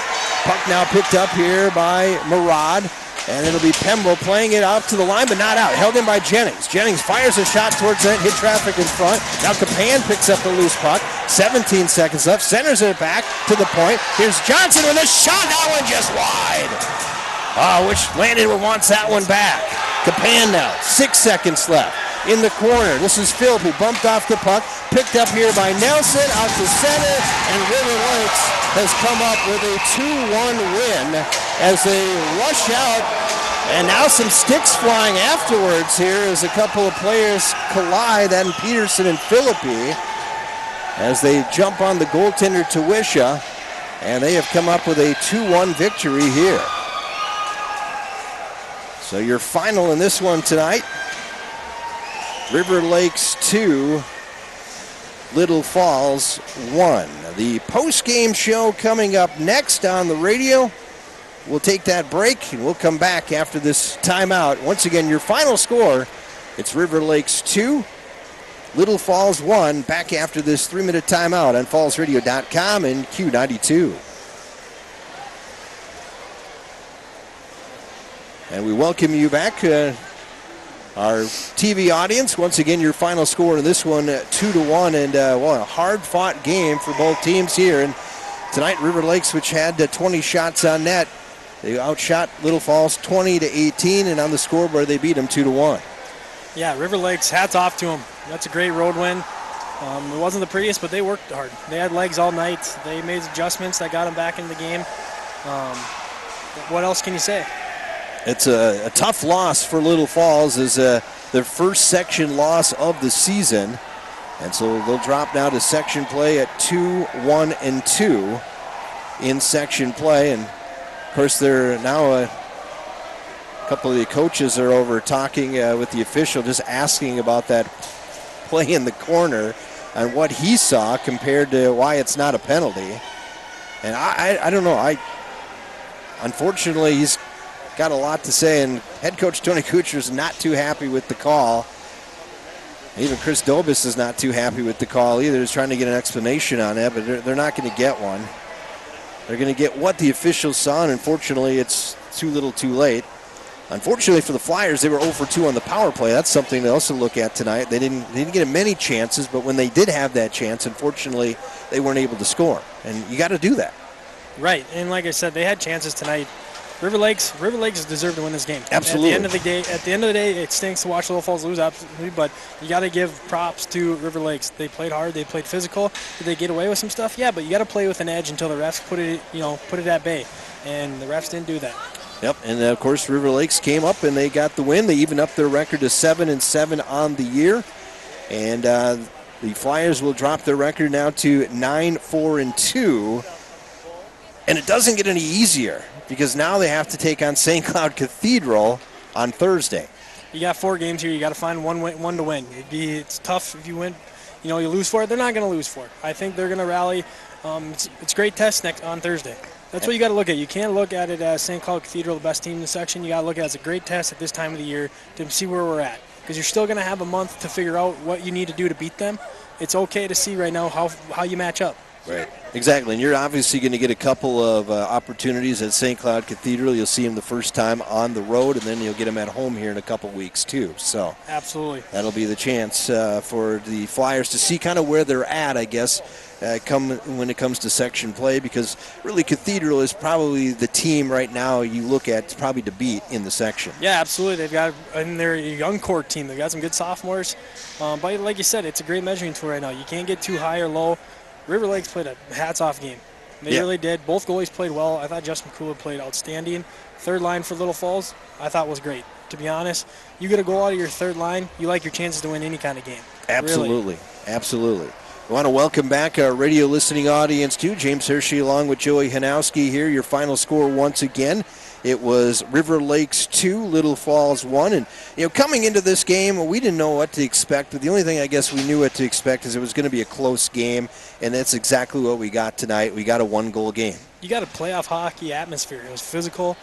Puck now picked up here by Murad. And it'll be Pemble playing it out to the line, but not out. Held in by Jennings. Jennings fires a shot towards that, hit traffic in front. Now Kapan picks up the loose puck. 17 seconds left. Centers it back to the point. Here's Johnson with a shot. That one just wide. Which Landon wants that one back. Kapan now. 6 seconds left. In the corner. This is Phil who bumped off the puck. Picked up here by Nelson. Out to center. And River Lakes has come up with a 2-1 win as they rush out. And now some sticks flying afterwards here as a couple of players collide. Then Peterson and Philippi as they jump on the goaltender Tuwisha. And they have come up with a 2-1 victory here. So your final in this one tonight. River Lakes 2, Little Falls 1. The post-game show coming up next on the radio. We'll take that break and we'll come back after this timeout. Once again, your final score, it's River Lakes 2, Little Falls 1. Back after this 3-minute timeout on fallsradio.com and Q92. And we welcome you back. Our TV audience, once again, your final score in this one, 2-1, and a hard-fought game for both teams here. And tonight, River Lakes, which had 20 shots on net, they outshot Little Falls 20-18, and on the scoreboard, they beat them 2-1. Yeah, River Lakes, hats off to them. That's a great road win. It wasn't the prettiest, but they worked hard. They had legs all night. They made adjustments that got them back in the game. What else can you say? It's a tough loss for Little Falls as their first section loss of the season. And so they'll drop now to section play at 2-1-2 in section play. And, of course, they're now a couple of the coaches are over talking with the official, just asking about that play in the corner and what he saw compared to why it's not a penalty. And I don't know. Unfortunately, he's got a lot to say, and head coach Tony Kuchar is not too happy with the call. Even Chris Dobis is not too happy with the call either. He's trying to get an explanation on it, but they're not going to get one. They're going to get what the officials saw, and unfortunately, it's too little too late. Unfortunately for the Flyers, they were 0 for 2 on the power play. That's something to also look at tonight. They didn't get many chances, but when they did have that chance, unfortunately, they weren't able to score. And you got to do that. Right, and like I said, they had chances tonight. River Lakes deserve to win this game. Absolutely. At the end of the day, it stinks to watch Little Falls lose, absolutely, but you got to give props to River Lakes. They played hard, they played physical. Did they get away with some stuff? Yeah, but you got to play with an edge until the refs put it at bay, and the refs didn't do that. Yep, and of course River Lakes came up and they got the win. They evened up their record to 7-7 on the year, and the Flyers will drop their record now to 9-4-2. And it doesn't get any easier because now they have to take on St. Cloud Cathedral on Thursday. You got 4 games here. You got to find one to win. It's tough if you win. you lose for it. They're not going to lose for it. I think they're going to rally. It's a great test on Thursday. That's what you got to look at. You can't look at it as St. Cloud Cathedral, the best team in the section. You got to look at it as a great test at this time of the year to see where we're at, because you're still going to have a month to figure out what you need to do to beat them. It's okay to see right now how you match up. Right. Exactly, and you're obviously going to get a couple of opportunities at St. Cloud Cathedral. You'll see them the first time on the road, and then you'll get them at home here in a couple weeks too. So absolutely, that'll be the chance for the Flyers to see kind of where they're at, I guess, when it comes to section play, because really Cathedral is probably the team right now you look at probably to beat in the section. Yeah, absolutely. They've got, and they're a young core team. They've got some good sophomores, but like you said, it's a great measuring tool right now. You can't get too high or low. River Lakes played a hats-off game. They really did. Both goalies played well. I thought Justin McCullough played outstanding. Third line for Little Falls, I thought was great. To be honest, you get a goal out of your third line, you like your chances to win any kind of game. Absolutely. Really. Absolutely. I want to welcome back our radio listening audience, too. James Hershey along with Joey Hanowski here. Your final score once again. It was River Lakes 2, Little Falls 1. And, coming into this game, we didn't know what to expect. But the only thing I guess we knew what to expect is it was going to be a close game. And that's exactly what we got tonight. We got a one-goal game. You got a playoff hockey atmosphere. It was physical.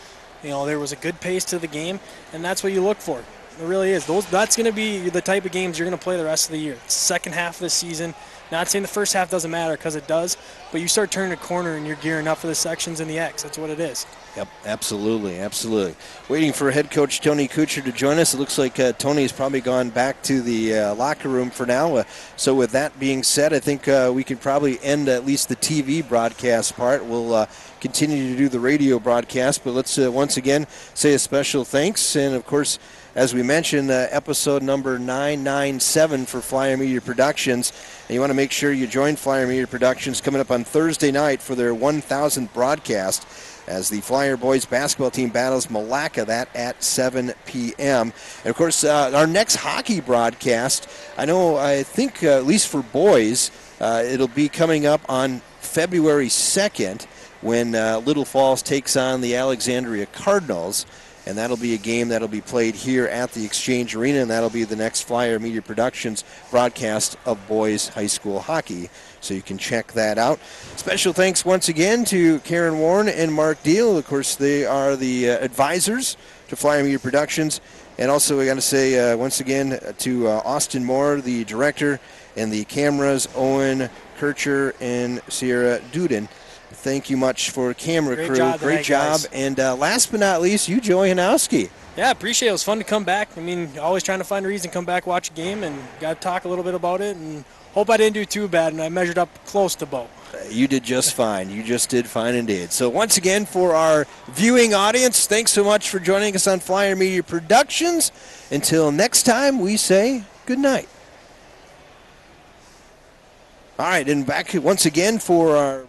There was a good pace to the game. And that's what you look for. It really is. That's going to be the type of games you're going to play the rest of the year. Second half of the season. Not saying the first half doesn't matter, because it does, but you start turning a corner and you're gearing up for the sections in the X. That's what it is. Yep, absolutely, absolutely. Waiting for head coach Tony Kuchar to join us. It looks like Tony's probably gone back to the locker room for now. So with that being said, I think we could probably end at least the TV broadcast part. We'll continue to do the radio broadcast, but let's once again say a special thanks. And, of course, as we mentioned, episode number 997 for Flyer Media Productions. And you want to make sure you join Flyer Media Productions coming up on Thursday night for their 1,000th broadcast as the Flyer boys basketball team battles Malacca, that at 7 p.m. And, of course, our next hockey broadcast, I think at least for boys, it'll be coming up on February 2nd when Little Falls takes on the Alexandria Cardinals. And that'll be a game that'll be played here at the Exchange Arena, and that'll be the next Flyer Media Productions broadcast of boys high school hockey. So you can check that out. Special thanks once again to Karen Warren and Mark Deal. Of course, they are the advisors to Flyer Media Productions. And also, we got to say once again to Austin Moore, the director, and the cameras, Owen Kircher and Sierra Duden. Thank you much for camera Great crew. Job Great job. Guys. And last but not least, you, Joey Hanowski. Yeah, appreciate it. It was fun to come back. Always trying to find a reason to come back, watch a game, and got to talk a little bit about it. And hope I didn't do too bad, and I measured up close to Bo. You did just fine. You just did fine indeed. So once again, for our viewing audience, thanks so much for joining us on Flyer Media Productions. Until next time, we say good night. All right, and back once again for our